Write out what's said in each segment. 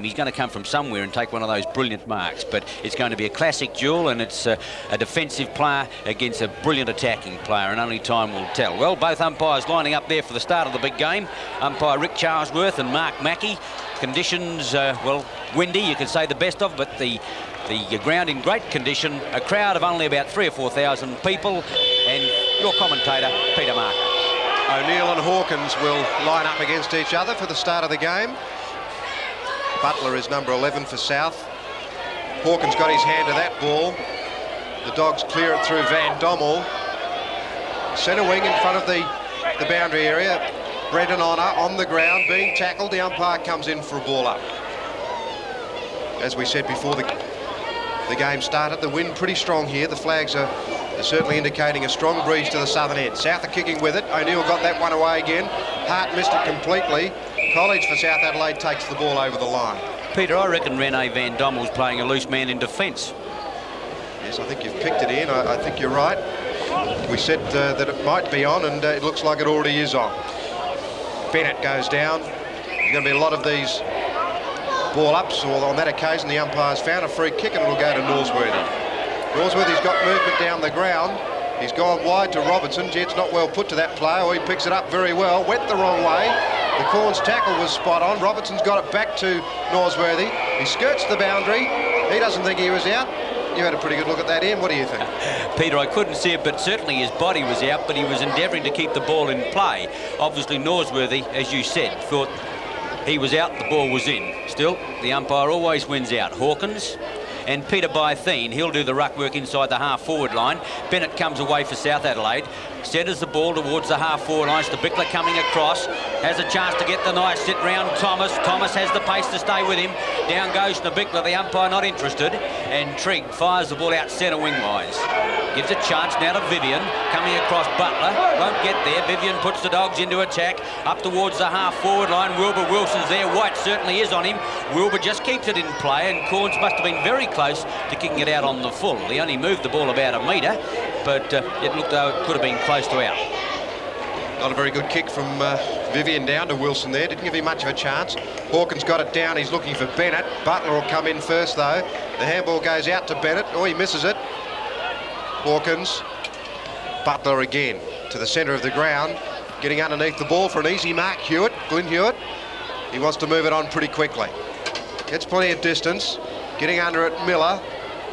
He's going to come from somewhere and take one of those brilliant marks, but it's going to be a classic duel, and it's a defensive player against a brilliant attacking player, and only time will tell. Well, both umpires lining up there for the start of the big game. Umpire Rick Charlesworth and Mark Mackey. Conditions, well, windy, you could say the best of, but the ground in great condition. A crowd of only about 3,000 or 4,000 people, and your commentator, Peter Mark. O'Neill and Hawkins will line up against each other for the start of the game. Butler is number 11 for South. Hawkins got his hand to that ball. The Dogs clear it through Van Dommel. Centre wing in front of the boundary area. Brendan Honour on the ground being tackled. The umpire comes in for a ball up. As we said before the game started, the wind pretty strong here. The flags are certainly indicating a strong breeze to the southern end. South are kicking with it. O'Neill got that one away again. Hart missed it completely. College for South Adelaide takes the ball over the line. Peter, I reckon Rene Van Dommel's playing a loose man in defence. Yes, I think you've picked it in. I think you're right. We said that it might be on, and it looks like it already is on. Bennett goes down. There's going to be a lot of these ball-ups, or on that occasion the umpire's found a free kick and it'll go to Norsworthy. Norsworthy's got movement down the ground. He's gone wide to Robertson. Jed's not well put to that player. Oh, he picks it up very well. Went the wrong way. The Corns tackle was spot on. Robertson's got it back to Norsworthy. He skirts the boundary. He doesn't think he was out. You had a pretty good look at that, Ian. What do you think? Peter, I couldn't see it, but certainly his body was out, but he was endeavouring to keep the ball in play. Obviously, Norsworthy, as you said, thought he was out, the ball was in. Still, the umpire always wins out. Hawkins and Peter Bytheen, he'll do the ruck work inside the half-forward line. Bennett comes away for South Adelaide, centres the ball towards the half-forward line. Bickler coming across, has a chance to get the nice sit round Thomas. Thomas has the pace to stay with him. Down goes Bickler, the umpire not interested, and Trigg fires the ball out centre wing-wise. Gives a chance now to Vivian, coming across Butler, won't get there. Vivian puts the Dogs into attack, up towards the half-forward line. Wilbur Wilson's there, White certainly is on him. Wilbur just keeps it in play, and Corns must have been very close to kicking it out on the full. He only moved the ball about a metre, but it looked though it could have been close to out. Not a very good kick from Vivian down to Wilson there. Didn't give him much of a chance. Hawkins got it down. He's looking for Bennett. Butler will come in first, though. The handball goes out to Bennett. Oh, he misses it. Hawkins. Butler again to the centre of the ground. Getting underneath the ball for an easy mark. Hewitt, Glyn Hewitt. He wants to move it on pretty quickly. Gets plenty of distance. Getting under it, Miller.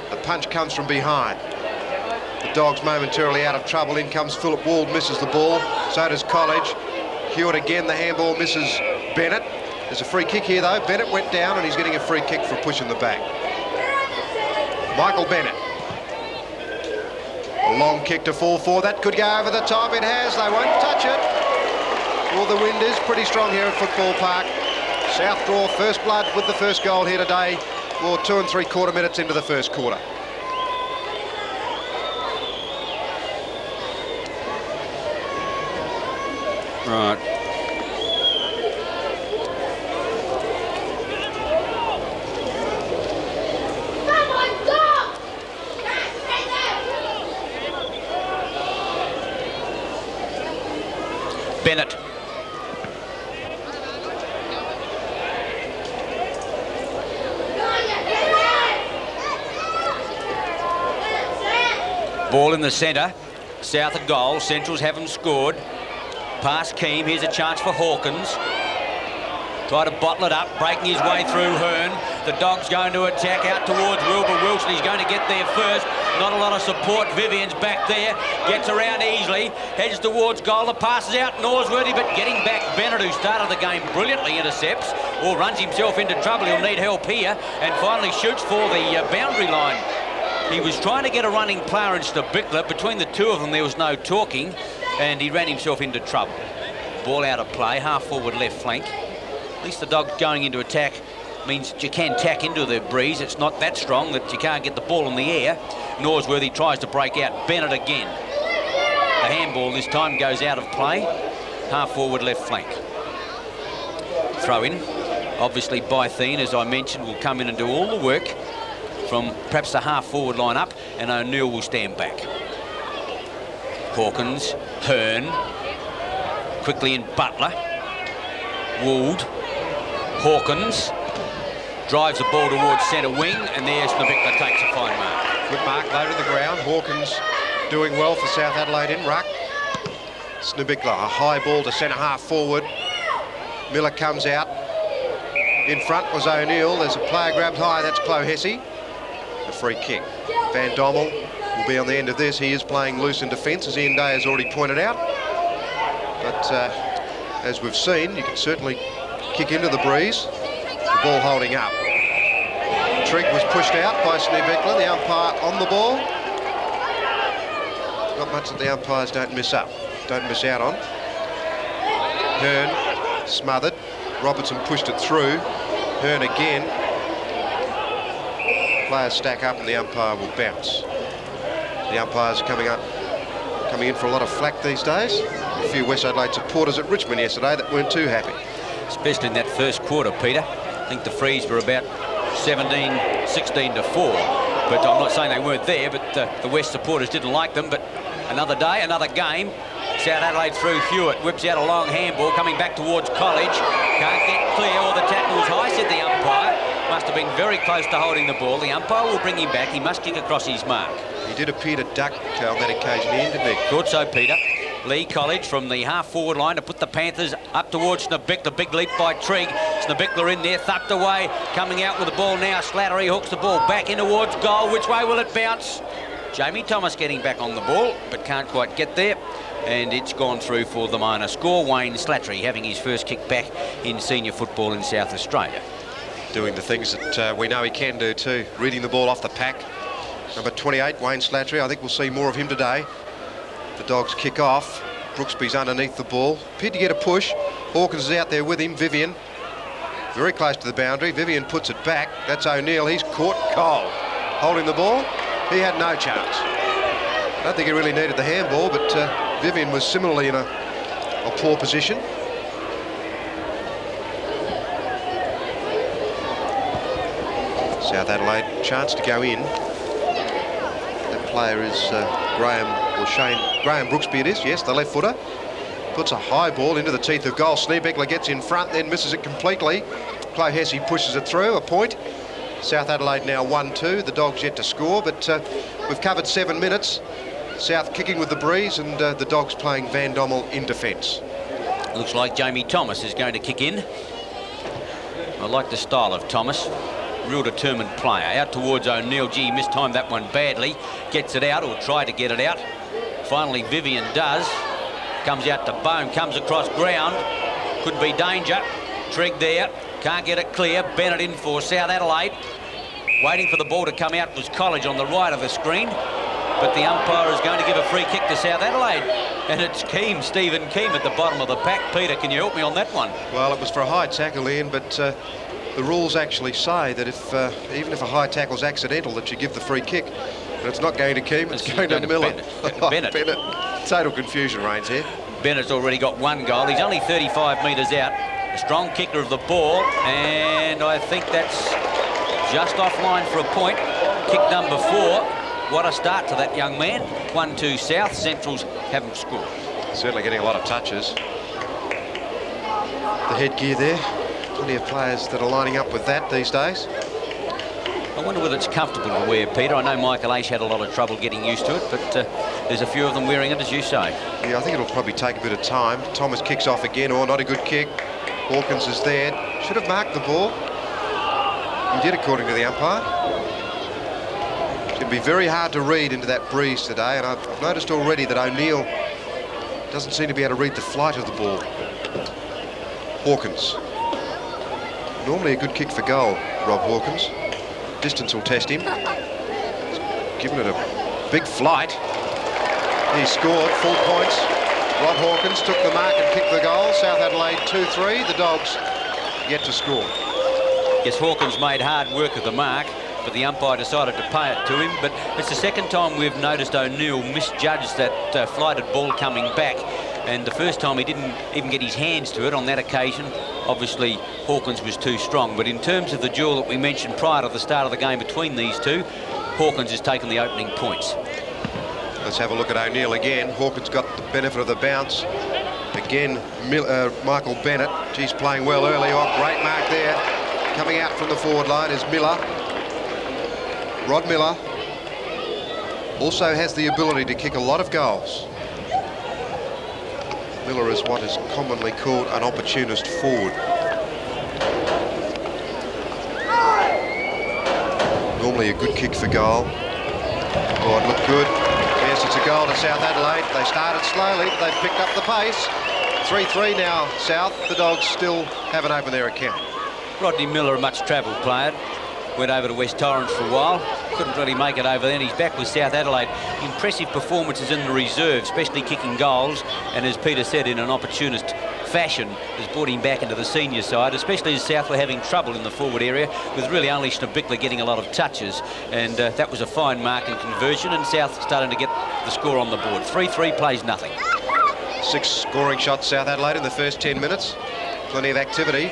The punch comes from behind. The Dogs momentarily out of trouble. In comes Philip Wald, misses the ball. So does College. Hewitt again, the handball misses Bennett. There's a free kick here though. Bennett went down and he's getting a free kick for pushing the back. Michael Bennett. A long kick to fall for. That could go over the top. It has. They won't touch it. Well, the wind is pretty strong here at Football Park. South draw first blood with the first goal here today. Well, 2 3/4 minutes into the first quarter. Right. Bennett. Ball in the centre. South a goal. Centrals haven't scored. Pass Keane. Here's a chance for Hawkins. Try to bottle it up, breaking his way through Hearn. The Dogs going to attack out towards Wilbur Wilson. He's going to get there first. Not a lot of support. Vivian's back there. Gets around easily. Heads towards goal. The pass is out. Norsworthy, but getting back Bennett, who started the game brilliantly, intercepts or runs himself into trouble. He'll need help here. And finally shoots for the boundary line. He was trying to get a running player into Bickler. Between the two of them, there was no talking, and he ran himself into trouble. Ball out of play, half forward left flank. At least the Dogs going into attack means that you can tack into the breeze. It's not that strong that you can't get the ball in the air. Norsworthy tries to break out. Bennett again. The handball this time goes out of play. Half forward left flank. Throw in. Obviously Bytheen, as I mentioned, will come in and do all the work from perhaps the half forward line up, and O'Neill will stand back. Hawkins, Hearn, quickly in Butler, Would, Hawkins, drives the ball towards centre wing, and there's Snubikla takes a fine mark. Good mark, low to the ground. Hawkins doing well for South Adelaide in ruck. Snubikla, a high ball to centre half forward. Miller comes out. In front was O'Neill. There's a player grabbed high, that's Chloe Hesse. A free kick. Van Dommel will be on the end of this. He is playing loose in defence, as Ian Day has already pointed out. But as we've seen, you can certainly kick into the breeze. The ball holding up. Trigg was pushed out by Snubikla, the umpire on the ball. Not much that the umpires don't miss out on. Hearn smothered. Robertson pushed it through. Hearn again. Players stack up and the umpire will bounce. The umpires are coming in for a lot of flack these days. A few West Adelaide supporters at Richmond yesterday that weren't too happy. Especially in that first quarter, Peter. I think the Frees were about 16 to 4. But I'm not saying they weren't there, but the West supporters didn't like them. But another day, another game. South Adelaide through Hewitt, whips out a long handball, coming back towards College. Can't get clear, or the tackle was high, said the umpire. Must have been very close to holding the ball. The umpire will bring him back. He must kick across his mark. He did appear to duck on that occasion, Ian, didn't he? Thought so, Peter. Lee College from the half-forward line to put the Panthers up towards Snubikla. Big leap by Trigg. Snubikla in there, thumped away. Coming out with the ball now. Slattery hooks the ball back in towards goal. Which way will it bounce? Jamie Thomas getting back on the ball, but can't quite get there. And it's gone through for the minor score. Wayne Slattery having his first kick back in senior football in South Australia. Doing the things that we know he can do too. Reading the ball off the pack. Number 28, Wayne Slattery. I think we'll see more of him today. The Dogs kick off. Brooksby's underneath the ball. Appeared to get a push. Hawkins is out there with him. Vivian very close to the boundary. Vivian puts it back. That's O'Neill. He's caught cold. Holding the ball. He had no chance. I don't think he really needed the handball, but Vivian was similarly in a poor position. South Adelaide chance to go in. That player is Graham Brooksby it is, yes, the left footer. Puts a high ball into the teeth of goal. Snubikla gets in front, then misses it completely. Chloe Hesse pushes it through, a point. South Adelaide now 1-2. The Dogs yet to score, but we've covered 7 minutes. South kicking with the breeze, and the Dogs playing Van Dommel in defence. Looks like Jamie Thomas is going to kick in. I like the style of Thomas. Real determined player. Out towards O'Neill. Gee, he mistimed that one badly. Gets it out, or tried to get it out. Finally, Vivian does. Comes out to Bone, comes across ground. Could be danger. Trigg there. Can't get it clear. Bennett in for South Adelaide. Waiting for the ball to come out was College on the right of the screen. But the umpire is going to give a free kick to South Adelaide. And it's Keem, Stephen Keem at the bottom of the pack. Peter, can you help me on that one? Well, it was for a high tackle, Ian, but the rules actually say that if even if a high tackle's accidental, that you give the free kick. But it's not going to Keem, it's going to Miller. Bennett. Bennett. Total confusion reigns here. Bennett's already got 1 goal. He's only 35 metres out. A strong kicker of the ball, and I think that's just offline for a point. Kick number 4. What a start to that young man. 1-2 South. Centrals haven't scored. Certainly getting a lot of touches. The headgear there. Plenty of players that are lining up with that these days. I wonder whether it's comfortable to wear, Peter. I know Michael Aish had a lot of trouble getting used to it, but there's a few of them wearing it, as you say. Yeah, I think it'll probably take a bit of time. Thomas kicks off again, or not a good kick. Hawkins is there. Should have marked the ball. He did, according to the umpire. It's going to be very hard to read into that breeze today, and I've noticed already that O'Neill doesn't seem to be able to read the flight of the ball. Hawkins. Normally a good kick for goal, Rob Hawkins. Distance will test him. He's given it a big flight. He scored, full points. Rob Hawkins took the mark and kicked the goal. South Adelaide 2-3. The Dogs yet to score. Yes, Hawkins made hard work of the mark, but the umpire decided to pay it to him. But it's the second time we've noticed O'Neill misjudged that flighted ball coming back. And the first time he didn't even get his hands to it. On that occasion, obviously, Hawkins was too strong. But in terms of the duel that we mentioned prior to the start of the game between these two, Hawkins has taken the opening points. Let's have a look at O'Neill again. Hawkins got the benefit of the bounce. Again, Michael Bennett. He's playing well early on. Great mark there. Coming out from the forward line is Miller. Rod Miller also has the ability to kick a lot of goals. Miller is what is commonly called an opportunist forward. Normally a good kick for goal. Oh, it looked good. Yes, it's a goal to South Adelaide. They started slowly, but they've picked up the pace. 3-3 now, South. The Dogs still haven't opened their account. Rodney Miller, a much-travelled player, went over to West Torrens for a while. Couldn't really make it over then. He's back with South Adelaide. Impressive performances in the reserve, especially kicking goals. And as Peter said, in an opportunist fashion, has brought him back into the senior side, especially as South were having trouble in the forward area, with really only Schneebichler getting a lot of touches. And that was a fine mark and conversion, and South starting to get the score on the board. 3-3 plays nothing. 6 scoring shots, South Adelaide, in the first 10 minutes. Plenty of activity.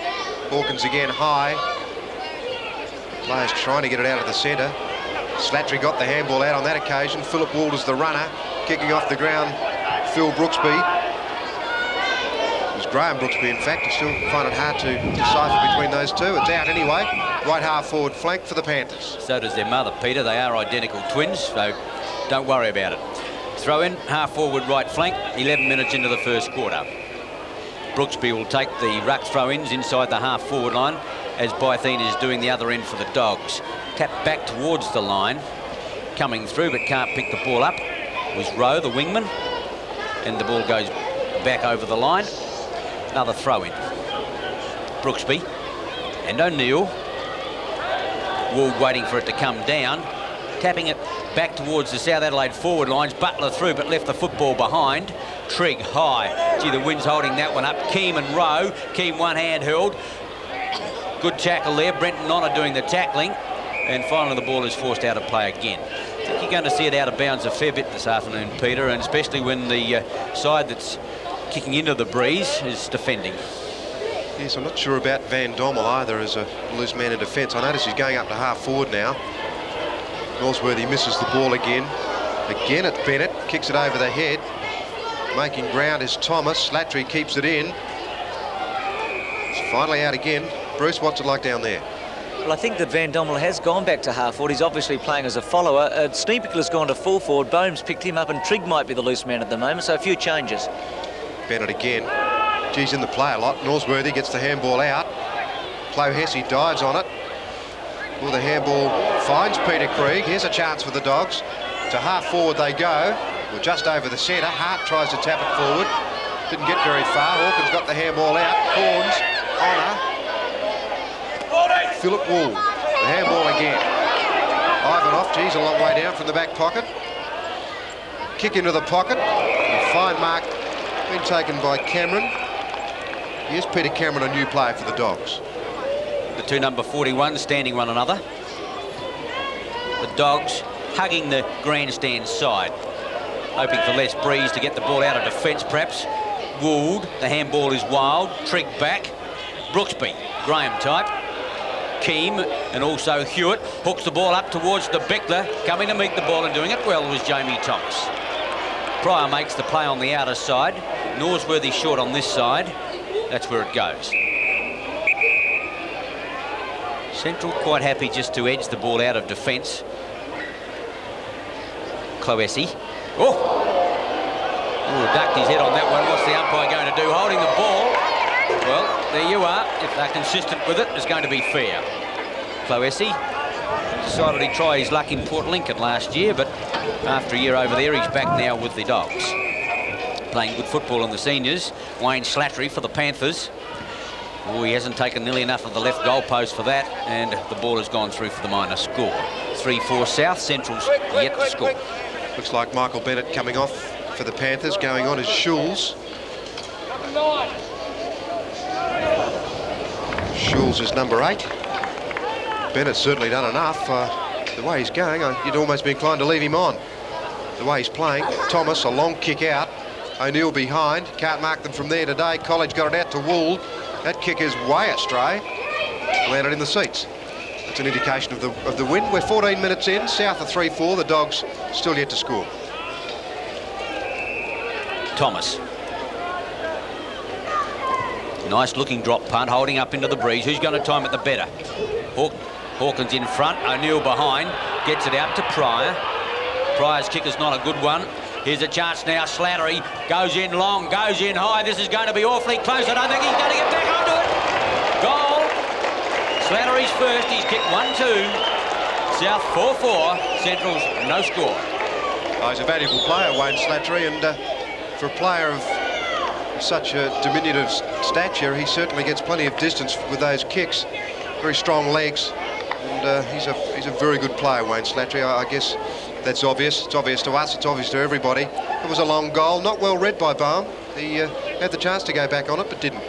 Hawkins again high. Players trying to get it out of the centre. Slattery got the handball out on that occasion. Philip Wald is the runner. Kicking off the ground, Phil Brooksby. It was Graham Brooksby, in fact. I still find it hard to decipher between those two. It's out anyway. Right half forward flank for the Panthers. So does their mother, Peter. They are identical twins, so don't worry about it. Throw in, half forward right flank, 11 minutes into the first quarter. Brooksby will take the ruck throw-ins inside the half forward line as Bytheen is doing the other end for the Dogs. Tap back towards the line, coming through but can't pick the ball up was Rowe, the wingman, and the ball goes back over the line. Another throw-in. Brooksby and O'Neill. Wald waiting for it to come down, tapping it back towards the South Adelaide forward lines. Butler through but left the football behind. Trigg high. Gee, the wind's holding that one up. Keane and Rowe. Keane one hand held. Good tackle there. Brenton Nonna doing the tackling. And finally the ball is forced out of play again. I think you're going to see it out of bounds a fair bit this afternoon, Peter, and especially when the side that's kicking into the breeze is defending. Yes, I'm not sure about Van Dommel either as a loose man in defence. I notice he's going up to half forward now. Northworthy misses the ball again. Again at Bennett, kicks it over the head. Making ground is Thomas. Slattery keeps it in. It's finally out again. Bruce, what's it like down there? Well, I think that Van Dommel has gone back to half forward. He's obviously playing as a follower. Schneebichler's gone to full forward. Bohm's picked him up, and Trigg might be the loose man at the moment, so a few changes. Bennett again. Geez, in the play a lot. Northworthy gets the handball out. Clohessy dives on it. Well, the handball finds Peter Krieg. Here's a chance for the Dogs. To half forward they go. Well, just over the centre. Hart tries to tap it forward. Didn't get very far. Hawkins got the handball out. Horns, Honour. Philip Wald. The handball again. Ivanov, geez, a long way down from the back pocket. Kick into the pocket. A fine mark been taken by Cameron. Here's Peter Cameron, a new player for the Dogs. The two number 41 standing one another. The Dogs hugging the grandstand side, hoping for less breeze to get the ball out of defence perhaps. Wald, the handball is wild. Trigg back. Brooksby, Graham type. Keane and also Hewitt hooks the ball up towards the Bichler, coming to meet the ball and doing it well was Jamie Thomas. Pryor makes the play on the outer side. Norsworthy short on this side. That's where it goes. Central quite happy just to edge the ball out of defence. Clohessy. Oh! Ooh, ducked his head on that one. What's the umpire going to do? Holding the ball. Well, there you are. If they're consistent with it, it's going to be fair. Clohessy decided he'd try his luck in Port Lincoln last year, but after a year over there, he's back now with the Dogs. Playing good football in the seniors. Wayne Slattery for the Panthers. Oh, he hasn't taken nearly enough of the left goalpost for that, and the ball has gone through for the minor score. 3-4 South. Central's yet to score. Looks like Michael Bennett coming off for the Panthers. Going on is Schulz. Schulz is number 8. Bennett's certainly done enough. The way he's going, you'd almost be inclined to leave him on. The way he's playing. Thomas, a long kick out. O'Neill behind. Can't mark them from there today. College got it out to Wald. That kick is way astray. Landed in the seats. That's an indication of the win. We're 14 minutes in. South are 3-4. The Dogs still yet to score. Nice looking drop punt, holding up into the breeze. Who's going to time it the better? Hawkins in front, O'Neill behind, gets it out to Pryor. Pryor's kick is not a good one. Here's a chance now. Slattery goes in long, goes in high. This is going to be awfully close. I don't think he's going to get back onto it. Goal. Slattery's first. He's kicked 1-2. South 4-4. Central's no score. Oh, he's a valuable player, Wayne Slattery, and for a player of such a diminutive stature, he certainly gets plenty of distance with those kicks. Very strong legs, and he's a very good player, Wayne Slattery. I guess that's obvious. It's obvious to us. It's obvious to everybody. It was a long goal, not well read by Bohm. He had the chance to go back on it, but didn't.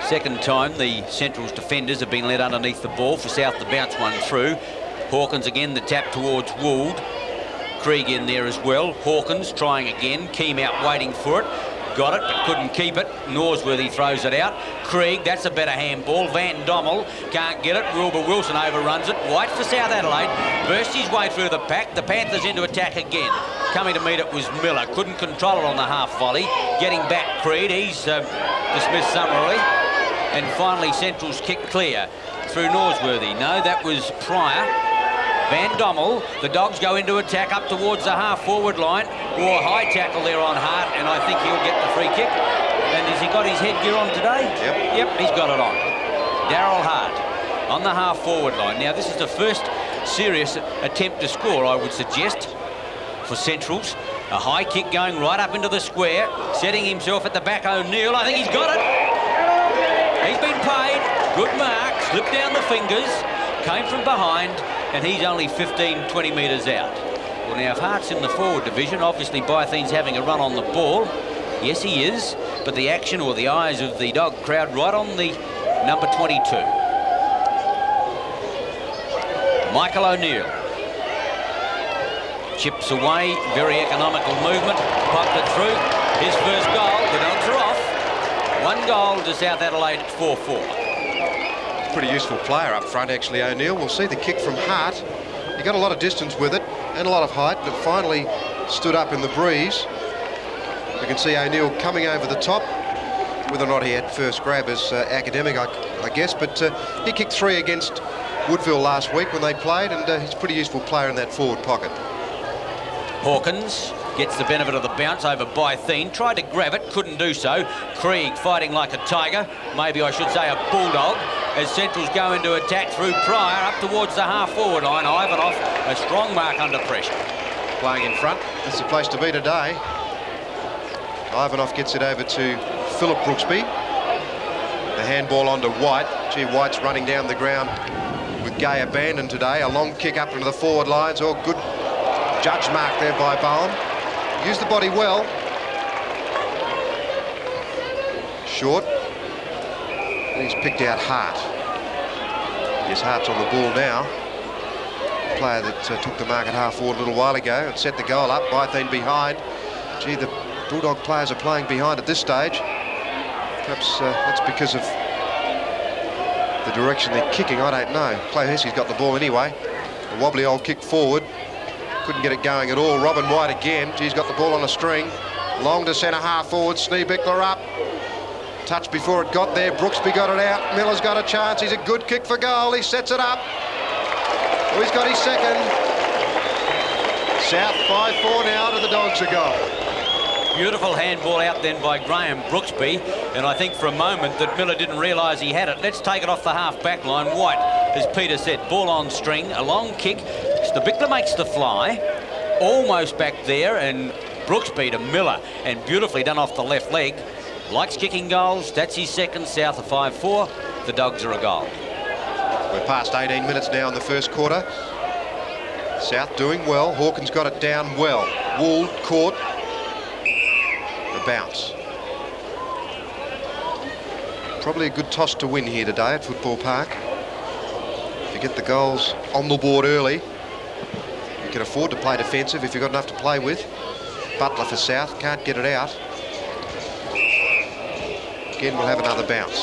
Second time the Central's defenders have been let underneath the ball for South to bounce one through. Hawkins again, the tap towards Would. Krieg in there as well. Hawkins trying again. Keem out waiting for it. Got it, but couldn't keep it. Norsworthy throws it out. Krieg, that's a better handball. Van Dommel can't get it. Wilbur Wilson overruns it. White for South Adelaide. Burst his way through the pack. The Panthers into attack again. Coming to meet it was Miller. Couldn't control it on the half volley. Getting back Creed. He's dismissed summarily. And finally Central's kick clear through Norsworthy. No, that was Pryor. Van Dommel, the Dogs go into attack up towards the half-forward line. Or high tackle there on Hart, and I think he'll get the free kick. And has he got his headgear on today? Yep, he's got it on. Darryl Hart on the half-forward line. Now, this is the first serious attempt to score, I would suggest, for Centrals. A high kick going right up into the square, setting himself at the back. O'Neill, I think he's got it. He's been paid. Good mark, slipped down the fingers, came from behind, and he's only 15, 20 metres out. Well, now, if Hart's in the forward division, obviously Bythene's having a run on the ball. Yes, he is, but the action or the eyes of the Dog crowd right on the number 22. Michael O'Neill. Chips away, very economical movement, popped it through. His first goal, the Dogs are off. 1 goal to South Adelaide at 4-4. Pretty useful player up front, actually, O'Neill. We'll see the kick from Hart. He got a lot of distance with it and a lot of height, but finally stood up in the breeze. You can see O'Neill coming over the top. Whether or not he had first grab is academic, I guess, but he kicked 3 against Woodville last week when they played, and he's a pretty useful player in that forward pocket. Hawkins gets the benefit of the bounce over Bythene. Tried to grab it, couldn't do so. Krieg fighting like a tiger, maybe I should say a bulldog, as Centrals go into attack through Pryor up towards the half-forward line. Ivanov, a strong mark under pressure. Playing in front, this is the place to be today. Ivanov gets it over to Philip Brooksby. The handball onto White. Gee, White's running down the ground with gay abandon today. A long kick up into the forward lines. Oh, good judge mark there by Bowen. Used the body well. Short. And he's picked out Hart. Yes, Hart's on the ball now. The player that took the mark at half forward a little while ago and set the goal up. Bythene behind. Gee, the Bulldog players are playing behind at this stage. Perhaps that's because of the direction they're kicking, I don't know. Clay Hesse's got the ball anyway. A wobbly old kick forward. Couldn't get it going at all. Robin White again. He's got the ball on a string. Long to centre half forward. Schneebichler up. Touch before it got there. Brooksby got it out. Miller's got a chance. He's a good kick for goal. He sets it up. Oh, he's got his second. South 5-4 now to the Dogs a goal. Beautiful handball out then by Graham Brooksby, and I think for a moment that Miller didn't realise he had it. Let's take it off the half-back line. White, as Peter said, ball on string, a long kick. Schneebichler makes the fly, almost back there, and Brooksby to Miller, and beautifully done off the left leg. Likes kicking goals. That's his second. South of 5-4. The Dogs are a goal. We're past 18 minutes now in the first quarter. South doing well. Hawkins got it down well. Would caught. Bounce. Probably a good toss to win here today at Football Park. If you get the goals on the board early, you can afford to play defensive if you've got enough to play with. Butler for South, can't get it out. Again, we'll have another bounce.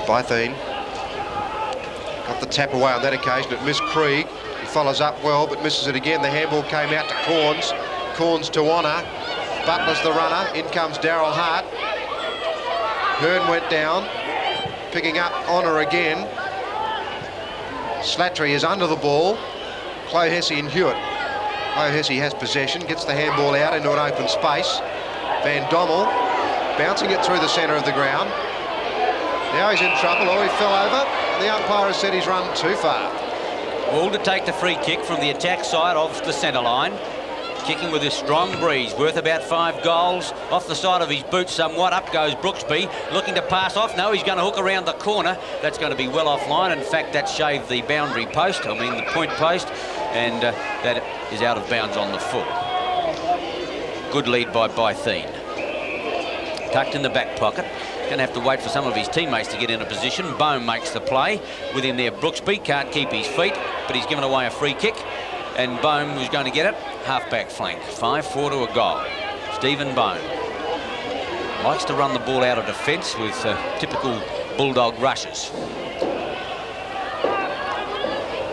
Bythene got the tap away on that occasion. It missed Krieg. Follows up well, but misses it again. The handball came out to Corns. Corns to Honour. Butler's the runner. In comes Daryl Hart. Hearn went down. Picking up Honour again. Slattery is under the ball. Chloe Hesse and Hewitt. Chloe Hesse has possession, gets the handball out into an open space. Van Dommel bouncing it through the centre of the ground. Now he's in trouble. Oh, he fell over. And the umpire has said he's run too far. All to take the free kick from the attack side of the centre line. Kicking with a strong breeze, worth about 5 goals. Off the side of his boot somewhat. Up goes Brooksby, looking to pass off. No, he's going to hook around the corner. That's going to be well offline. In fact, that shaved the boundary post, the point post, and that is out of bounds on the full. Good lead by Bytheen. Tucked in the back pocket. Going to have to wait for some of his teammates to get in a position. Bohm makes the play. Within there, Brooksby can't keep his feet, but he's given away a free kick. And Bohm was going to get it. Half-back flank. 5-4 to a goal. Stephen Bohm likes to run the ball out of defence with typical Bulldog rushes.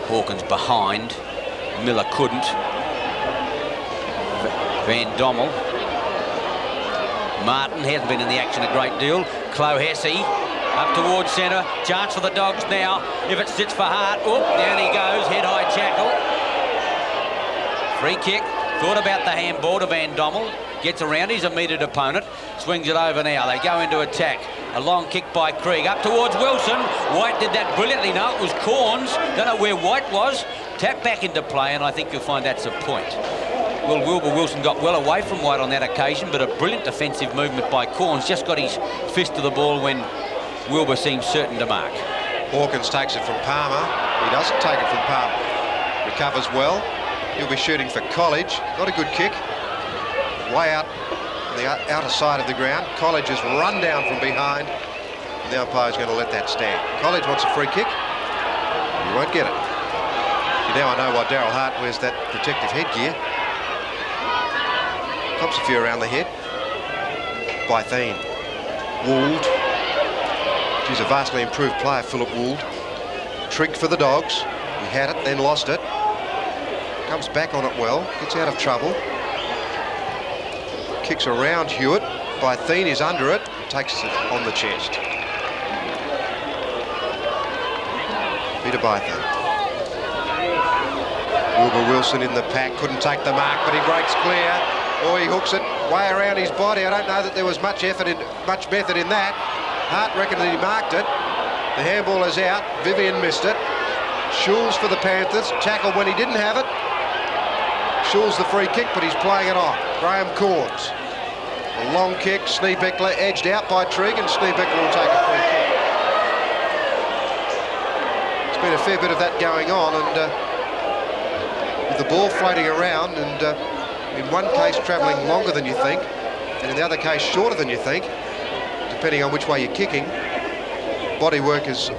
Hawkins behind. Miller couldn't. Van Dommel. Martin hasn't been in the action a great deal. Chloe Hesse up towards centre. Chance for the Dogs now. If it sits for Hart. Oh, down he goes. Head-high tackle. Free kick. Thought about the handball to Van Dommel. Gets around his immediate opponent. Swings it over now. They go into attack. A long kick by Krieg. Up towards Wilson. White did that brilliantly. No, it was Corns. Don't know where White was. Tap back into play, and I think you'll find that's a point. Well, Wilbur Wilson got well away from White on that occasion, but a brilliant defensive movement by Corns. Just got his fist to the ball when Wilbur seemed certain to mark. Hawkins takes it from Palmer. He doesn't take it from Palmer. Recovers well. He'll be shooting for College. Not a good kick. Way out on the outer side of the ground. College has run down from behind. And the umpire's going to let that stand. College wants a free kick. He won't get it. Now I know why Daryl Hart wears that protective headgear. Cops a few around the head. Bytheen. Would. She's a vastly improved player, Philip Would. Trigg for the Dogs. He had it, then lost it. Comes back on it well. Gets out of trouble. Kicks around Hewitt. Bytheen is under it. Takes it on the chest. Peter Bytheen. Wilbur Wilson in the pack. Couldn't take the mark, but he breaks clear. Or he hooks it way around his body. I don't know that there was much method in that. Hart reckoned that he marked it. The handball is out. Vivian missed it. Schulz for the Panthers. Tackled when he didn't have it. Schulz the free kick, but he's playing it on. Graham Corns. A long kick. Schneebeckler edged out by Trigg, and Schneebeckler will take a free kick. There's been a fair bit of that going on, and with the ball floating around, and in one case travelling longer than you think, and in the other case shorter than you think, depending on which way you're kicking. Body work is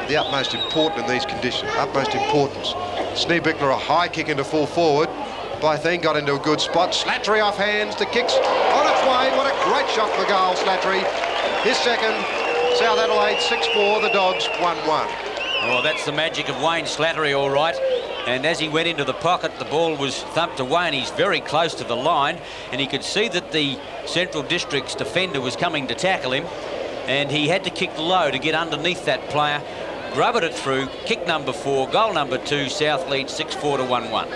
the utmost important in these conditions, utmost importance. Schneebeckler a high kick into full forward. Bytheen got into a good spot. Slattery off hands, the kick's on its way. What a great shot for goal, Slattery. His second, South Adelaide 6-4, the Dogs 1-1. Oh, that's the magic of Wayne Slattery, all right. And as he went into the pocket, the ball was thumped away, and he's very close to the line. And he could see that the Central District's defender was coming to tackle him, and he had to kick low to get underneath that player. Rubbered it through. Kick number 4, goal number 2. South lead 6-4 to 1-1.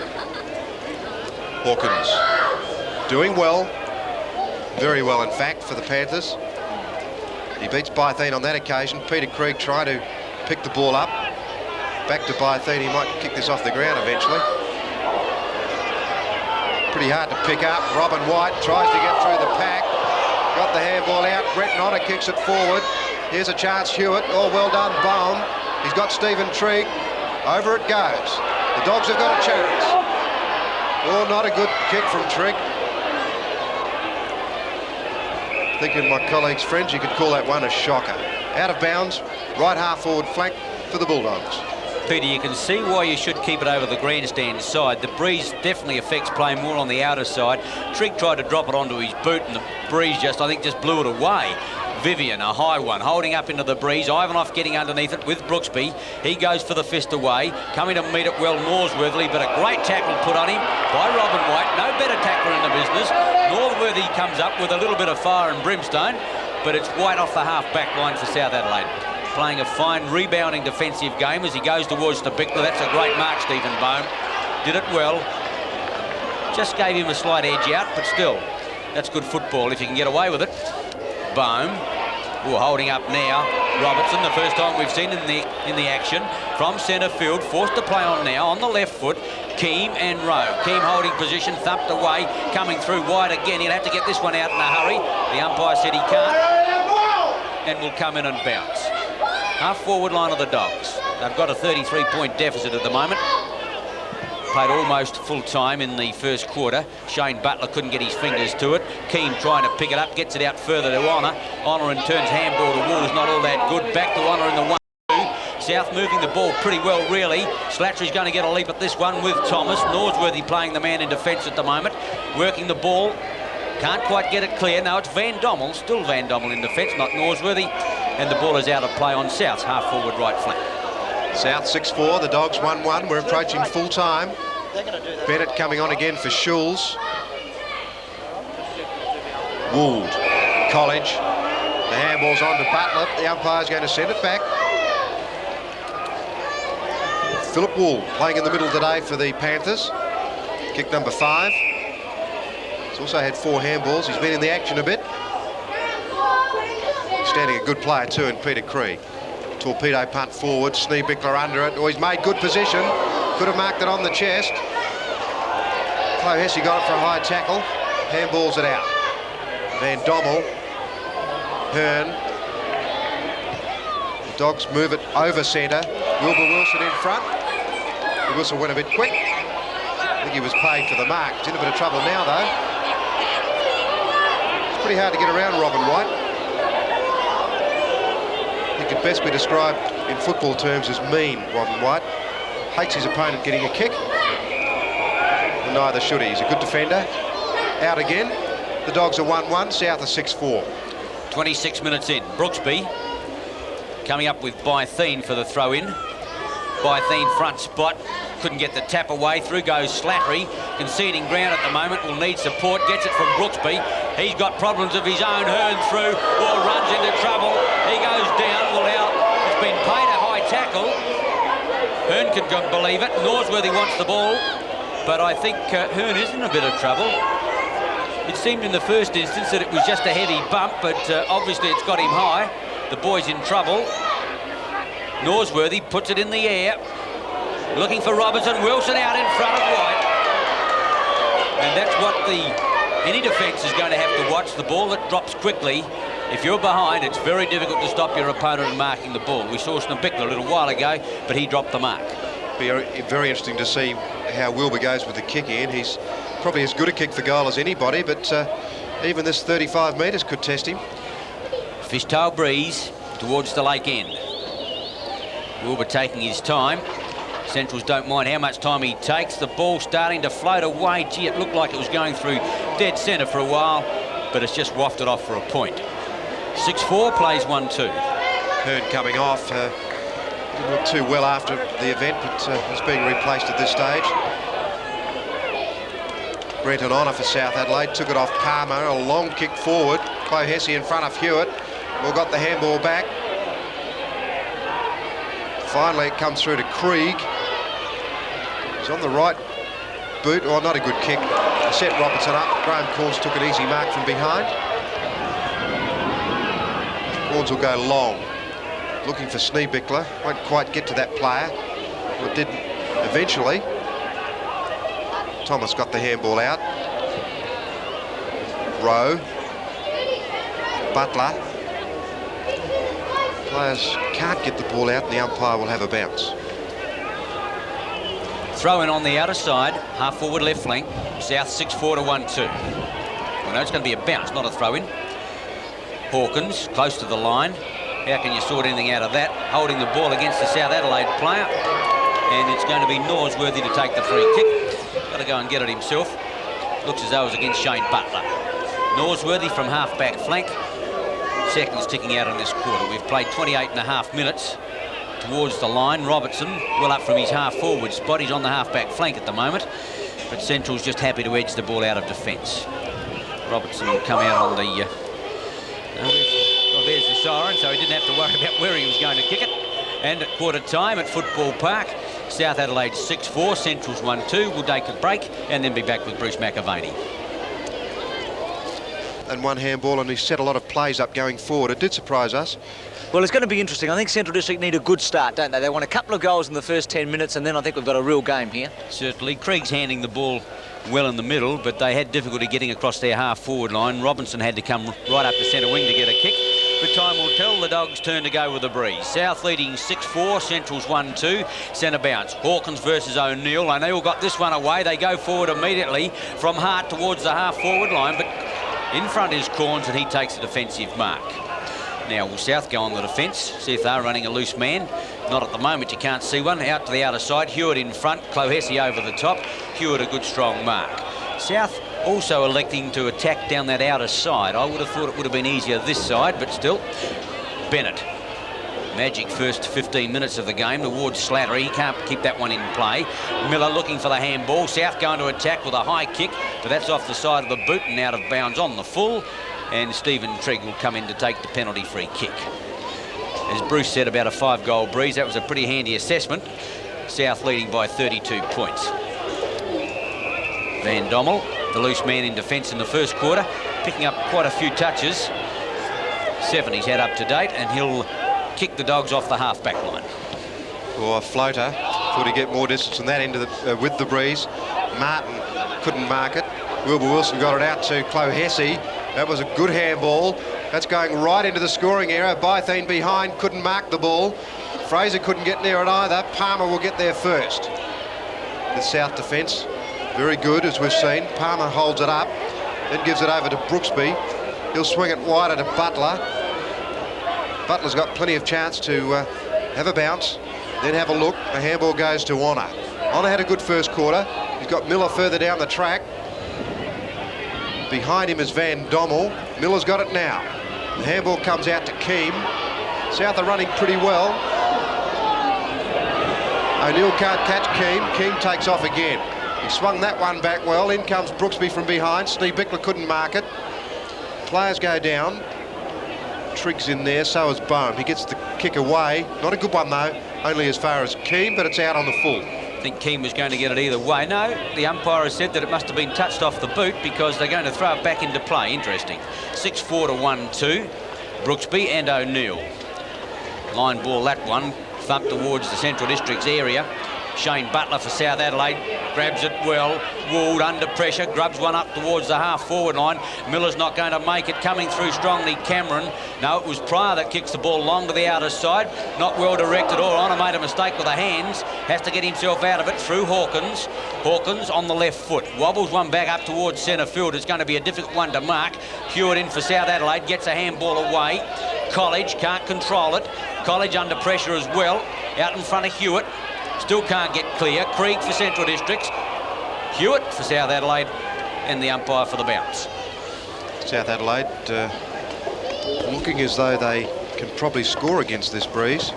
Hawkins doing well, very well in fact, for the Panthers. He beats Bytheen on that occasion. Peter Krieg trying to pick the ball up. Back to Bytheen. He might kick this off the ground eventually. Pretty hard to pick up. Robin White tries to get through the pack. Got the handball out. Brett Nodder kicks it forward. Here's a chance, Hewitt. Oh, well done, Bohm. He's got Stephen Trigg. Over it goes. The Dogs have got a chance. Oh, not a good kick from Trigg. Thinking my colleague's friends, you could call that one a shocker. Out of bounds, right half forward flank for the Bulldogs. Peter, you can see why you should keep it over the grandstand side. The breeze definitely affects play more on the outer side. Trigg tried to drop it onto his boot, and the breeze just blew it away. Vivian, a high one, holding up into the breeze. Ivanov getting underneath it with Brooksby. He goes for the fist away, coming to meet it well Morsworthy, but a great tackle put on him by Robin White. No better tackler in the business, nor Norsworthy comes up with a little bit of fire and brimstone, but it's White off the half-back line for South Adelaide. Playing a fine rebounding defensive game as he goes towards the Bickler. That's a great mark, Stephen Bohm. Did it well. Just gave him a slight edge out, but still, that's good football if you can get away with it. Bohm, holding up now. Robertson, the first time we've seen in the action from centre field, forced to play on now on the left foot. Keane and Rowe. Keane holding position, thumped away, coming through wide again. He'll have to get this one out in a hurry. The umpire said he can't, and will come in and bounce. Half forward line of the Dogs. They've got a 33-point deficit at the moment. Played almost full time in the first quarter. Shane Butler couldn't get his fingers to it. Keane trying to pick it up, gets it out further to Honour. Honour and turns handball to Wool's, not all that good. Back to Honour in the 1-2. South moving the ball pretty well, really. Slattery's going to get a leap at this one with Thomas. Norsworthy playing the man in defence at the moment. Working the ball. Can't quite get it clear. Now it's Van Dommel, still Van Dommel in defence, not Norsworthy. And the ball is out of play on South's half-forward right flank. South 6-4, the Dogs 1-1. We're approaching full time. Bennett coming on again for Schulz. Would. College. The handball's on to Butler. The umpire's going to send it back. Philip Wool playing in the middle today for the Panthers. Kick number 5. He's also had 4 handballs. He's been in the action a bit. Standing a good player too in Peter Krieg. Torpedo punt forward, Schneebichler under it. Oh, he's made good position. Could have marked it on the chest. Chloe Hesse got it for a high tackle. Handballs it out. Van Dommel. Hearn. The Dogs move it over centre. Wilbur Wilson in front. The whistle went a bit quick. I think he was paid for the mark. He's in a bit of trouble now, though. It's pretty hard to get around Robin White. He could best be described in football terms as mean, Robin White. Hates his opponent getting a kick. And neither should he. He's a good defender. Out again. The Dogs are 1-1. South are 6-4. 26 minutes in. Brooksby coming up with Bytheen for the throw-in. Bytheen front spot. Couldn't get the tap away. Through goes Slattery. Conceding ground at the moment. Will need support. Gets it from Brooksby. He's got problems of his own. Hearn through. Or runs into trouble. He goes down. Well, now it's been paid a high tackle. Hearn can believe it. Norsworthy wants the ball. But I think Hearn is in a bit of trouble. It seemed in the first instance that it was just a heavy bump, but obviously it's got him high. The boy's in trouble. Norsworthy puts it in the air. Looking for Robertson. Wilson out in front of White. And that's what any defence is going to have to watch. The ball that drops quickly. If you're behind, it's very difficult to stop your opponent from marking the ball. We saw Schneebichler a little while ago, but he dropped the mark. Be very interesting to see how Wilbur goes with the kick in. He's probably as good a kick for goal as anybody, but even this 35 metres could test him. Fishtail breeze towards the lake end. Wilbur taking his time. Centrals don't mind how much time he takes. The ball starting to float away. Gee, it looked like it was going through dead centre for a while, but it's just wafted off for a point. 6-4 plays 1-2. Hearn coming off. Didn't look too well after the event, but he's being replaced at this stage. Brenton Honour for South Adelaide. Took it off Palmer. A long kick forward. Chloe Hesse in front of Hewitt. Well, got the handball back. Finally, it comes through to Krieg. He's on the right boot. Oh, not a good kick. Set Robertson up. Graham Corns took an easy mark from behind. Corns will go long. Looking for Schneebichler. Won't quite get to that player. Well, it didn't eventually. Thomas got the handball out. Rowe. Butler. Players can't get the ball out and the umpire will have a bounce. Throw in on the outer side, half forward left flank. South 6-4 to 1-2. Well, no, it's going to be a bounce, not a throw in. Hawkins close to the line. How can you sort anything out of that? Holding the ball against the South Adelaide player. And it's going to be Norsworthy to take the free kick. Got to go and get it himself. Looks as though it was against Shane Butler. Norsworthy from half-back flank. Seconds ticking out in this quarter. We've played 28.5 minutes towards the line. Robertson well up from his half-forward spot. He's on the half-back flank at the moment. But Central's just happy to edge the ball out of defence. Robertson will come out on the... well, there's the siren, so he didn't have to worry about where he was going to kick it. And at quarter time at Football Park, South Adelaide 6-4, Central's 1-2. We'll take a break and then be back with Bruce McAvaney. And one handball, and he set a lot of plays up going forward. It did surprise us. Well, it's going to be interesting. I think Central District need a good start, don't they? They want a couple of goals in the first 10 minutes, and then I think we've got a real game here. Certainly. Krieg's handing the ball well in the middle, but they had difficulty getting across their half-forward line. Robinson had to come right up to centre wing to get a kick. But time will tell. The Dogs turn to go with the breeze. South leading 6-4, Central's 1-2. Centre bounce. Hawkins versus O'Neill. O'Neill got this one away. They go forward immediately from Hart towards the half-forward line, but in front is Corns, and he takes a defensive mark. Now will South go on the defence, see if they're running a loose man. Not at the moment, you can't see one. Out to the outer side, Hewitt in front, Clohessy over the top. Hewitt a good strong mark. South also electing to attack down that outer side. I would have thought it would have been easier this side, but still. Bennett. Magic first 15 minutes of the game towards Slattery. He can't keep that one in play. Miller looking for the handball. South going to attack with a high kick, but that's off the side of the boot and out of bounds on the full. And Stephen Trigg will come in to take the penalty-free kick. As Bruce said about a 5-goal breeze, that was a pretty handy assessment. South leading by 32 points. Van Dommel, the loose man in defence in the first quarter, picking up quite a few touches. 7 he's had up to date, and he'll kick the Dogs off the half-back line. Or a floater. Thought he'd get more distance than that into the with the breeze. Martin couldn't mark it. Wilbur Wilson got it out to Clohessy. That was a good handball. That's going right into the scoring area. Bythene behind, couldn't mark the ball. Fraser couldn't get near it either. Palmer will get there first. The South defence, very good as we've seen. Palmer holds it up, then gives it over to Brooksby. He'll swing it wider to Butler. Butler's got plenty of chance to have a bounce, then have a look. The handball goes to Honor. Honor had a good first quarter. He's got Miller further down the track. Behind him is Van Dommel. Miller's got it now. The handball comes out to Keane. South are running pretty well. O'Neill can't catch Keane. Keane takes off again. He swung that one back well. In comes Brooksby from behind. Steve Bickler couldn't mark it. Players go down. Triggs in there, so is Bohm. He gets the kick away. Not a good one though, only as far as Keane, but it's out on the full. I think Keane was going to get it either way. No, the umpire has said that it must have been touched off the boot because they're going to throw it back into play. Interesting. 6-4 to 1-2. Brooksby and O'Neill. Line ball, that one. Thump towards the Central District's area. Shane Butler for South Adelaide. Grabs it well. Would under pressure. Grubs one up towards the half-forward line. Miller's not going to make it. Coming through strongly, Cameron. No, it was Pryor that kicks the ball long to the outer side. Not well directed. All on. Made a mistake with the hands. Has to get himself out of it through Hawkins. Hawkins on the left foot. Wobbles one back up towards centre field. It's going to be a difficult one to mark. Hewitt in for South Adelaide. Gets a handball away. College can't control it. College under pressure as well. Out in front of Hewitt. Still can't get clear. Krieg for Central Districts. Hewitt for South Adelaide. And the umpire for the bounce. South Adelaide looking as though they can probably score against this breeze.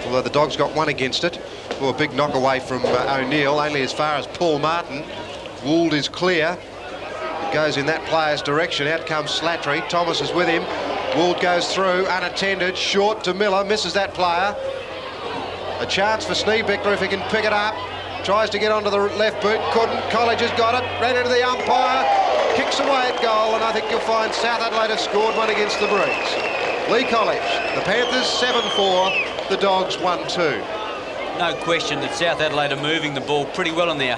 Although the Dogs got one against it. Well, a big knock away from O'Neill, only as far as Paul Martin. Would is clear. It goes in that player's direction. Out comes Slattery. Thomas is with him. Would goes through, unattended. Short to Miller. Misses that player. A chance for Schneebichler if he can pick it up. Tries to get onto the left boot, couldn't. College has got it, ran into the umpire, kicks away at goal, and I think you'll find South Adelaide have scored one against the breeze. Lee College, the Panthers 7-4, the Dogs 1-2. No question that South Adelaide are moving the ball pretty well in their,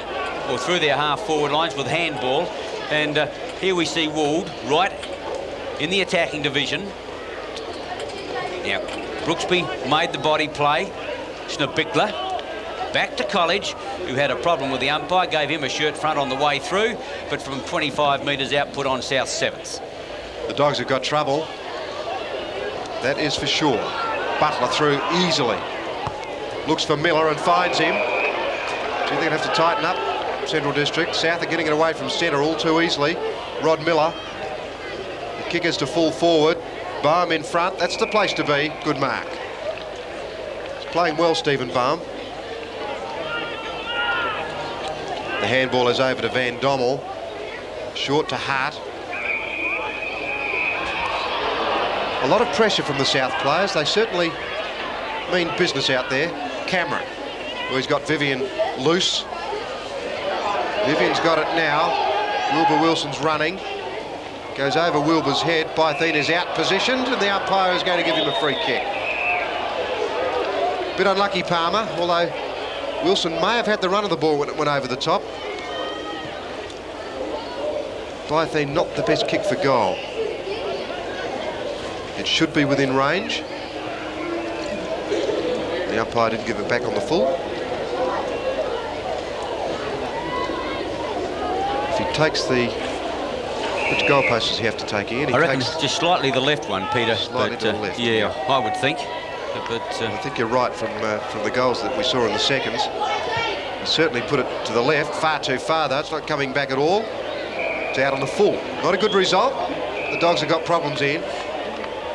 or through their half-forward lines with handball. And here we see Would right in the attacking division. Now, Brooksby made the body play. Schneebichler back to College, who had a problem with the umpire, gave him a shirt front on the way through, but from 25 metres out put on South 7th. The Dogs have got trouble. That is for sure. Butler through easily. Looks for Miller and finds him. Do you think they'd have to tighten up Central District? South are getting it away from centre all too easily. Rod Miller. The kickers to full forward. Baum in front. That's the place to be. Good mark. Playing well, Stephen Baum. The handball is over to Van Dommel. Short to Hart. A lot of pressure from the South players. They certainly mean business out there. Cameron, well, he's got Vivian loose. Vivian's got it now. Wilbur Wilson's running. Goes over Wilbur's head. Bytheen is out positioned, and the umpire is going to give him a free kick. Bit unlucky, Palmer, although Wilson may have had the run of the ball when it went over the top. Bytheen not the best kick for goal. It should be within range. The umpire didn't give it back on the full. If he takes the... Which goalpost does he have to take in? I reckon it's just slightly the left one, Peter. Slightly to the left. Yeah, I would think. But I think you're right from the goals that we saw in the seconds. He certainly put it to the left, far too far though. It's not coming back at all. It's out on the full. Not a good result. The Dogs have got problems in.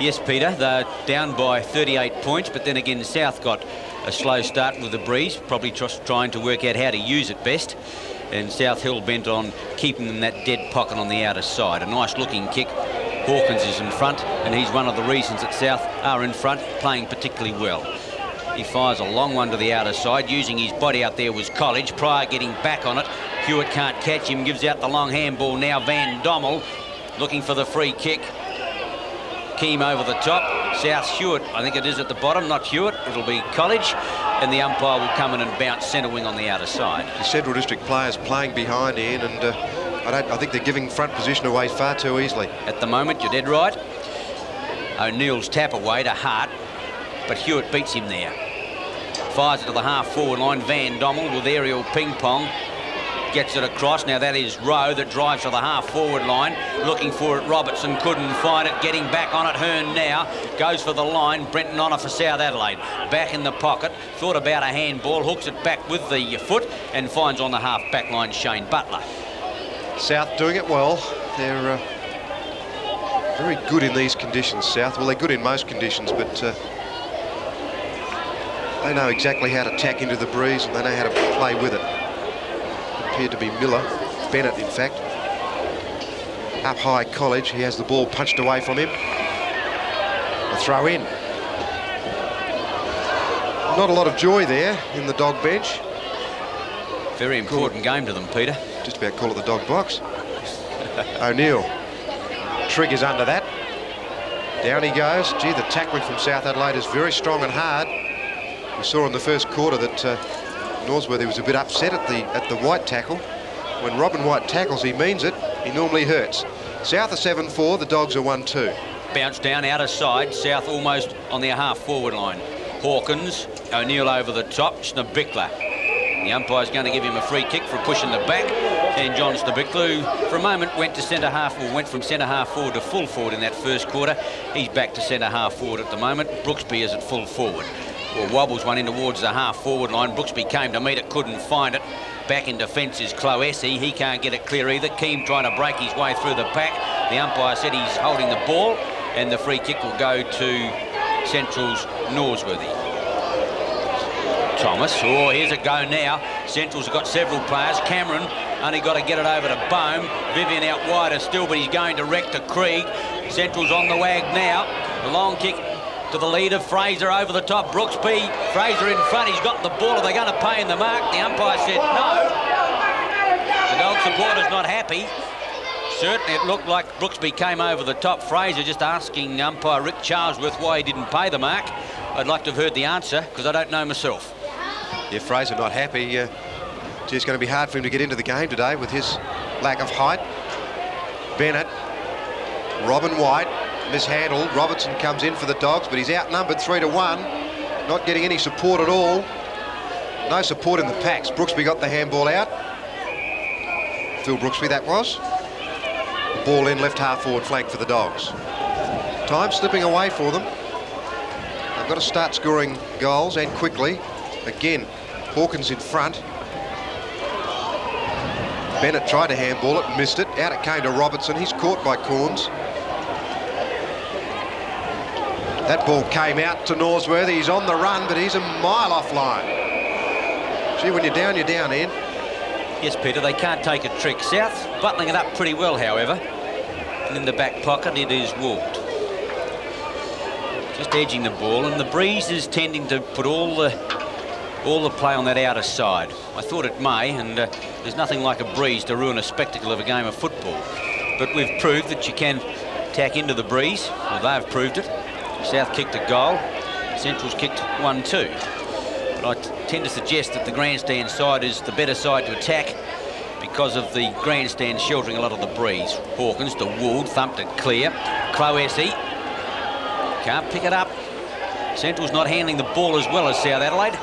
yes, Peter, they're down by 38 points, but then again, South got a slow start with the breeze, probably just trying to work out how to use it best. And South Hill bent on keeping them that dead pocket on the outer side. A nice looking kick. Hawkins is in front, and he's one of the reasons that South are in front, playing particularly well. He fires a long one to the outer side. Using his body out there was College. Pryor getting back on it. Hewitt can't catch him, gives out the long handball now. Van Dommel looking for the free kick. Keem over the top. South Hewitt, I think it is at the bottom, not Hewitt. It'll be College. And the umpire will come in and bounce centre wing on the outer side. The Central District players playing behind Ian, and I think they're giving front position away far too easily. At the moment, you're dead right. O'Neill's tap away to Hart, but Hewitt beats him there. Fires it to the half-forward line. Van Dommel with aerial ping-pong. Gets it across. Now that is Rowe that drives to the half-forward line. Looking for it. Robertson couldn't find it. Getting back on it. Hearn now. Goes for the line. Brenton Honor for South Adelaide. Back in the pocket. Thought about a handball. Hooks it back with the foot and finds on the half-back line Shane Butler. South doing it well. They're very good in these conditions, South. Well, they're good in most conditions, but they know exactly how to tack into the breeze, and they know how to play with it. Appeared to be Miller, Bennett in fact. Up high College, he has the ball punched away from him. A throw in. Not a lot of joy there in the Dog bench. Very important game to them, Peter. Just about call it the Dog box. O'Neill. Trigg is under that. Down he goes. Gee, the tackling from South Adelaide is very strong and hard. We saw in the first quarter that Norsworthy was a bit upset at the White tackle. When Robin White tackles, he means it. He normally hurts. South are 7-4, the Dogs are 1-2. Bounce down, outer side. South almost on their half-forward line. Hawkins, O'Neill over the top, Schneebichler. The umpire's going to give him a free kick for pushing the back. And John Schneebichler, who for a moment went to centre-half, or went from centre-half forward to full forward in that first quarter. He's back to centre-half forward at the moment. Brooksby is at full forward. Well, wobbles one in towards the half-forward line. Brooksby came to meet it, couldn't find it. Back in defence is Cloesi. He can't get it clear either. Keem trying to break his way through the pack. The umpire said he's holding the ball, and the free kick will go to Central's Norsworthy. Thomas, oh, here's a go now. Central's got several players. Cameron only got to get it over to Bohm. Vivian out wider still, but he's going direct to Krieg. Central's on the wag now. The long kick to the leader, Fraser over the top. Brooksby, Fraser in front. He's got the ball. Are they going to pay in the mark? The umpire said no. The Dog supporter's not happy. Certainly it looked like Brooksby came over the top. Fraser just asking umpire Rick Charlesworth why he didn't pay the mark. I'd like to have heard the answer, because I don't know myself. Yeah, Fraser not happy. Gee, it's going to be hard for him to get into the game today with his lack of height. Bennett, Robin White, mishandled. Robertson comes in for the Dogs, but he's outnumbered 3-1. Not getting any support at all. No support in the packs. Brooksby got the handball out. Phil Brooksby that was. Ball in, left half forward flank for the Dogs. Time slipping away for them. They've got to start scoring goals, and quickly. Again, Hawkins in front. Bennett tried to handball it, missed it. Out it came to Robertson. He's caught by Corns. That ball came out to Norsworthy. He's on the run, but he's a mile offline. Gee, when you're down, Ian. Yes, Peter, they can't take a trick. South buttling it up pretty well, however. And in the back pocket, it is Wooled. just edging the ball, and the breeze is tending to put all the play on that outer side. I thought it may, and there's nothing like a breeze to ruin a spectacle of a game of football. But we've proved that you can tack into the breeze. Well, they've proved it. South kicked a goal. Central's kicked 1-2. But I tend to suggest that the grandstand side is the better side to attack because of the grandstand sheltering a lot of the breeze. Hawkins to Wood, thumped it clear. Cloesy can't pick it up. Central's not handling the ball as well as South Adelaide.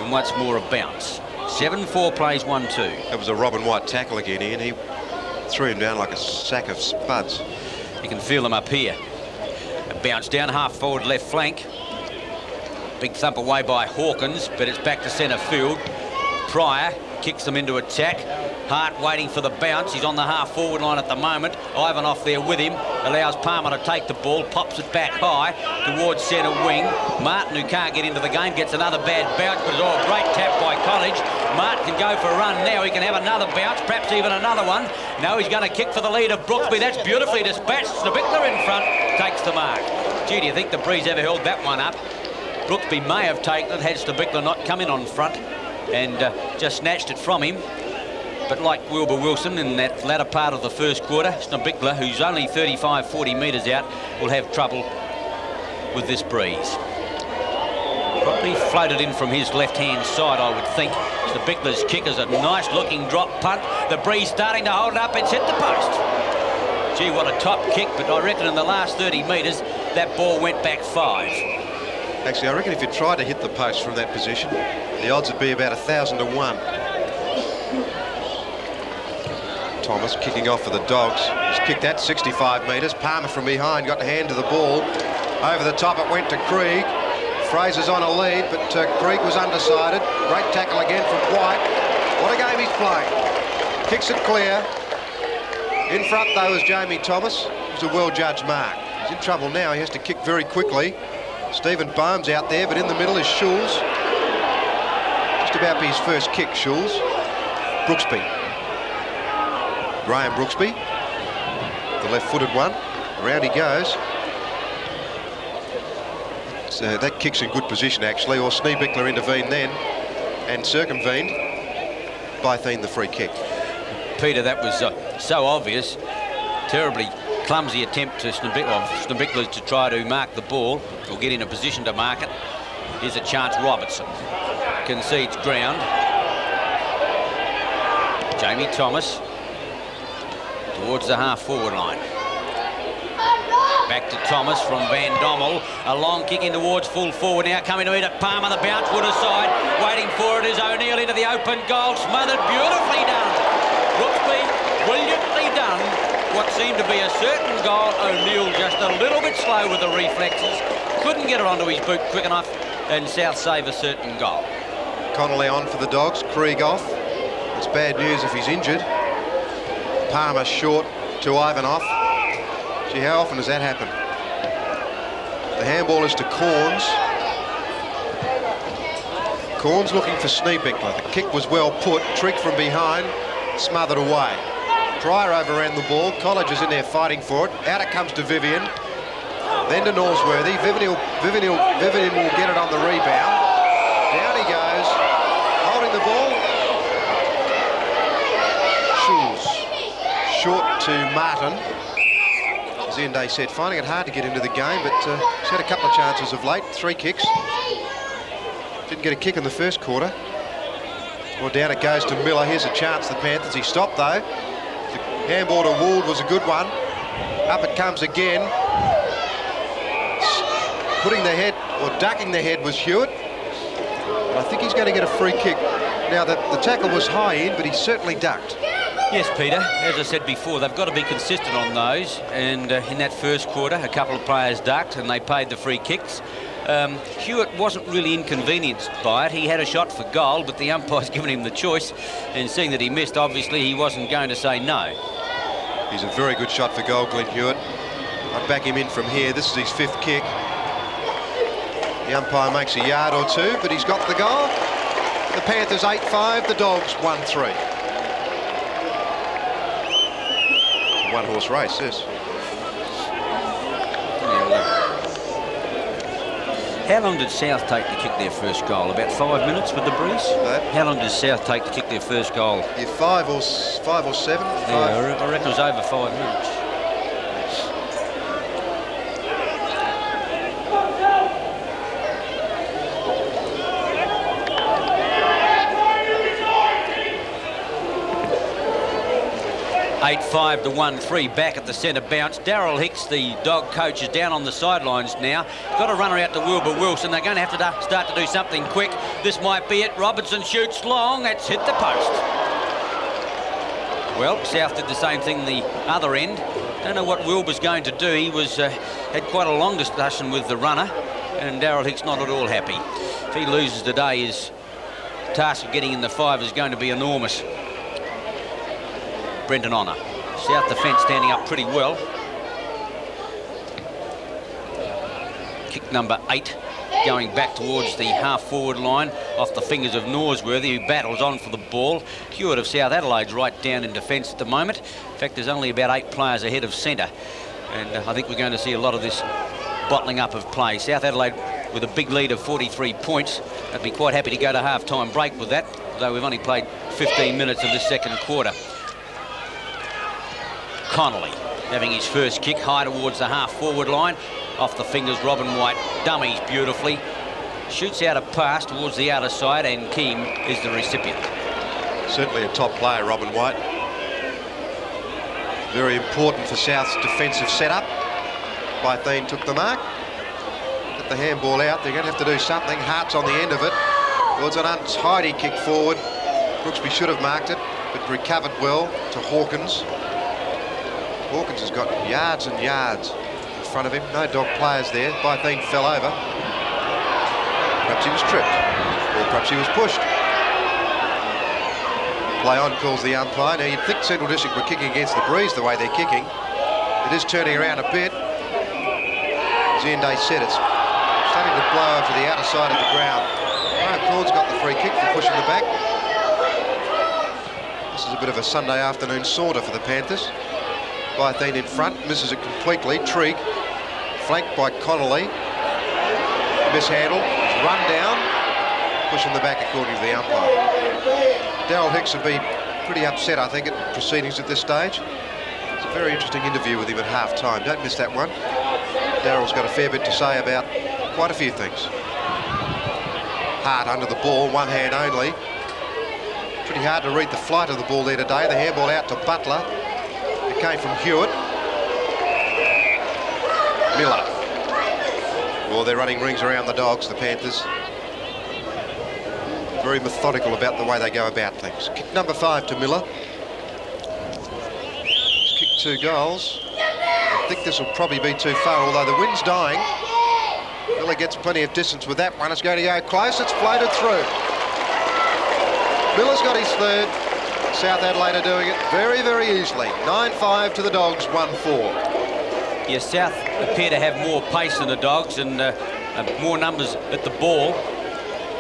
And once more a bounce. 7-4 plays 1-2. That was a Robin White tackle again, Ian. He threw him down like a sack of spuds. You can feel them up here. A bounce down half forward left flank. Big thump away by Hawkins, but it's back to centre field. Pryor kicks them into attack. Hart waiting for the bounce. He's on the half forward line at the moment. Ivanov there with him. Allows Palmer to take the ball. Pops it back high towards centre wing. Martin, who can't get into the game, gets another bad bounce, but it's all a great tap by College. Martin can go for a run now. He can have another bounce, perhaps even another one. No, he's going to kick for the lead of Brooksby. That's beautifully dispatched. Snebickler in front takes the mark. Gee, do you think the breeze ever held that one up? Brooksby may have taken it had Snebickler not come in on front and just snatched it from him. But like Wilbur Wilson in that latter part of the first quarter, Snebickler, who's only 35-40 metres out, will have trouble with this breeze. Probably floated in from his left-hand side, I would think. Snebickler's kick is a nice-looking drop punt. The breeze starting to hold up. It's hit the post. Gee, what a top kick, but I reckon in the last 30 metres, that ball went back 5. Actually, I reckon if you tried to hit the post from that position, the odds would be about 1,000 to 1. Thomas kicking off for the Dogs. He's kicked that 65 metres. Palmer from behind got the hand to the ball. Over the top it went to Krieg. Fraser's on a lead, but Krieg was undecided. Great tackle again from White. What a game he's playing. Kicks it clear. In front, though, is Jamie Thomas. It was a well-judged mark. He's in trouble now. He has to kick very quickly. Stephen Bohm's out there, but in the middle is Schulz. Just about be his first kick, Schulz. Brooksby. Graham Brooksby, the left-footed one. Around he goes. So that kick's in good position, actually, or Snebickler intervened then and circumvened by Thien the free kick. Peter, that was so obvious. Terribly clumsy attempt to Snebickler to try to mark the ball or get in a position to mark it. Here's a chance. Robertson concedes ground. Jamie Thomas towards the half-forward line. Back to Thomas from Van Dommel. A long kick in towards full forward now. Coming to meet it. Palmer, the bounce, Wood aside. Waiting for it is O'Neill into the open goal. Smothered. Beautifully done. Brooksby, brilliantly done. What seemed to be a certain goal. O'Neill just a little bit slow with the reflexes. Couldn't get it onto his boot quick enough. And South save a certain goal. Connolly on for the Dogs. Krieg off. It's bad news if he's injured. Palmer short to Ivanov. Gee, how often does that happen? The handball is to Corns. Corns looking for Snebickler. The kick was well put. Trigg from behind, smothered away. Pryor overran the ball. College is in there fighting for it. Out it comes to Vivian. Then to Norsworthy. Vivian will get it on the rebound. Down he goes. Holding the ball. Schulz. Short to Martin. As Ian Day said, finding it hard to get into the game, but he's had a couple of chances of late. 3 kicks. Didn't get a kick in the first quarter. Well, down it goes to Miller. Here's a chance, the Panthers. He stopped, though. The handball to Would was a good one. Up it comes again. Putting the head, or ducking the head, was Hewitt. And I think he's going to get a free kick. Now, the tackle was high in, but he certainly ducked. Yes, Peter, as I said before, they've got to be consistent on those, and in that first quarter a couple of players ducked and they paid the free kicks. Hewitt wasn't really inconvenienced by it. He had a shot for goal, but the umpire's given him the choice, and seeing that he missed, obviously he wasn't going to say no. He's a very good shot for goal, Glenn Hewitt. I'd back him in from here. This is his 5th kick. The umpire makes a yard or two, but he's got the goal. The Panthers 8-5, the Dogs 1-3. One-horse race, yes. How long did South take to kick their first goal? About 5 minutes with the breeze? How long does South take to kick their first goal? Yeah, 5 or 7. Yeah, I reckon it was over 5 minutes. 8-5 to 1-3 back at the centre bounce. Daryl Hicks, the dog coach, is down on the sidelines now. Got a runner out to Wilbur Wilson. They're going to have to start to do something quick. This might be it. Robertson shoots long. It's hit the post. Well, South did the same thing the other end. Don't know what Wilbur's going to do. He was had quite a long discussion with the runner, and Daryl Hicks not at all happy. If he loses today, his task of getting in the 5 is going to be enormous. Brendan Honour. South defence standing up pretty well. Kick number 8 going back towards the half-forward line off the fingers of Norsworthy, who battles on for the ball. Hewitt of South Adelaide's right down in defence at the moment. In fact, there's only about 8 players ahead of centre. And I think we're going to see a lot of this bottling up of play. South Adelaide with a big lead of 43 points. I'd be quite happy to go to half-time break with that, although we've only played 15 minutes of this second quarter. Connolly having his first kick high towards the half-forward line. Off the fingers, Robin White dummies beautifully. Shoots out a pass towards the outer side, and Keane is the recipient. Certainly a top player, Robin White. Very important for South's defensive setup. Bytheen took the mark. Get the handball out. They're going to have to do something. Hart's on the end of it. Well, it's an untidy kick forward. Brooksby should have marked it, but recovered well to Hawkins. Hawkins has got yards and yards in front of him. No dog players there. Bytheen fell over. Perhaps he was tripped, or perhaps he was pushed. Play on, calls the umpire. Now, you'd think Central District were kicking against the breeze the way they're kicking. It is turning around a bit. As Ian Day said, it's starting to blow over to the outer side of the ground. Graham Corn's got the free kick for pushing the back. This is a bit of a Sunday afternoon saunter for the Panthers. Bytheen in front, misses it completely. Trigg, flanked by Connolly. Mishandled, run down, pushing the back according to the umpire. Daryl Hicks would be pretty upset, I think, at proceedings at this stage. It's a very interesting interview with him at half-time. Don't miss that one. Daryl's got a fair bit to say about quite a few things. Hart under the ball, one hand only. Pretty hard to read the flight of the ball there today. The handball out to Butler. It came from Hewitt. Miller. Well, they're running rings around the dogs, the Panthers. Very methodical about the way they go about things. Kick number 5 to Miller. He's kicked 2 goals. I think this will probably be too far, although the wind's dying. Miller gets plenty of distance with that one. It's going to go close. It's floated through. Miller's got his 3rd. South Adelaide are doing it very, very easily. 9-5 to the Dogs, 1-4. Yes, South appear to have more pace than the Dogs and more numbers at the ball.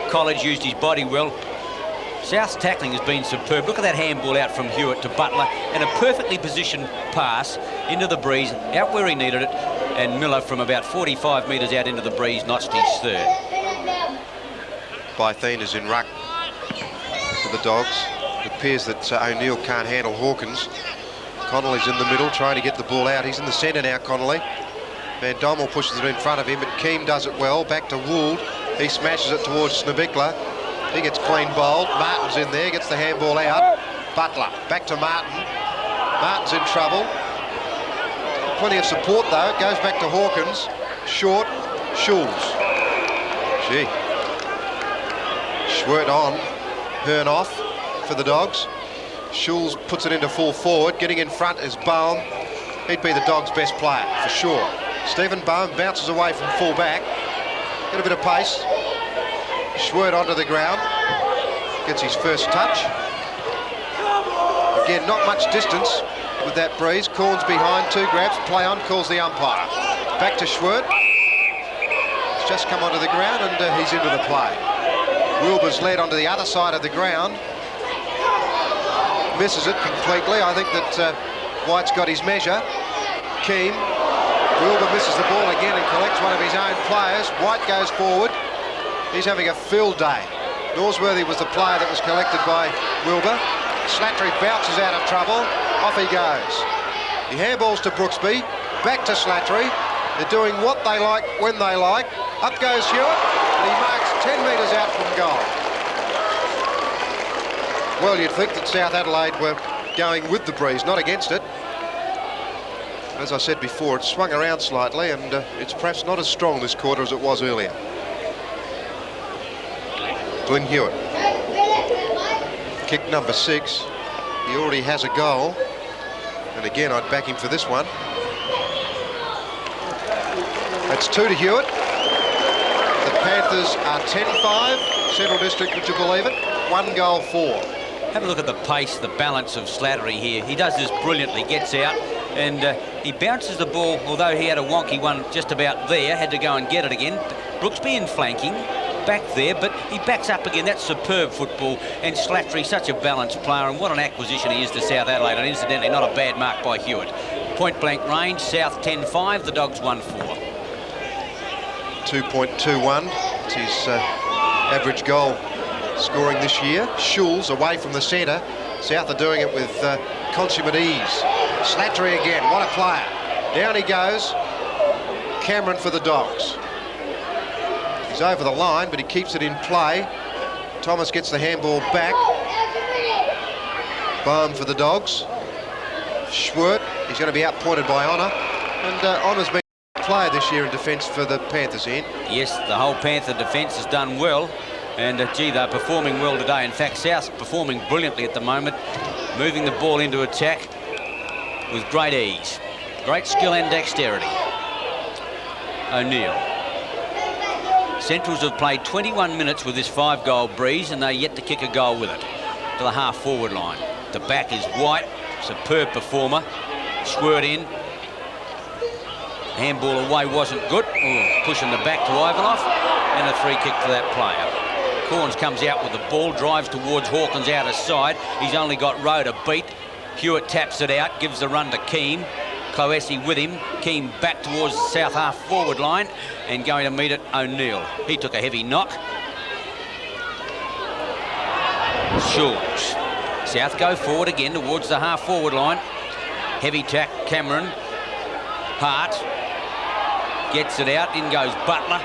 College used his body well. South's tackling has been superb. Look at that handball out from Hewitt to Butler, and a perfectly positioned pass into the breeze, out where he needed it, and Miller from about 45 metres out into the breeze notched his 3rd. Bytheen is in ruck for the Dogs. It appears that O'Neill can't handle Hawkins. Connolly's in the middle, trying to get the ball out. He's in the centre now, Connolly. Van Dommel pushes it in front of him, but Keane does it well. Back to Would. He smashes it towards Snabikla. He gets clean bowled. Martin's in there, gets the handball out. Butler, back to Martin. Martin's in trouble. Plenty of support, though. It goes back to Hawkins. Short. Schulz. Gee. Schwert on. Hearn off for the Dogs. Schulz puts it into full forward. Getting in front is Bohm. He'd be the Dogs' best player, for sure. Stephen Bohm bounces away from full back. Get a bit of pace. Schwert onto the ground. Gets his first touch. Again, not much distance with that breeze. Corns behind, 2 grabs. Play on, calls the umpire. Back to Schwert. He's just come onto the ground and he's into the play. Wilbur's led onto the other side of the ground. Misses it completely. I think that White's got his measure. Keane Wilbur misses the ball again and collects one of his own players. White goes forward. He's having a field day. Norsworthy was the player that was collected by Wilbur. Slattery bounces out of trouble. Off he goes. He handballs to Brooksby. Back to Slattery. They're doing what they like when they like. Up goes Hewitt, and he marks 10 metres out from goal. Well, you'd think that South Adelaide were going with the breeze, not against it. As I said before, it swung around slightly, and it's perhaps not as strong this quarter as it was earlier. Glenn Hewitt. Kick number 6. He already has a goal. And again, I'd back him for this one. That's 2 to Hewitt. The Panthers are 10-5. Central District, would you believe it? 1 goal 4. Have a look at the pace, the balance of Slattery here. He does this brilliantly, gets out, and he bounces the ball, although he had a wonky one just about there, had to go and get it again. Brooksby in flanking, back there, but he backs up again. That's superb football, and Slattery, such a balanced player, and what an acquisition he is to South Adelaide, and incidentally, not a bad mark by Hewitt. Point blank range, South 10-5, the Dogs 1-4. 2.21. It's his average goal scoring this year. Schulz away from the centre. South are doing it with consummate ease. Slattery again, what a player. Down he goes. Cameron for the Dogs. He's over the line, but he keeps it in play. Thomas gets the handball back. Bohm for the Dogs. Schwert, he's going to be outpointed by Honour. And Honour's been a player this year in defence for the Panthers, Ian. Yes, the whole Panther defence has done well. And, gee, they're performing well today. In fact, South's performing brilliantly at the moment, moving the ball into attack with great ease. Great skill and dexterity. O'Neill. Centrals have played 21 minutes with this 5-goal breeze, and they're yet to kick a goal with it. To the half-forward line. The back is White, superb performer. Squirt in. Handball away wasn't good. Ooh, pushing the back to Ivanov, and a free kick to that player. Corns comes out with the ball, drives towards Hawkins out of side. He's only got Rowe to beat. Hewitt taps it out, gives the run to Keane. Cloesi with him. Keane back towards the south half forward line and going to meet it, O'Neill. He took a heavy knock. Schulz. South go forward again towards the half forward line. Heavy tack, Cameron. Hart gets it out. In goes Butler.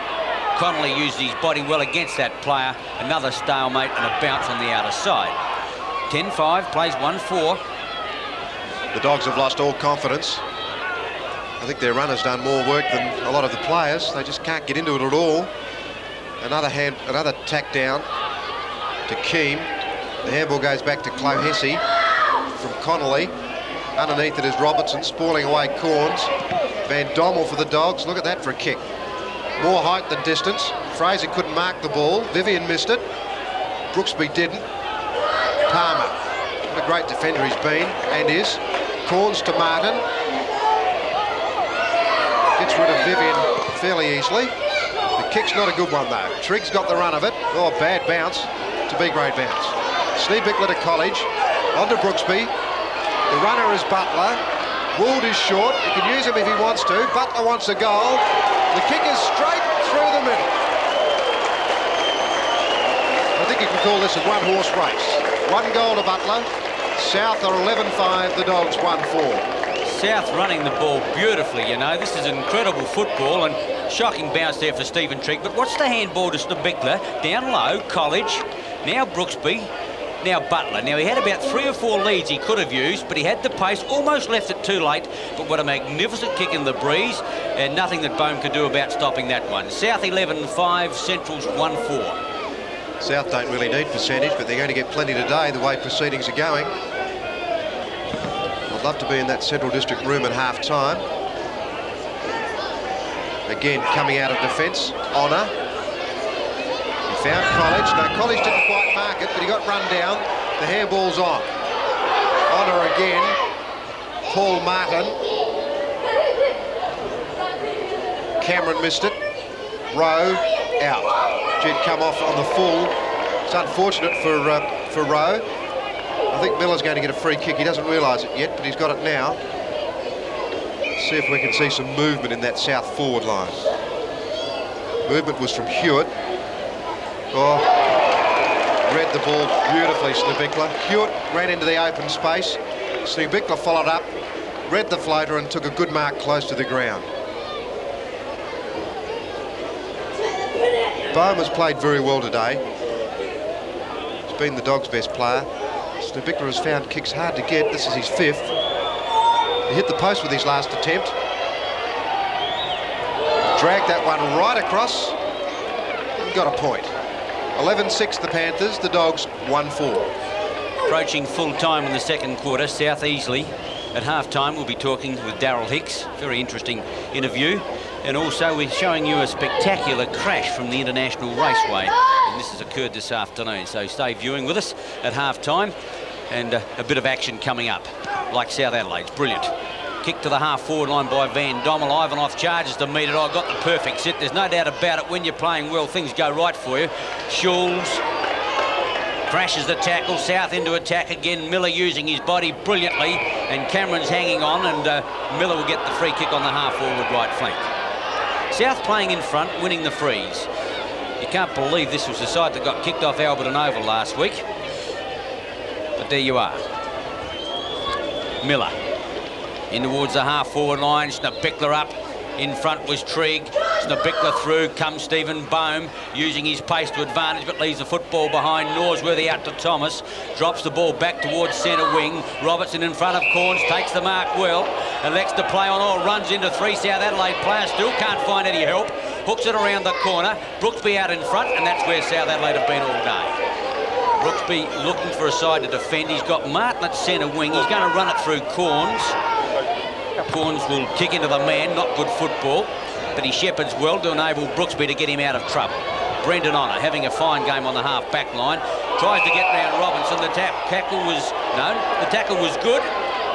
Connolly used his body well against that player. Another stalemate and a bounce on the outer side. 10-5, plays 1-4. The Dogs have lost all confidence. I think their runner's done more work than a lot of the players. They just can't get into it at all. Another tack down to Keane. The handball goes back to Clohessy from Connolly. Underneath it is Robertson, spoiling away Corns. Van Dommel for the Dogs. Look at that for a kick. More height than distance. Fraser couldn't mark the ball. Vivian missed it. Brooksby didn't. Palmer. What a great defender he's been and is. Corns to Martin. Gets rid of Vivian fairly easily. The kick's not a good one though. Triggs got the run of it. Oh, bad bounce to B grade bounce. Sneebickler to College. On to Brooksby. The runner is Butler. Would is short. He can use him if he wants to. Butler wants a goal. The kick is straight through the middle. I think you can call this a one-horse race. 1 goal to Butler. South are 11-5, the Dogs 1-4. South running the ball beautifully, you know. This is incredible football and shocking bounce there for Stephen Trigg. But what's the handball to Sneebickler? Down low, College. Now Brooksby. Now Butler. Now he had about 3 or 4 leads he could have used, but he had the pace, almost left it too late. But what a magnificent kick in the breeze, and nothing that Bohm could do about stopping that one. South 11-5, Centrals 1-4. South don't really need percentage, but they're going to get plenty today the way proceedings are going. I'd love to be in that Central District room at half-time. Again, coming out of defence, Honour. He found College. No, College didn't quite mark it, but he got run down. The handball's on. Honour again. Paul Martin. Cameron missed it. Rowe out. Jed come off on the full. It's unfortunate for Rowe. I think Miller's going to get a free kick. He doesn't realise it yet, but he's got it now. See if we can see some movement in that south forward line. Movement was from Hewitt. Oh, read the ball beautifully, Snebickler. Hewitt ran into the open space. Snebickler followed up, read the floater and took a good mark close to the ground. Bohm has played very well today. He's been the Dogs' best player. Snebickler has found kicks hard to get. This is his 5th. He hit the post with his last attempt. Dragged that one right across and got a point. 11-6 the Panthers, the Dogs 1-4. Approaching full time in the second quarter, South easily. At half-time, we'll be talking with Daryl Hicks. Very interesting interview. And also, we're showing you a spectacular crash from the International Raceway. And this has occurred this afternoon. So stay viewing with us at half-time. And a bit of action coming up, like South Adelaide's. Brilliant. Kick to the half-forward line by Van Dommel. Ivanoff charges to meet it. I got the perfect sit. There's no doubt about it. When you're playing well, things go right for you. Schulz crashes the tackle. South into attack again. Miller using his body brilliantly. And Cameron's hanging on. And Miller will get the free kick on the half-forward right flank. South playing in front, winning the freeze. You can't believe this was the side that got kicked off Alberton Oval last week. But there you are. Miller in towards the half-forward line. Snebickler up. In front was Trigg. Snebickler through. Comes Stephen Bohm, using his pace to advantage, but leaves the football behind. Norsworthy out to Thomas. Drops the ball back towards centre wing. Robertson in front of Corns. Takes the mark well. Elects to play on all. Runs into 3 South Adelaide players. Still can't find any help. Hooks it around the corner. Brooksby out in front, and that's where South Adelaide have been all day. Brooksby looking for a side to defend. He's got Martin at centre wing. He's going to run it through Corns. Corns will kick into the man. Not good football, but he shepherds well to enable Brooksby to get him out of trouble. Brendan Honour having a fine game on the half-back line. Tries to get round Robinson. The tackle was good,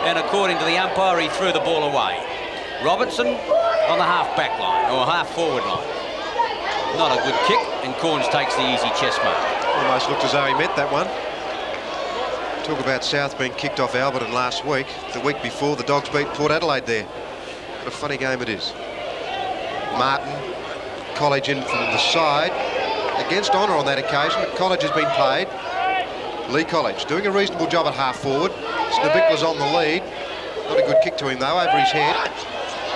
and according to the umpire, he threw the ball away. Robinson on the half-back line, or half-forward line. Not a good kick, and Corns takes the easy chest mark. Almost looked as though he meant that one. Talk about South being kicked off Alberton last week. The week before, the Dogs beat Port Adelaide there. What a funny game it is. Martin, College in from the side. Against Honour on that occasion, but College has been played. Lee College doing a reasonable job at half-forward. Snebickler's on the lead. Not a good kick to him, though, over his head.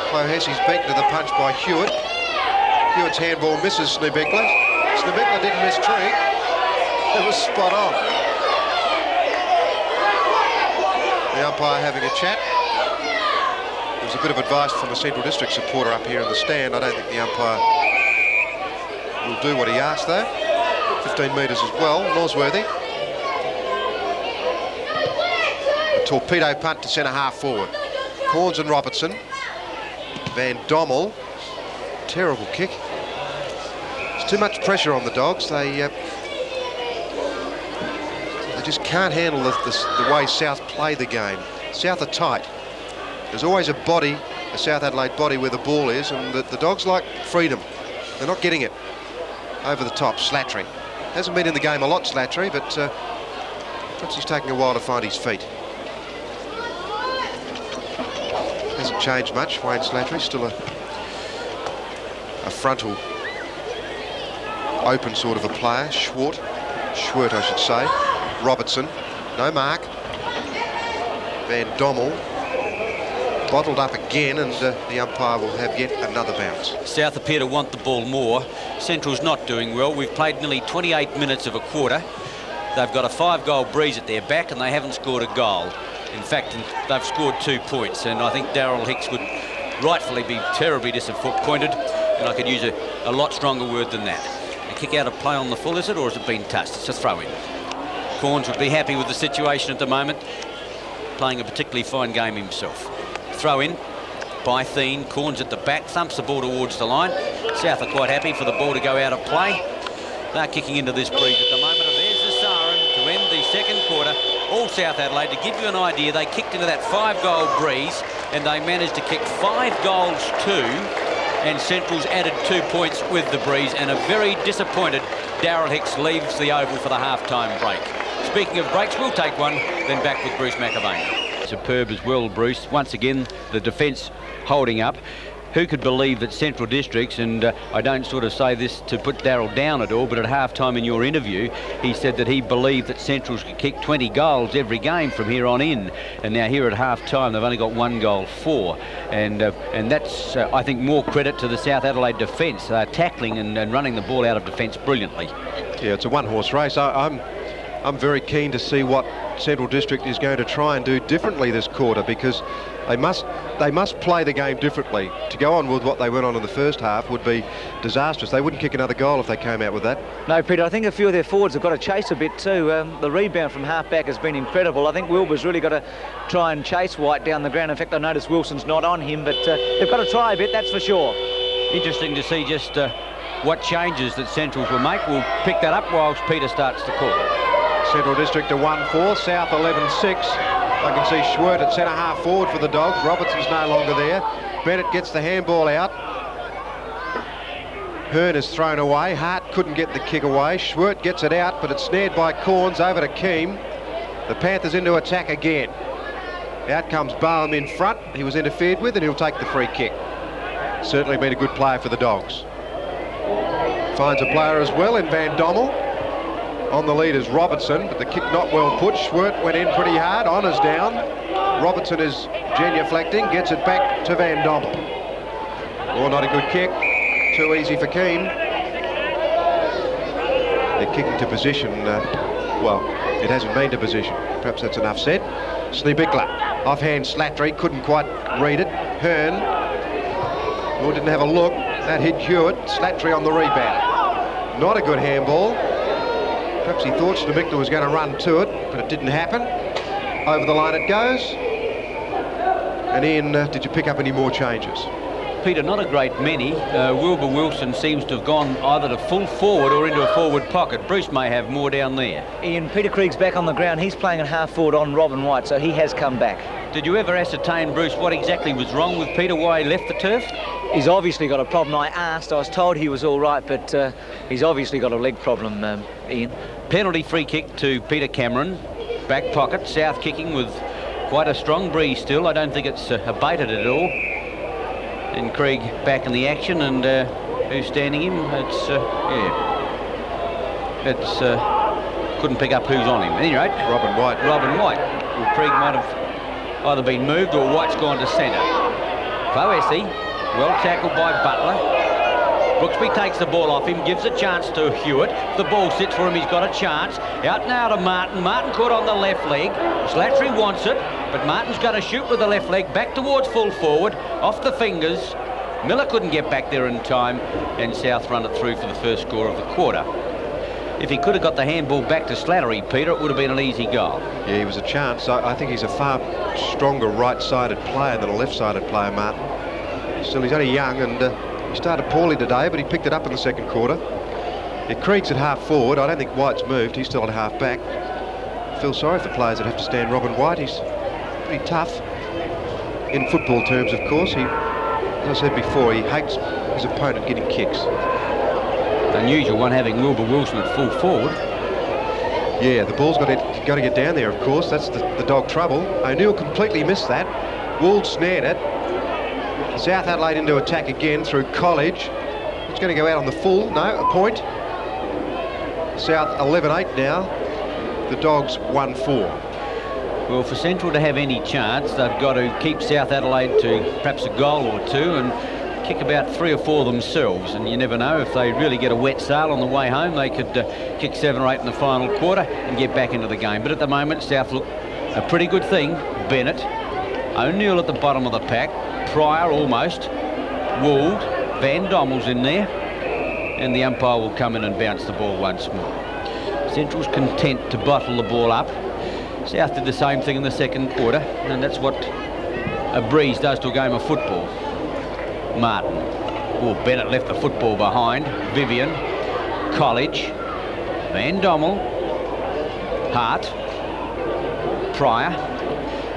Clohessie's beaten to the punch by Hewitt. Hewitt's handball misses Snebickler. Snebickler didn't miss Trigg. It was spot on. The umpire having a chat. There was a bit of advice from a Central District supporter up here in the stand. I don't think the umpire will do what he asked, though. 15 metres as well. Norsworthy. A torpedo punt to centre half forward. Corns and Robertson. Van Dommel. Terrible kick. There's too much pressure on the Dogs. They just can't handle the way South play the game. South are tight. There's always a body, a South Adelaide body where the ball is, and the Dogs like freedom. They're not getting it. Over the top, Slattery. Hasn't been in the game a lot, Slattery, but perhaps he's taking a while to find his feet. Hasn't changed much, Wayne Slattery. Still a frontal, open sort of a player. Schwert, I should say. Robertson, no mark. Van Dommel bottled up again, and the umpire will have yet another bounce. South appear to want the ball more. Central's not doing well. We've played nearly 28 minutes of a quarter. They've got a 5-goal breeze at their back, and they haven't scored a goal. In fact, they've scored 2 points, and I think Daryl Hicks would rightfully be terribly disappointed, and I could use a lot stronger word than that. A kick out of play on the full, is it, or has it been touched? It's a throw-in. Corns would be happy with the situation at the moment, playing a particularly fine game himself. Throw in by Thien. Corns at the back, thumps the ball towards the line. South are quite happy for the ball to go out of play. They're kicking into this breeze at the moment, and there's the siren to end the second quarter. All South Adelaide, to give you an idea, they kicked into that 5-goal breeze, and they managed to kick 5 goals too, and Central's added 2 points with the breeze, and a very disappointed Daryl Hicks leaves the Oval for the half-time break. Speaking of breaks, we'll take one, then back with Bruce McAvaney. Superb as well, Bruce. Once again, the defence holding up. Who could believe that Central Districts, and I don't sort of say this to put Darryl down at all, but at half-time in your interview, he said that he believed that Centrals could kick 20 goals every game from here on in. And now here at half-time, they've only got 1 goal for. And that's, I think, more credit to the South Adelaide defence. They're tackling and running the ball out of defence brilliantly. Yeah, it's a one-horse race. I'm very keen to see what Central District is going to try and do differently this quarter, because they must play the game differently. To go on with what they went on in the first half would be disastrous. They wouldn't kick another goal if they came out with that. No, Peter, I think a few of their forwards have got to chase a bit too. The rebound from half-back has been incredible. I think Wilbur's really got to try and chase White down the ground. In fact, I noticed Wilson's not on him, but they've got to try a bit, that's for sure. Interesting to see just what changes that Centrals will make. We'll pick that up whilst Peter starts to call. Central District to 1-4, South 11-6. I can see Schwert at centre-half forward for the Dogs. Robertson's no longer there. Bennett gets the handball out. Hearn is thrown away. Hart couldn't get the kick away. Schwert gets it out, but it's snared by Corns over to Keane. The Panthers into attack again. Out comes Boehm in front. He was interfered with, and he'll take the free kick. Certainly been a good player for the Dogs. Finds a player as well in Van Dommel. On the lead is Robertson, but the kick not well put. Schwert went in pretty hard. Honours down. Robertson is genuflecting, gets it back to Van Dommel. Oh, not a good kick. Too easy for Keane. They're kicking to position. Well, it hasn't been to position. Perhaps that's enough said. Sneebikler. Offhand Slattery, couldn't quite read it. Hearn. Oh, didn't have a look. That hit Hewitt. Slattery on the rebound. Not a good handball. Perhaps he thought Sneebikler was going to run to it, but it didn't happen. Over the line it goes. And Ian, did you pick up any more changes? Peter, not a great many. Wilbur Wilson seems to have gone either to full forward or into a forward pocket. Bruce may have more down there. Ian, Peter Krieg's back on the ground. He's playing at half forward on Robin White, so he has come back. Did you ever ascertain, Bruce, what exactly was wrong with Peter, why he left the turf? He's obviously got a problem. I was told he was all right, but he's obviously got a leg problem, Ian. Penalty free kick to Peter Cameron. Back pocket, South kicking with quite a strong breeze still. I don't think it's abated at all. And Krieg back in the action, and who's standing him? Couldn't pick up who's on him. At any rate, Robin White. Robin White. Well, Krieg might have either been moved or White's gone to centre. Foesi, well tackled by Butler. Brooksby takes the ball off him, gives a chance to Hewitt. The ball sits for him, he's got a chance. Out now to Martin. Martin caught on the left leg. Slattery wants it, but Martin's going to shoot with the left leg back towards full forward, off the fingers. Miller couldn't get back there in time, and South run it through for the first score of the quarter. If he could have got the handball back to Slattery, Peter, it would have been an easy goal. Yeah, he was a chance. I think he's a far stronger right-sided player than a left-sided player, Martin. Still, he's only young, and he started poorly today, but he picked it up in the second quarter. It Krieg's at half forward. I don't think White's moved. He's still at half back. I feel sorry for players that have to stand Robin White. He's pretty tough. In football terms, of course. As I said before, he hates his opponent getting kicks. Unusual one having Wilbur Wilson at full forward. Yeah, the ball's got to get down there, of course. That's the Dog trouble. O'Neill completely missed that. Would snared it. South Adelaide into attack again through College. It's going to go out on the full. No, a point. South 11-8 now. The Dogs 1-4. Well, for Central to have any chance, they've got to keep South Adelaide to perhaps a goal or two and kick about 3 or 4 themselves. And you never know, if they really get a wet sail on the way home, they could kick 7 or 8 in the final quarter and get back into the game. But at the moment, South look a pretty good thing. Bennett, O'Neill at the bottom of the pack, Pryor almost, Would, Van Dommel's in there, and the umpire will come in and bounce the ball once more. Central's content to bottle the ball up. South did the same thing in the second quarter, and that's what a breeze does to a game of football. Martin. Oh, Bennett left the football behind. Vivian. College. Van Dommel. Hart. Pryor.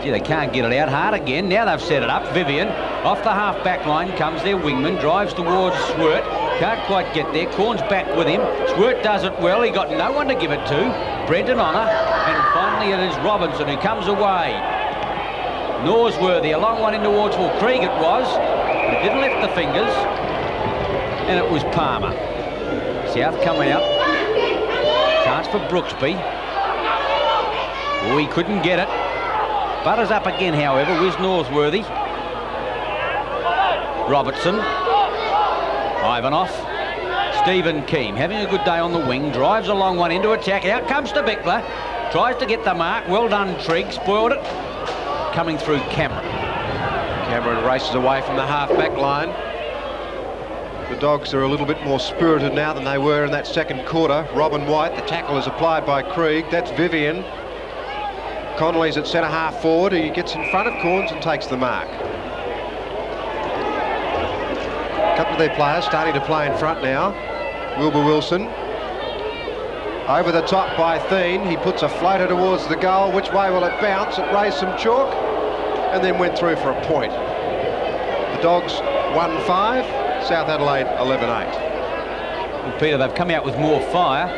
Gee, they can't get it out. Hart again. Now they've set it up. Vivian. Off the half-back line comes their wingman. Drives towards Schwert. Can't quite get there. Corn's back with him. Schwert does it well. He got no one to give it to. Brendan Honour. And finally it is Robinson who comes away. Norsworthy, a long one in towards Krieg it was. But it didn't lift the fingers. And it was Palmer. South come out. Chance for Brooksby. Oh, he couldn't get it. Butters up again, however, with Norsworthy. Robertson. Ivanov. Stephen Keem having a good day on the wing. Drives a long one into attack. Out comes to Bickler. Tries to get the mark. Well done, Trigg. Spoiled it. Coming through Cameron. Cameron races away from the half-back line. The Dogs are a little bit more spirited now than they were in that second quarter. Robin White, the tackle is applied by Krieg. That's Vivian. Connolly's at centre half forward. He gets in front of Corns and takes the mark. A couple of their players starting to play in front now. Wilbur Wilson. Over the top by Thien. He puts a floater towards the goal. Which way will it bounce? It raised some chalk and then went through for a point. The Dogs 1-5. South Adelaide 11-8. Well, Peter, they've come out with more fire.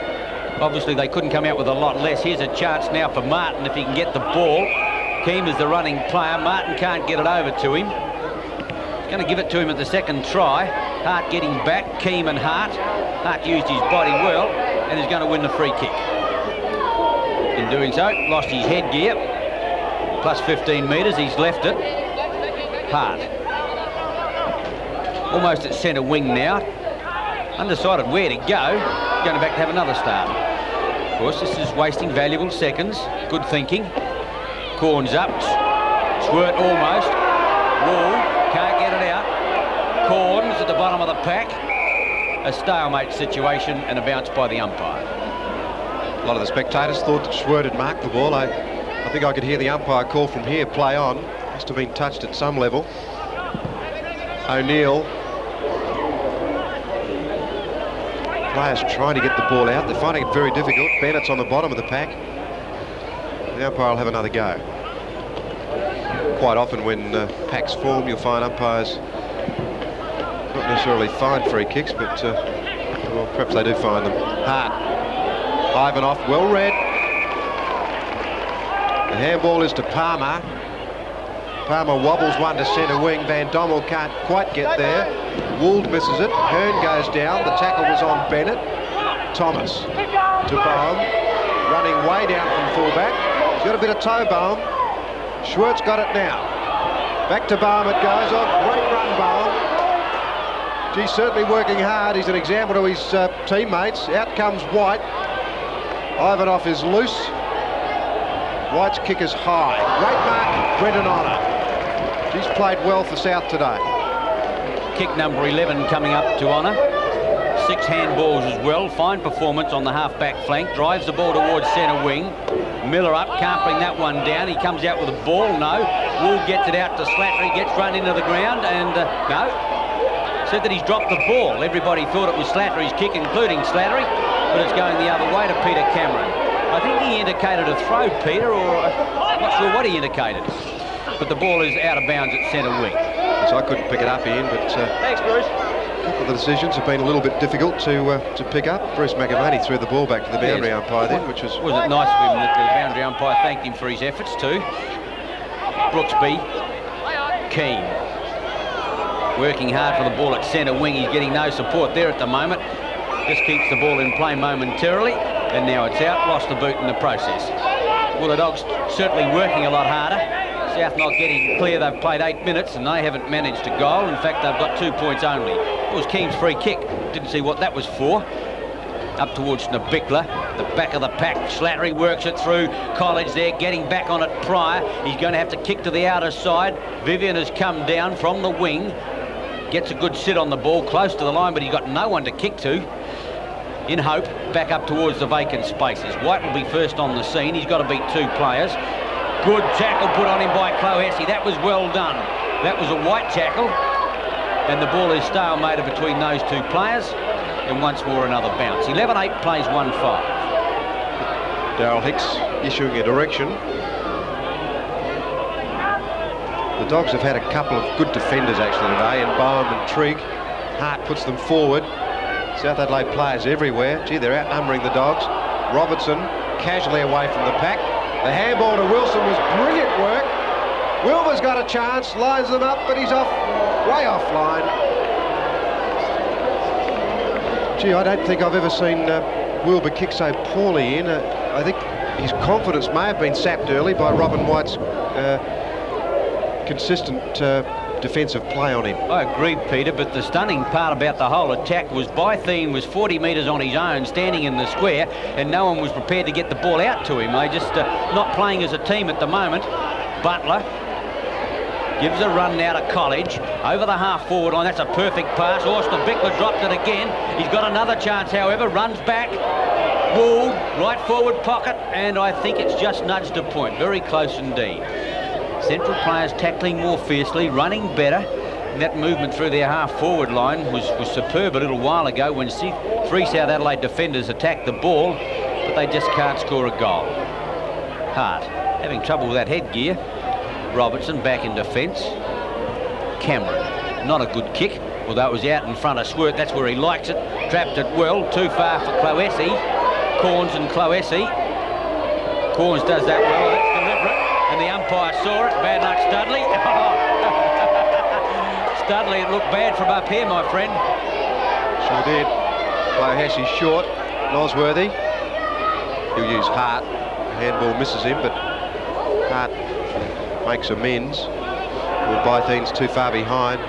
Obviously, they couldn't come out with a lot less. Here's a chance now for Martin if he can get the ball. Keem is the running player. Martin can't get it over to him. He's going to give it to him at the second try. Hart getting back. Keem and Hart. Hart used his body well and is going to win the free kick. In doing so, lost his headgear. Plus 15 metres, he's left it. Hart. Almost at centre wing now. Undecided where to go. Going back to have another start. Of course, this is wasting valuable seconds. Good thinking. Corns up. Squirt almost. Wall. Can't get it out. Corns at the bottom of the pack. A stalemate situation and a bounce by the umpire. A lot of the spectators thought that Schwert had marked the ball. I think I could hear the umpire call from here, play on. Must have been touched at some level. O'Neill. Players trying to get the ball out. They're finding it very difficult. Bennett's on the bottom of the pack. The umpire will have another go. Quite often when packs form, you'll find umpires not necessarily find free kicks, but well, perhaps they do find them. Hart. Ivanov, well read. The handball is to Palmer. Palmer wobbles one to centre wing. Van Dommel can't quite get there. Would misses it. Hearn goes down. The tackle was on Bennett. Thomas to Bohm. Running way down from fullback. He's got a bit of toe, Bohm. Schwert's got it now. Back to Bohm it goes. Oh, great run, Bohm. He's certainly working hard. He's an example to his teammates. Out comes White. Ivanov is loose. White's kick is high. Great mark, Brendan Honour. He's played well for South today. Kick number 11 coming up to Honour. 6 handballs as well. Fine performance on the half-back flank. Drives the ball towards centre wing. Miller up, can't bring that one down. He comes out with a ball, no. Wool gets it out to Slattery, gets run into the ground, and no. Said that he's dropped the ball. Everybody thought it was Slattery's kick, including Slattery, but it's going the other way to Peter Cameron. I think he indicated a throw, Peter, or I'm not sure what he indicated. But the ball is out of bounds at centre wing. So I couldn't pick it up, Ian, but thanks, Bruce. A couple of the decisions have been a little bit difficult to pick up. Bruce McAvaney threw the ball back to the boundary umpire then, which was... Wasn't it nice of him that the boundary umpire thanked him for his efforts too? Brooksby. Keane. Working hard for the ball at centre wing. He's getting no support there at the moment. Just keeps the ball in play momentarily. And now it's out. Lost the boot in the process. Well, the Dogs certainly working a lot harder. South not getting clear. They've played 8 minutes and they haven't managed a goal. In fact, they've got 2 points only. It was Keane's free kick. Didn't see what that was for. Up towards Nabickler, the back of the pack. Slattery works it through. College there, getting back on it Pryor. He's going to have to kick to the outer side. Vivian has come down from the wing. Gets a good sit on the ball, close to the line, but he's got no one to kick to. In hope, back up towards the vacant spaces. White will be first on the scene. He's got to beat 2 players. Good tackle put on him by Clohessy. That was well done. That was a White tackle. And the ball is stalemated between those 2 players. And once more another bounce. 11-8 plays 1-5. Daryl Hicks issuing a direction. The Dogs have had a couple of good defenders actually today, and Bowen and Trigg. Hart puts them forward. South Adelaide players everywhere. Gee, they're outnumbering the Dogs. Robertson casually away from the pack. The handball to Wilson was brilliant work. Wilbur's got a chance, lines them up, but he's way offline. Gee, I don't think I've ever seen Wilbur kick so poorly in. I think his confidence may have been sapped early by Robin White's consistent defensive play on him. I agree, Peter, but the stunning part about the whole attack was Bytheen was 40 metres on his own, standing in the square, and no one was prepared to get the ball out to him. They just not playing as a team at the moment. Butler gives a run now to College over the half-forward line. That's a perfect pass. Austin Bickler dropped it again. He's got another chance, however. Runs back. Wool, right forward pocket, and I think it's just nudged a point. Very close indeed. Central players tackling more fiercely, running better. And that movement through their half-forward line was superb a little while ago when 3 South Adelaide defenders attacked the ball, but they just can't score a goal. Hart having trouble with that headgear. Robertson back in defence. Cameron, not a good kick, although it was out in front of Swert. That's where he likes it. Trapped it well, too far for Cloesi. Corns and Cloesi. Corns does that well, that's deliberate. And the umpire saw it. Bad luck, Studley. Studley, it looked bad from up here, my friend. Sure did. Clohessy short. Nosworthy. He'll use Hart. Handball misses him, but Hart makes amends. Well, Bytheen's too far behind.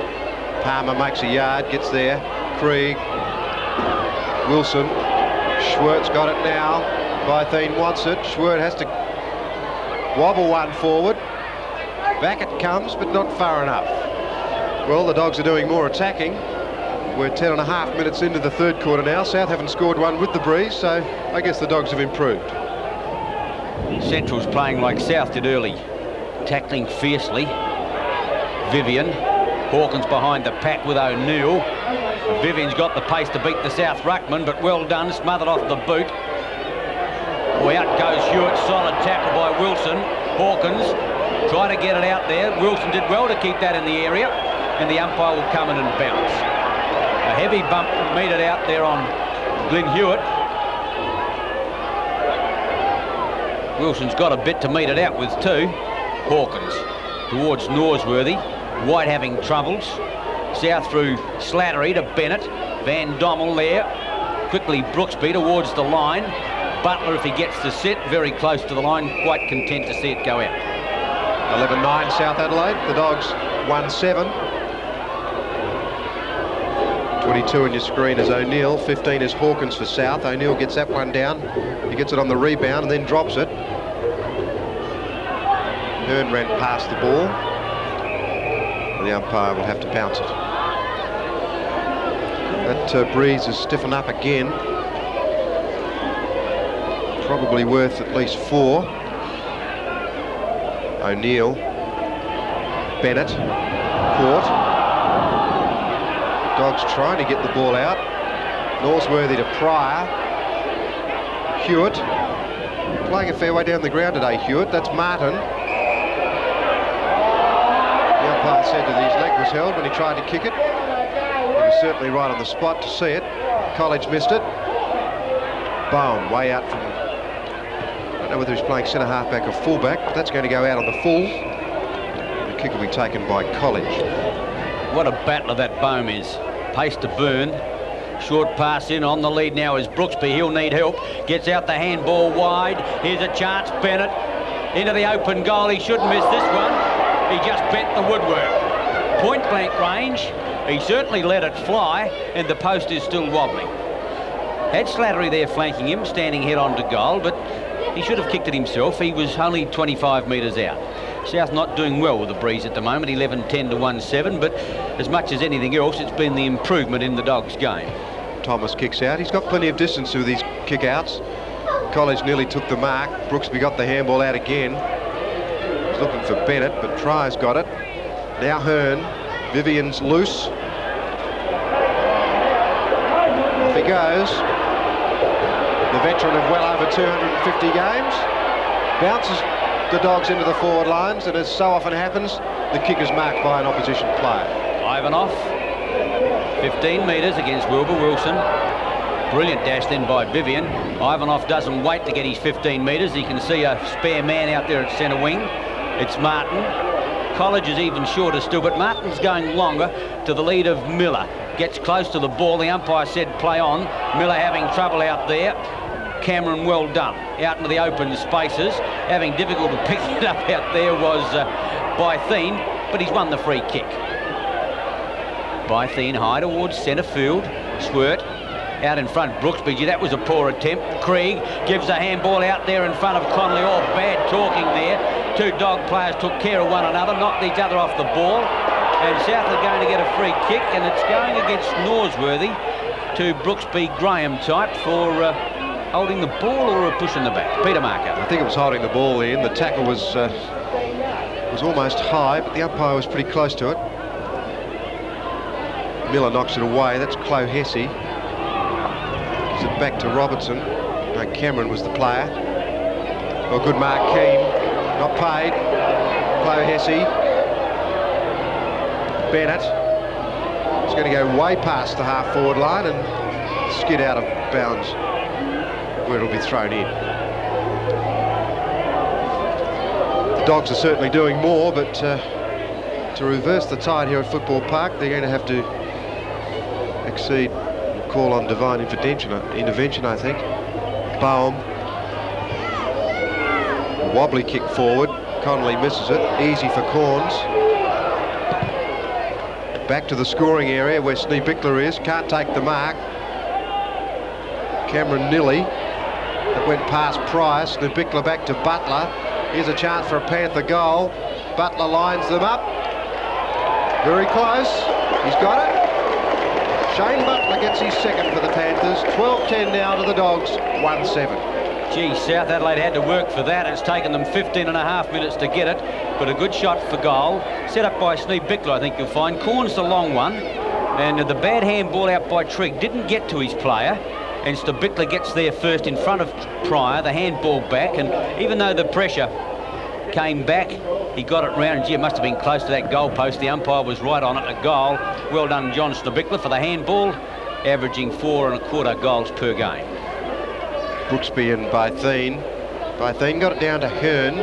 Palmer makes a yard, gets there. Krieg. Wilson. Schwert's got it now. Bytheen wants it. Schwert has to wobble one forward. Back it comes, but not far enough. Well, the Dogs are doing more attacking. We're 10.5 minutes into the third quarter now. South haven't scored one with the breeze, so I guess the Dogs have improved. Central's playing like South did early. Tackling fiercely. Vivian. Hawkins behind the pack with O'Neill. Vivian's got the pace to beat the South ruckman, but well done, smothered off the boot. Well, out goes Hewitt, solid tackle by Wilson. Hawkins try to get it out there. Wilson did well to keep that in the area, and the umpire will come in and bounce. A heavy bump meted out there on Glenn Hewitt. Wilson's got a bit to meet it out with too. Hawkins towards Nosworthy. White having troubles. South through Slattery to Bennett. Van Dommel there. Quickly Brooksby towards the line. Butler, if he gets to sit, very close to the line. Quite content to see it go out. 11-9 South Adelaide. The Dogs 1-7. 22 on your screen is O'Neill. 15 is Hawkins for South. O'Neill gets that one down. He gets it on the rebound and then drops it. Hearn ran past the ball. The umpire will have to bounce it. That breeze has stiffened up again. Probably worth at least 4. O'Neill. Bennett. Court. Dogs trying to get the ball out. Nosworthy to Pryor. Hewitt. Playing a fair way down the ground today, Hewitt. That's Martin. The umpire said that his leg was held when he tried to kick it. He was certainly right on the spot to see it. College missed it. Bowen way out from... I don't know whether he's playing centre halfback or fullback, but that's going to go out on the full. The kick will be taken by College. What a battler that Bohm is. Pace to burn. Short pass in on the lead now is Brooksby. He'll need help. Gets out the handball wide. Here's a chance. Bennett into the open goal. He shouldn't miss this one. He just bent the woodwork. Point blank range. He certainly let it fly, and the post is still wobbling. Had Slattery there flanking him, standing head on to goal, but he should have kicked it himself. He was only 25 metres out. South not doing well with the breeze at the moment, 11-10 to 1-7, but as much as anything else, it's been the improvement in the Dogs' game. Thomas kicks out. He's got plenty of distance with these kick-outs. College nearly took the mark. Brooksby got the handball out again. He's looking for Bennett, but Try's got it. Now Hearn. Vivian's loose. Off he goes. The veteran of well over 250 games. Bounces the Dogs into the forward lines, and as so often happens, the kick is marked by an opposition player. Ivanov, 15 metres against Wilbur Wilson. Brilliant dash then by Vivian. Ivanov doesn't wait to get his 15 metres. He can see a spare man out there at centre wing. It's Martin. College is even shorter still, but Martin's going longer to the lead of Miller. Gets close to the ball. The umpire said play on. Miller having trouble out there. Cameron, well done. Out into the open spaces. Having difficulty picking it up out there was Bytheen, but he's won the free kick. Bytheen high towards centre field. Squirt out in front. Brooksby, gee, that was a poor attempt. Krieg gives a handball out there in front of Connolly. Oh, bad talking there. Two Dog players took care of one another, knocked each other off the ball. And South are going to get a free kick, and it's going against Norsworthy to Brooksby Graham type for holding the ball or a push in the back. Peter Marker. I think it was holding the ball in. The tackle was almost high, but the umpire was pretty close to it. Miller knocks it away. That's Chloe Hesse. Gives it back to Robertson. No, Cameron was the player. Well, good mark, Keane. Not paid. Chloe Hesse. Bennett. It's going to go way past the half-forward line and skid out of bounds where it'll be thrown in. The Dogs are certainly doing more, but to reverse the tide here at Football Park, they're going to have to exceed call on divine intervention, I think. Boehm. Wobbly kick forward. Connolly misses it. Easy for Corns. Back to the scoring area where Snee Bickler is. Can't take the mark. Cameron Nilly. It went past Price. Snee Bickler back to Butler. Here's a chance for a Panther goal. Butler lines them up. Very close. He's got it. Shane Butler gets his second for the Panthers. 12-10 now to the Dogs. 1-7. Gee, South Adelaide had to work for that. It's taken them 15.5 minutes to get it, but a good shot for goal. Set up by Snee Bickler, I think you'll find. Corns the long one, and the bad handball out by Trigg didn't get to his player, and Bickler gets there first in front of Pryor, the handball back, and even though the pressure came back, he got it round, and gee, it must have been close to that goal post. The umpire was right on it, a goal. Well done, John Bickler, for the handball, averaging 4.25 goals per game. Brooksby and Bytheen. Bytheen got it down to Hearn.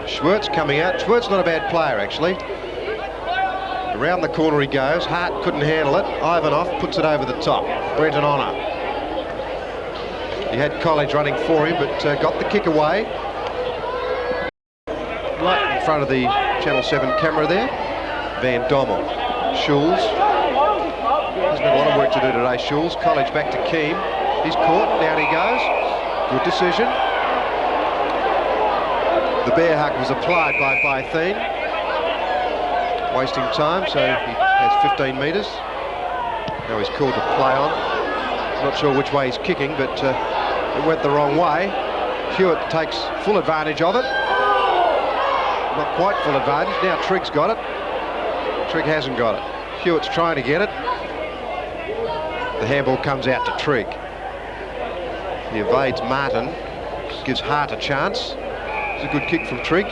Schwertz coming out. Schwertz not a bad player, actually. Around the corner he goes. Hart couldn't handle it. Ivanov puts it over the top. Brenton Honor. He had College running for him, but got the kick away. Right in front of the Channel 7 camera there. Van Dommel. Schulz. There's been a lot of work to do today, Schulz. College back to Keane. He's caught, down he goes. Good decision. The bear hug was applied by Bytheen. Wasting time, so he has 15 metres. Now he's called to play on. Not sure which way he's kicking, but it went the wrong way. Hewitt takes full advantage of it. Not quite full advantage. Now Trigg's got it. Trigg hasn't got it. Hewitt's trying to get it. The handball comes out to Trigg. He evades Martin, gives Hart a chance. It's a good kick from Trigg.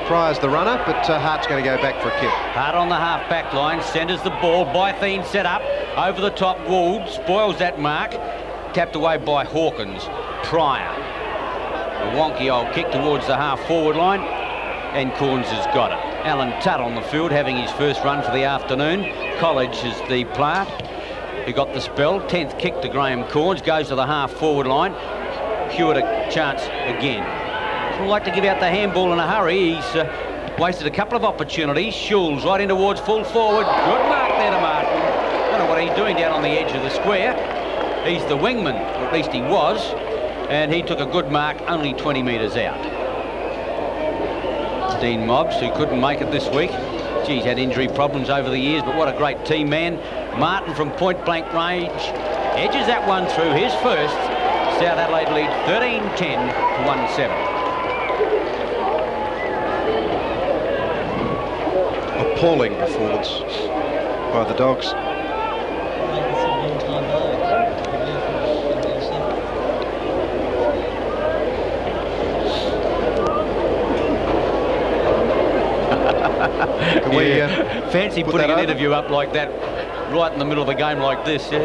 Pryor's the runner, but Hart's going to go back for a kick. Hart on the half-back line, centres the ball. Bytheen set up, over the top. Wood spoils that mark. Tapped away by Hawkins. Pryor. A wonky old kick towards the half-forward line, and Corns has got it. Alan Tutt on the field, having his first run for the afternoon. College is the player who got the spell. 10th kick to Graham Corns, goes to the half-forward line. Hewitt a chance again. Doesn't like to give out the handball in a hurry. He's wasted a couple of opportunities. Schulz right in towards full forward. Good mark there to Martin. Don't know what he's doing down on the edge of the square. He's the wingman, or at least he was, and he took a good mark only 20 metres out. Dean Mobbs, who couldn't make it this week. Gee, he's had injury problems over the years, but what a great team man. Martin from point-blank range edges that one through, his first. South Adelaide lead 13-10 to 1-7. Appalling performance by the Dogs. Can we fancy putting an interview up like that right in the middle of a game like this, yeah.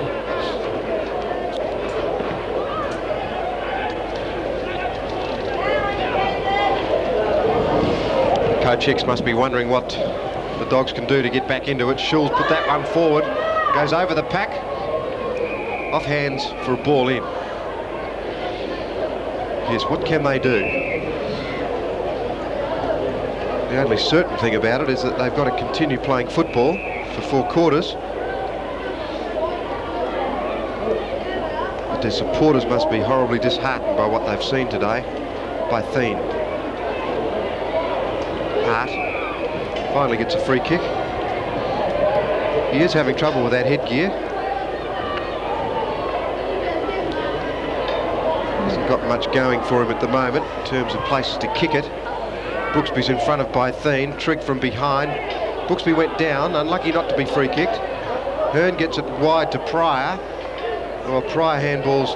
Coach Hicks must be wondering what the Dogs can do to get back into it. Schulz put that one forward, goes over the pack, off hands for a ball in. Yes, what can they do? The only certain thing about it is that they've got to continue playing football for 4 quarters. But their supporters must be horribly disheartened by what they've seen today by Thien. Hart finally gets a free kick. He is having trouble with that headgear. Hasn't got much going for him at the moment in terms of places to kick it. Brooksby's in front of Thien. Trigg from behind. Brooksby went down, unlucky not to be free kicked. Hearn gets it wide to Pryor. Well, Pryor handballs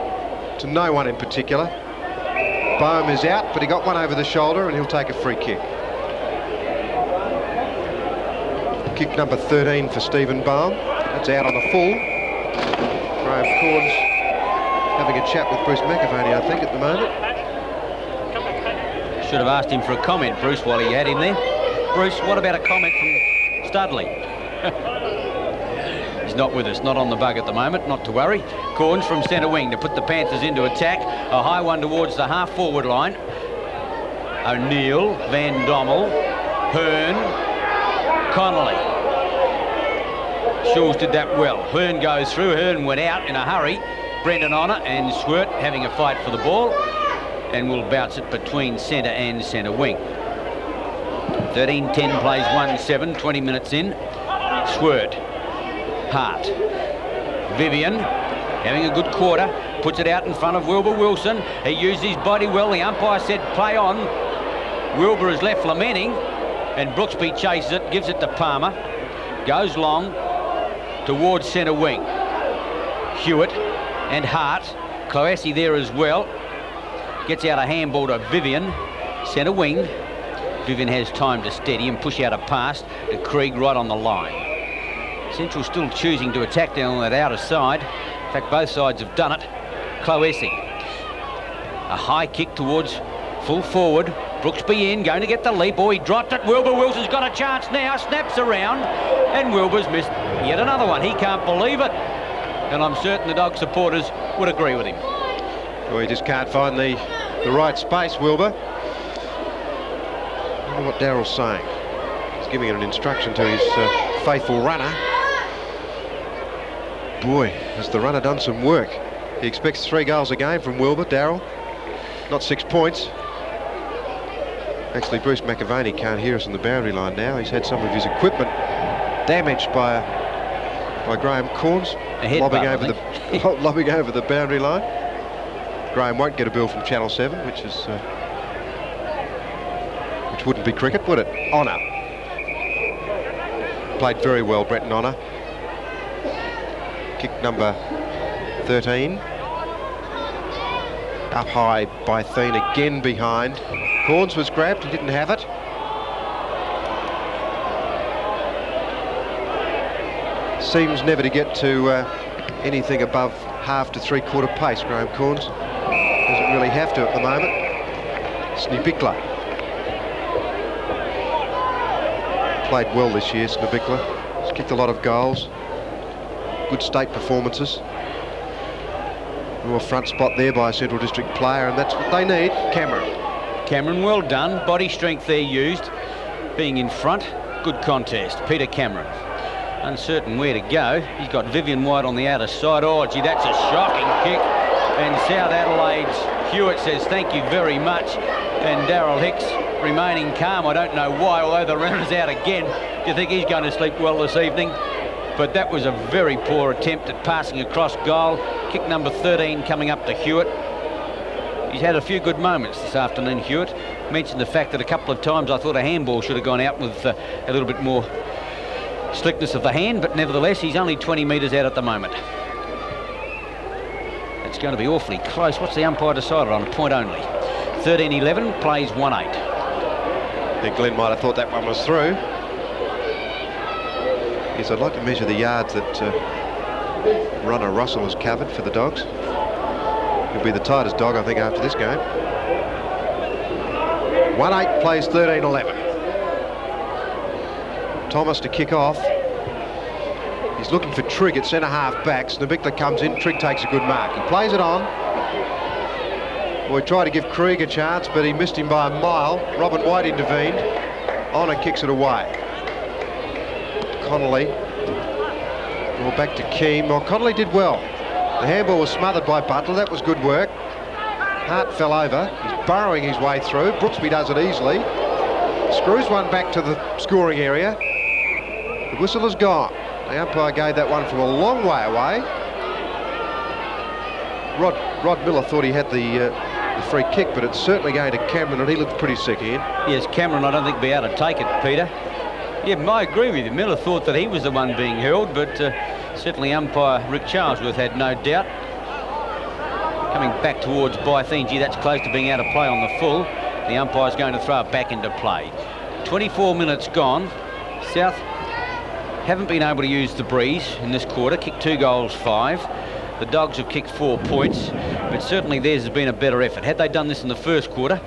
to no one in particular. Boehm is out, but he got one over the shoulder and he'll take a free kick. Kick number 13 for Stephen Boehm. That's out on the full. Graham Corns having a chat with Bruce McAvaney, I think, at the moment. Should have asked him for a comment, Bruce, while he had him there. Bruce, what about a comment from Studley? He's not with us, not on the bug at the moment, not to worry. Corns from centre wing to put the Panthers into attack. A high one towards the half-forward line. O'Neill, Van Dommel, Hearn, Connolly. Schulz did that well. Hearn goes through. Hearn went out in a hurry. Brendan Honour and Swirt having a fight for the ball, and will bounce it between centre and centre wing. 13-10 plays 1-7, 20 minutes in. Swirt, Hart, Vivian having a good quarter, puts it out in front of Wilbur Wilson. He used his body well. The umpire said play on. Wilbur is left lamenting, and Brooksby chases it, gives it to Palmer, goes long towards centre wing. Hewitt and Hart, Cloesi there as well. Gets out a handball to Vivian, centre wing. Vivian has time to steady and push out a pass to Krieg right on the line. Central still choosing to attack down on that outer side. In fact, both sides have done it. Cloesi. A high kick towards full forward. Brooksby in, going to get the leap. Oh, he dropped it. Wilbur Wilson's got a chance now. Snaps around, and Wilbur's missed yet another one. He can't believe it. And I'm certain the Dog supporters would agree with him. Well, he just can't find the right space, Wilbur. I wonder what Darrell's saying. He's giving an instruction to his faithful runner. Boy, has the runner done some work. He expects 3 goals a game from Wilbur, Darrell. Not 6 points. Actually, Bruce McAvaney can't hear us on the boundary line now. He's had some of his equipment damaged by Graham Corns, lobbing over the boundary line. Graham won't get a bill from Channel 7, which wouldn't be cricket, would it? Honour. Played very well, Brenton Honour. Kick number 13. Up high by Thien, again behind. Corns was grabbed, he didn't have it. Seems never to get to anything above half to 3/4 pace, Graham Corns. Doesn't really have to at the moment. Snibikla. Played well this year, Snibikla. He's kicked a lot of goals. Good state performances. A front spot there by a Central District player, and that's what they need. Cameron, well done. Body strength there used. Being in front, good contest. Peter Cameron. Uncertain where to go. He's got Vivian White on the outer side. Oh, gee, that's a shocking kick. And South Adelaide's Hewitt says thank you very much. And Darrell Hicks remaining calm. I don't know why, although the runner's out again. Do you think he's going to sleep well this evening? But that was a very poor attempt at passing across goal. Kick number 13 coming up to Hewitt. He's had a few good moments this afternoon, Hewitt. Mentioned the fact that a couple of times I thought a handball should have gone out with a little bit more slickness of the hand, but nevertheless he's only 20 metres out at the moment. It's going to be awfully close. What's the umpire decided on? A point only. 13-11 plays 1-8. I think Glenn might have thought that one was through. Yes, I'd like to measure the yards that runner Russell has covered for the Dogs. He'll be the tightest dog, I think, after this game. 1-8 plays 13-11. Thomas to kick off. He's looking for Trigg at centre-half back. Snubikla comes in, Trigg takes a good mark. He plays it on. Well, he tried to give Krieg a chance, but he missed him by a mile. Robin White intervened. On and kicks it away. Connolly. Well, back to Keane. Well, Connolly did well. The handball was smothered by Butler. That was good work. Hart fell over. He's burrowing his way through. Brooksby does it easily. Screws one back to the scoring area. The whistle is gone. The umpire gave that one from a long way away. Rod Miller thought he had the free kick, but it's certainly going to Cameron, and he looked pretty sick, Ian. Yes, Cameron, I don't think will be able to take it, Peter. Yeah, I agree with you. Miller thought that he was the one being held, but certainly umpire Rick Charlesworth had no doubt. Coming back towards Bytheen, gee, that's close to being out of play on the full. The umpire's going to throw it back into play. 24 minutes gone. South haven't been able to use the breeze in this quarter. Kicked 2 goals, 5. The Dogs have kicked 4 points, but certainly theirs has been a better effort. Had they done this in the first quarter,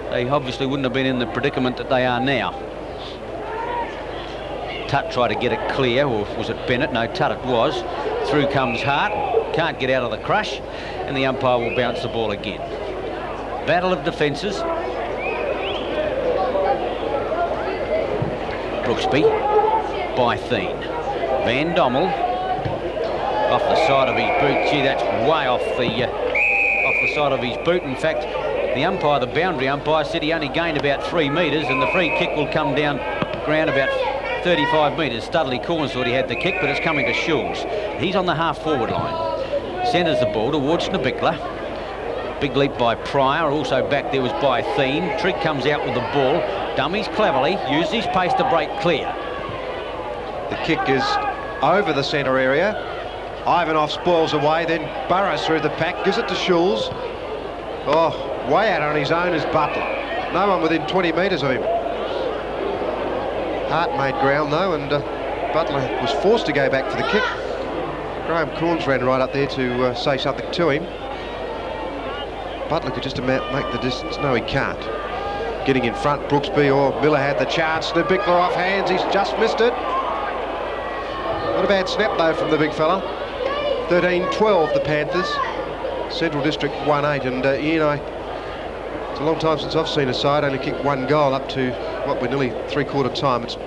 they obviously wouldn't have been in the predicament that they are now. Tutt tried to get it clear, or was it Bennett? No, Tutt it was. Through comes Hart. Can't get out of the crush, and the umpire will bounce the ball again. Battle of defences. Brooksby, Bytheen, Van Dommel, off the side of his boot. Gee, that's way off the side of his boot. In fact, the umpire, the boundary umpire, said he only gained about 3 metres, and the free kick will come down ground about 35 metres. Studley Corns thought he had the kick, but it's coming to Schulz. He's on the half-forward line. Centres the ball towards Snubikla. Big leap by Pryor. Also back there was Bytheen. Trigg comes out with the ball. Dummies cleverly. Used his pace to break clear. The kick is over the centre area. Ivanov spoils away, then burrows through the pack, gives it to Schulz. Oh, way out on his own is Butler. No one within 20 metres of him. Hart made ground though, and Butler was forced to go back for the kick. Graham Corns ran right up there to say something to him. Butler could just make the distance. No, he can't. Getting in front, Brooksby or Miller had the chance. Snubikla off hands, he's just missed it. Not a bad snap though from the big fella. 13-12 the Panthers. Central District 1-8, and Ian, it's a long time since I've seen a side only kick 1 goal up to what, we're nearly 3/4 time. It's,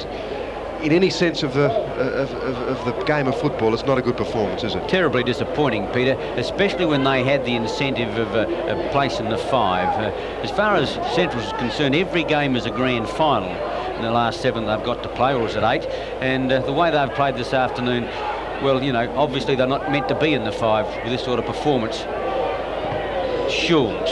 in any sense of the game of football, it's not a good performance, is it? Terribly disappointing, Peter, especially when they had the incentive of a place in the 5. As far as Central's concerned, every game is a grand final. In the last 7 they've got to play, or is it 8? And the way they've played this afternoon, well, you know, obviously they're not meant to be in the 5 with this sort of performance. Schulz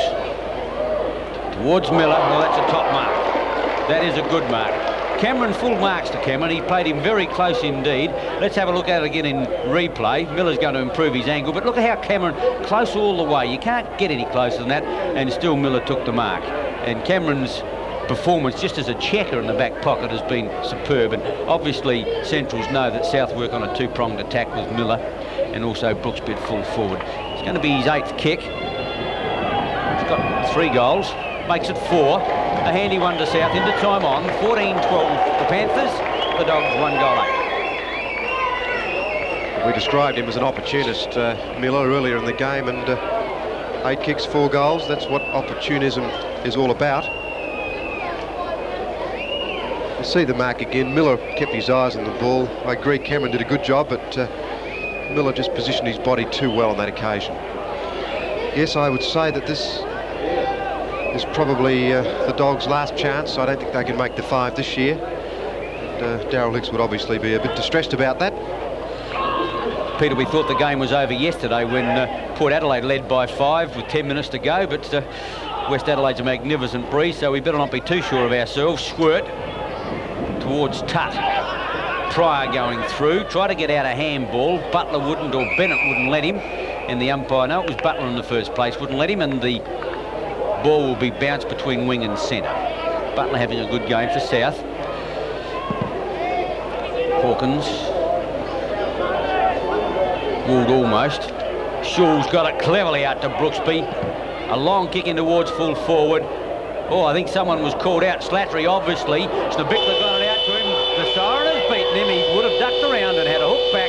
towards Miller. Well, that's a top mark. That is a good mark. Cameron, full marks to Cameron. He played him very close indeed. Let's have a look at it again in replay. Miller's going to improve his angle, but look at how Cameron, close all the way. You can't get any closer than that, and still Miller took the mark. And Cameron's performance just as a checker in the back pocket has been superb, and obviously Centrals know that South work on a 2-pronged attack with Miller and also Brooksby full forward. It's going to be his 8th kick. He's got 3 goals, makes it 4. A handy one to South into time on. 14-12 the Panthers. The Dogs 1 goal 8. We described him as an opportunist, Miller, earlier in the game, and 8 kicks, 4 goals. That's what opportunism is all about. You see the mark again. Miller kept his eyes on the ball. I agree Cameron did a good job, but Miller just positioned his body too well on that occasion. Yes, I would say that this is probably the Dogs' last chance. I don't think they can make the 5 this year. And Daryl Hicks would obviously be a bit distressed about that. Peter, we thought the game was over yesterday when Port Adelaide led by 5 with 10 minutes to go, but West Adelaide's a magnificent breeze, so we better not be too sure of ourselves. Squirt towards Tutt. Pryor going through, try to get out a handball. Butler wouldn't, or Bennett wouldn't let him, and the umpire, no, it was Butler in the first place, wouldn't let him, and the ball will be bounced between wing and centre. Butler having a good game for South. Hawkins. Would almost. Schulz got it cleverly out to Brooksby. A long kick in towards full forward. Oh, I think someone was called out. Slattery, obviously. Snubikla got it out to him. The siren has beaten beaten him, he would have ducked around and had a hook back.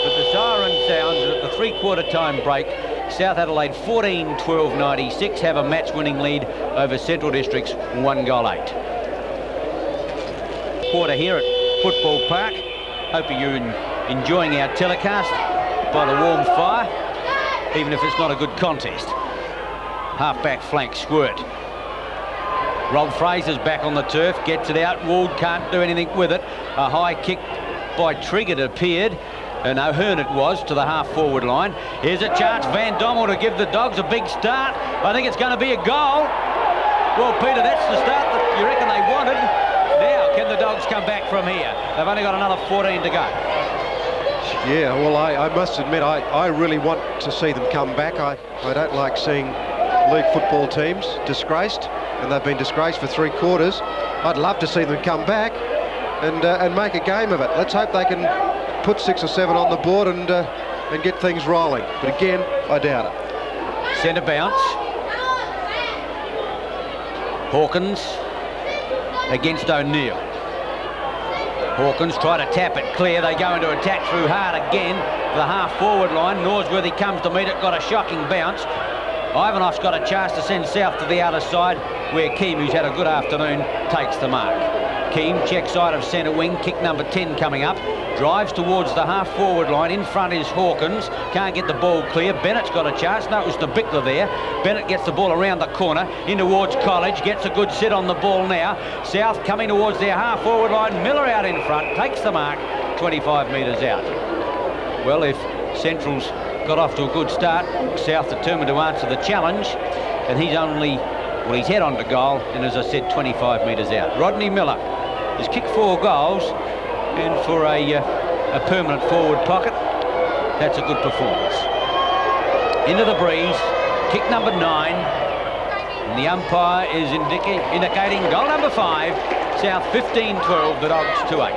But the siren sounds at the three-quarter time break. South Adelaide 14-12-96 have a match-winning lead over Central Districts 1-8. Quarter here at Football Park. Hope you're enjoying our telecast by the warm fire, even if it's not a good contest. Half-back flank squirt. Rob Fraser's back on the turf, gets it out. Ward can't do anything with it. A high kick by Trigg it appeared. And O'Hearn it was to the half-forward line. Here's a chance, Van Dommel to give the Dogs a big start. I think it's going to be a goal. Well, Peter, that's the start that you reckon they wanted. Now, can the Dogs come back from here? They've only got another 14 to go. Yeah, well, I must admit, I really want to see them come back. I don't like seeing league football teams disgraced, and they've been disgraced for 3 quarters. I'd love to see them come back and make a game of it. Let's hope they can put 6 or 7 on the board and get things rolling. But again, I doubt it. Centre bounce. Hawkins against O'Neill. Hawkins try to tap it clear. They go into attack through hard again. The half-forward line. Norsworthy comes to meet it. Got a shocking bounce. Ivanoff's got a chance to send South to the other side, where Keem, who's had a good afternoon, takes the mark. Keem, check side of centre wing, kick number 10 coming up. Drives towards the half-forward line. In front is Hawkins. Can't get the ball clear. Bennett's got a chance. No, it was the Bickler there. Bennett gets the ball around the corner, in towards College. Gets a good sit on the ball now. South coming towards their half-forward line. Miller out in front. Takes the mark. 25 metres out. Well, if Central's got off to a good start, South determined to answer the challenge. And he's only, well, he's head on to goal. And as I said, 25 metres out. Rodney Miller has kicked 4 goals. And for a permanent forward pocket, that's a good performance. Into the breeze, kick number 9. And the umpire is indicating goal number 5. South 15-12, the Dogs 2-8.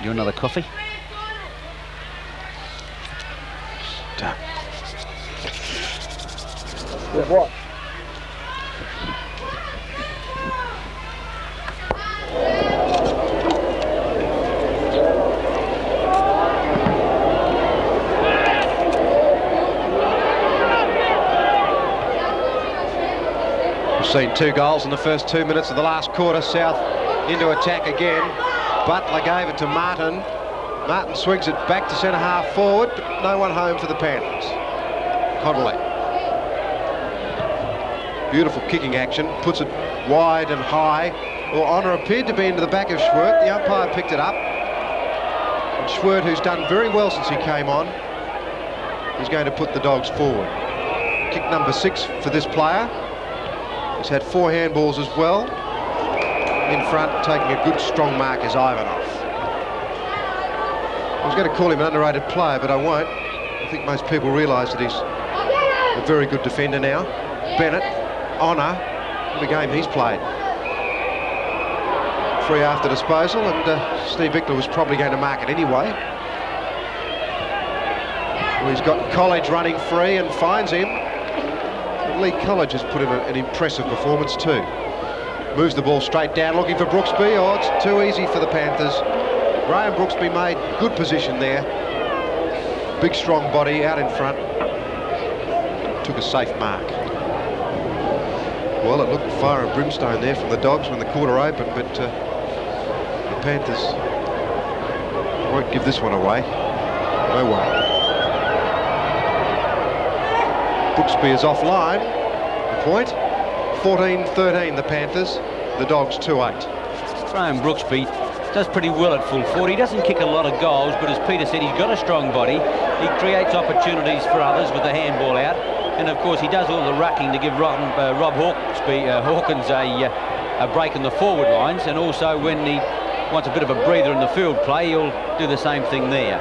You another coffee? With what? We've seen 2 goals in the first 2 minutes of the last quarter. South into attack again. Butler gave it to Martin. Martin swings it back to centre half forward, but no one home for the Panthers. Connolly. Beautiful kicking action, puts it wide and high. Well, Honour appeared to be into the back of Schwert. The umpire picked it up. And Schwert, who's done very well since he came on, is going to put the Dogs forward. Kick number 6 for this player. He's had 4 handballs as well. In front, taking a good strong mark is Ivanoff. I was going to call him an underrated player, but I won't. I think most people realise that he's a very good defender now. Bennett. Honour, the game he's played. Free after disposal, and Steve Bickler was probably going to mark it anyway. Well, he's got College running free and finds him. But Lee College has put in an impressive performance too. Moves the ball straight down, looking for Brooksby. Oh, it's too easy for the Panthers. Graham Brooksby made good position there. Big strong body out in front. Took a safe mark. Well, it looked fire and brimstone there from the Dogs when the quarter opened, but the Panthers won't give this one away. No way. Brooksby is offline. The point, 14-13 the Panthers, the Dogs 2-8. Graham Brooksby does pretty well at full forward. He doesn't kick a lot of goals, but as Peter said, he's got a strong body. He creates opportunities for others with the handball out. And of course he does all the rucking to give Rob Hawkins a break in the forward lines, and also when he wants a bit of a breather in the field play, he'll do the same thing there.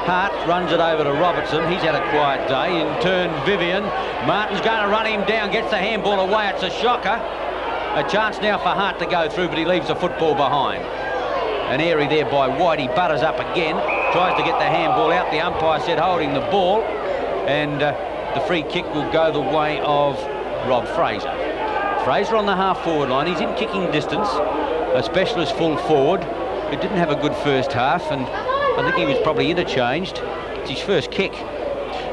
Hart runs it over to Robertson. He's had a quiet day. In turn, Vivian. Martin's going to run him down, gets the handball away. It's a shocker. A chance now for Hart to go through, but he leaves the football behind. An airy there by White. He butters up again, tries to get the handball out. The umpire said holding the ball, and the free kick will go the way of Rob Fraser. Fraser on the half-forward line. He's in kicking distance, a specialist full forward. He didn't have a good first half, and I think he was probably interchanged. It's his first kick.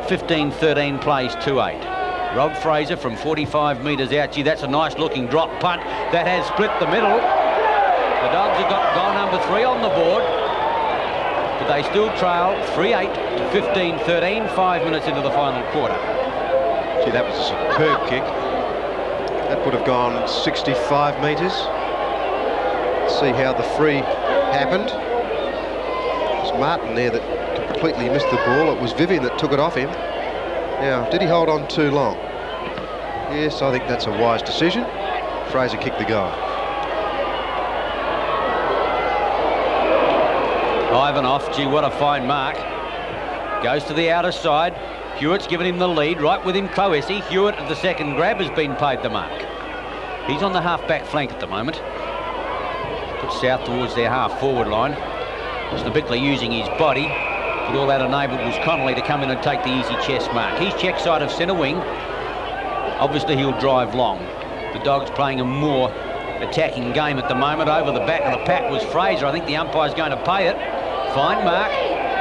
15-13 plays 2-8. Rob Fraser from 45 metres out. Gee, that's a nice-looking drop punt. That has split the middle. The Dogs have got goal number 3 on the board, but they still trail 3-8 to 15-13, 5 minutes into the final quarter. Gee, that was a superb kick. That would have gone 65 metres. Let's see how the free happened. It was Martin there that completely missed the ball. It was Vivian that took it off him. Now, did he hold on too long? Yes, I think that's a wise decision. Fraser kicked the goal. Ivanov, gee, what a fine mark. Goes to the outer side. Hewitt's given him the lead, right with him Cloesi. Hewitt at the second grab has been paid the mark. He's on the half-back flank at the moment. Puts South towards their half-forward line. Mr. Bickley using his body, but all that enabled was Connolly to come in and take the easy chest mark. He's check side of centre wing. Obviously he'll drive long. The Dogs playing a more attacking game at the moment. Over the back of the pack was Fraser. I think the umpire's going to pay it. Fine mark.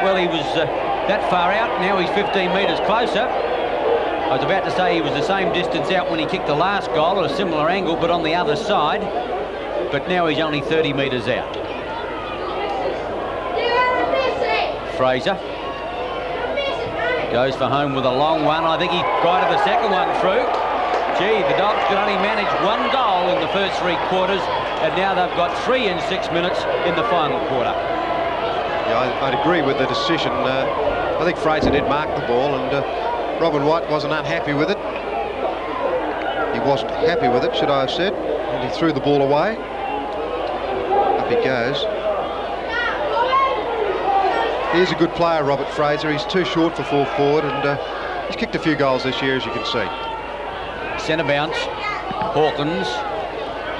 Well, he was that far out. Now he's 15 metres closer. I was about to say he was the same distance out when he kicked the last goal at a similar angle, but on the other side. But now he's only 30 metres out. Fraser goes for home with a long one. I think he guided the second one through. Gee, the Dogs could only manage 1 goal in the first 3 quarters, and now they've got 3 in 6 minutes in the final quarter. Yeah, I'd agree with the decision. I think Fraser did mark the ball, and Robin White wasn't unhappy with it. He wasn't happy with it, should I have said, and he threw the ball away. Up he goes. He's a good player, Robert Fraser. He's too short for full forward, and he's kicked a few goals this year, as you can see. Centre bounce, Hawkins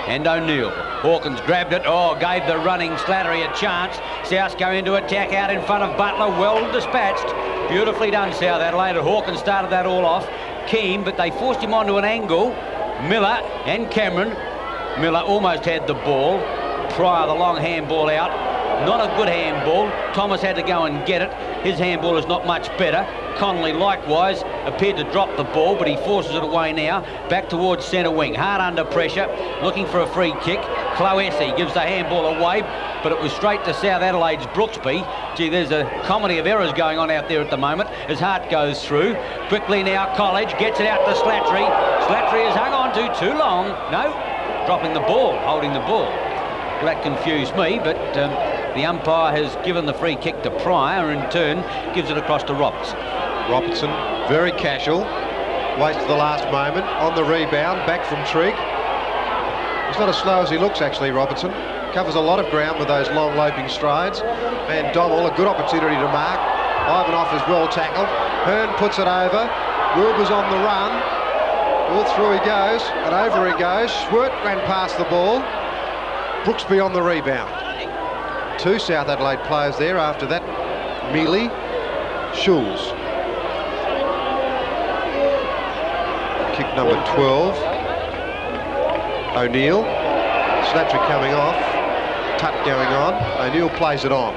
and O'Neill. Hawkins grabbed it, gave the running Slattery a chance. South go into attack out in front of Butler, well dispatched. Beautifully done, South Adelaide. Hawkins started that all off. Keane, but they forced him onto an angle. Miller and Cameron. Miller almost had the ball. Pryor, the long handball out. Not a good handball. Thomas had to go and get it. His handball is not much better. Connolly likewise appeared to drop the ball, but he forces it away now. Back towards centre wing. Hard under pressure. Looking for a free kick. Cloesi gives the handball away, but it was straight to South Adelaide's Brooksby. Gee, there's a comedy of errors going on out there at the moment as Hart goes through. Quickly now College gets it out to Slattery. Slattery has hung on to too long. No, dropping the ball, holding the ball. Well, that confused me, but the umpire has given the free kick to Pryor, and in turn gives it across to Robertson. Robertson, very casual, waits to the last moment, on the rebound, back from Trigg. He's not as slow as he looks, actually, Robertson. Covers a lot of ground with those long loping strides. Van Dommel, a good opportunity to mark. Ivanov is well tackled. Hearn puts it over. Wilbur's on the run. All through he goes, and over he goes. Schwert ran past the ball. Brooksby on the rebound. 2 South Adelaide players there after that. Mealy, Schulz. Kick number 12. O'Neill. Slattery coming off. Tutt going on. O'Neill plays it on.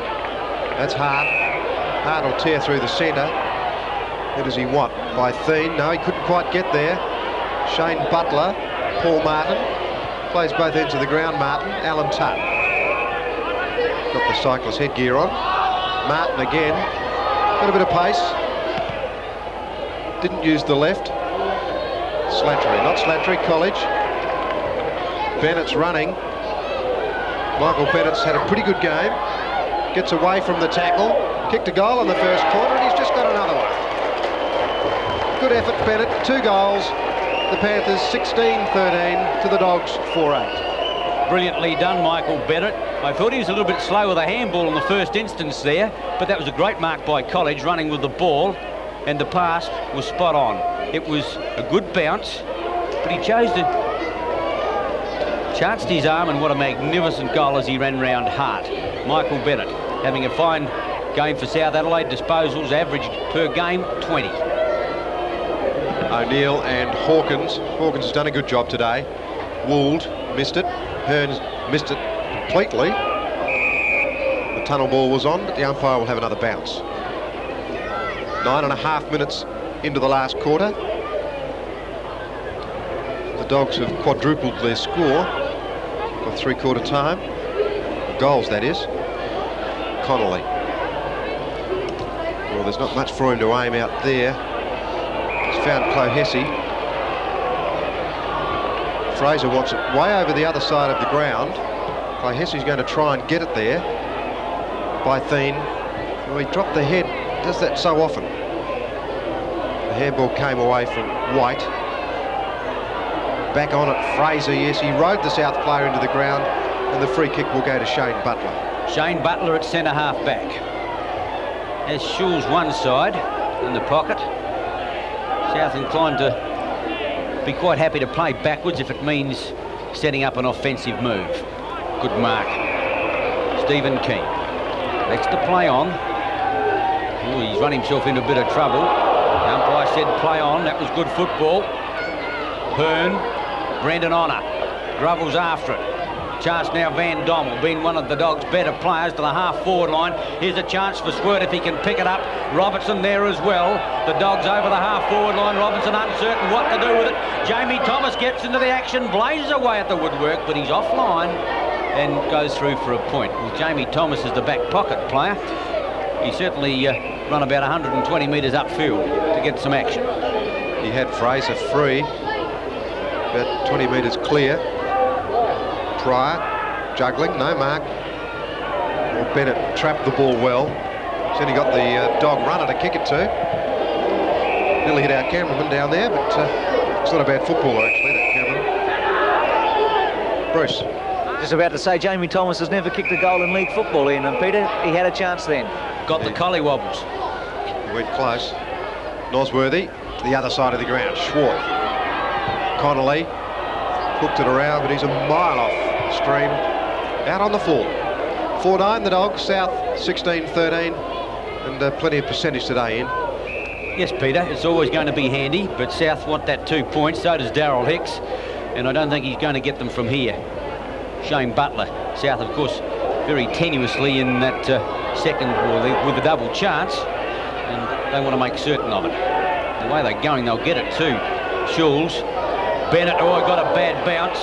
That's Hart. Hart will tear through the centre. Who does he want? By Thien. No, he couldn't quite get there. Shane Butler. Paul Martin. Plays both ends of the ground, Martin. Alan Tutt. Got the cyclist headgear on. Martin again. Got a bit of pace. Didn't use the left. Slattery, not Slattery, College. Bennett's running. Michael Bennett's had a pretty good game. Gets away from the tackle. Kicked a goal in the first quarter, and he's just got another one. Good effort, Bennett. 2 goals. The Panthers 16-13 to the Dogs 4-8. Brilliantly done, Michael Bennett. I thought he was a little bit slow with a handball in the first instance there, but that was a great mark by College, running with the ball, and the pass was spot on. It was a good bounce, but he chose to chanced his arm, and what a magnificent goal as he ran round Hart. Michael Bennett having a fine game for South Adelaide. Disposals averaged per game 20. O'Neill and Hawkins. Hawkins has done a good job today. Would missed it. Hearns missed it completely. The tunnel ball was on, but the umpire will have another bounce. 9.5 minutes into the last quarter. The Dogs have quadrupled their score for three-quarter time. Goals, that is. Connolly. Well, there's not much for him to aim out there. He's found Clohessy. Fraser wants it way over the other side of the ground. Clohessy's going to try and get it there. Bytheen, well, he dropped the head. Does that so often. The handball came away from White. Back on it, Fraser, yes, he rode the South player into the ground, and the free kick will go to Shane Butler. Shane Butler at centre half back. As Schulz one side in the pocket. South inclined to be quite happy to play backwards if it means setting up an offensive move. Good mark. Stephen King. Lets the play on. Ooh, he's run himself into a bit of trouble. The umpire said play on. That was good football. Hearn. Brendan Honor. Grovell's after it. Chance now Van Dommel, being one of the Dogs' better players, to the half-forward line. Here's a chance for Squirt if he can pick it up. Robertson there as well. The Dogs over the half-forward line. Robinson uncertain what to do with it. Jamie Thomas gets into the action, blazes away at the woodwork, but he's offline and goes through for a point. Well, Jamie Thomas is the back pocket player. He certainly run about 120 metres upfield to get some action. He had Fraser free, about 20 metres clear. Pryor juggling, no mark. Well, Bennett trapped the ball well. Then he got the dog runner to kick it to. Nearly hit our cameraman down there, but it's not a bad footballer actually, that cameraman. Bruce. Just about to say, Jamie Thomas has never kicked a goal in league football, Ian, and Peter, he had a chance then. Got the collie wobbles. He went close. Nosworthy to the other side of the ground. Schwartz. Connolly hooked it around, but he's a mile off stream. Out on the full. 4-9 the Dogs, South 16-13, and plenty of percentage today, Ian. Yes, Peter, it's always going to be handy, but South want that 2 points, so does Darryl Hicks, and I don't think he's going to get them from here. Shane Butler. South, of course, very tenuously in that second, with the double chance, and they want to make certain of it. The way they're going, they'll get it too. Schulz. Bennett, oh, got a bad bounce.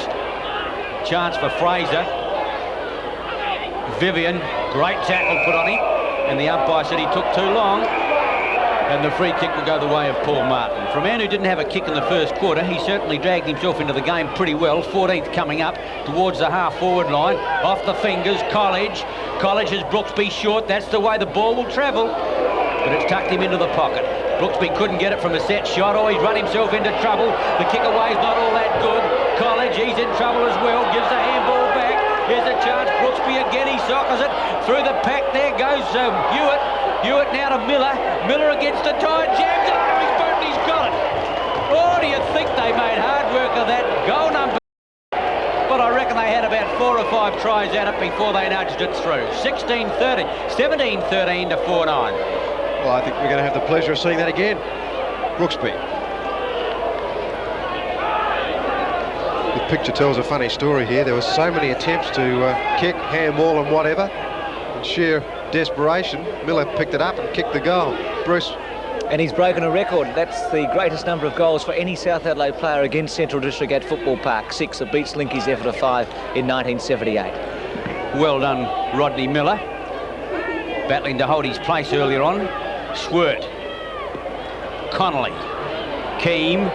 Chance for Fraser. Vivian, great tackle put on him, and the umpire said he took too long, and the free kick will go the way of Paul Martin. For a man who didn't have a kick in the first quarter, he certainly dragged himself into the game pretty well. 14th coming up towards the half-forward line. Off the fingers, College. College has Brooksby short. That's the way the ball will travel, but it's tucked him into the pocket. Brooksby couldn't get it from a set shot. Oh, he's run himself into trouble. The kick away is not all that good. College, he's in trouble as well. Gives the handball back. Here's a chance. Brooksby again. He sockers it through the pack. There goes Hewitt. Hewitt now to Miller. Miller against the tie. Jams it. Oh, he's burnt. He's got it. Oh, do you think they made hard work of that goal number? But I reckon they had about 4 or 5 tries at it before they nudged it through. 16-13. 17-13 to 4-9. Well, I think we're going to have the pleasure of seeing that again. Brooksby. The picture tells a funny story here. There were so many attempts to kick, handball and whatever. In sheer desperation, Miller picked it up and kicked the goal. Bruce. And he's broken a record. That's the greatest number of goals for any South Adelaide player against Central District at Football Park. 6. It beats Linky's effort of 5 in 1978. Well done, Rodney Miller. Battling to hold his place earlier on. Swirt. Connolly. Keem.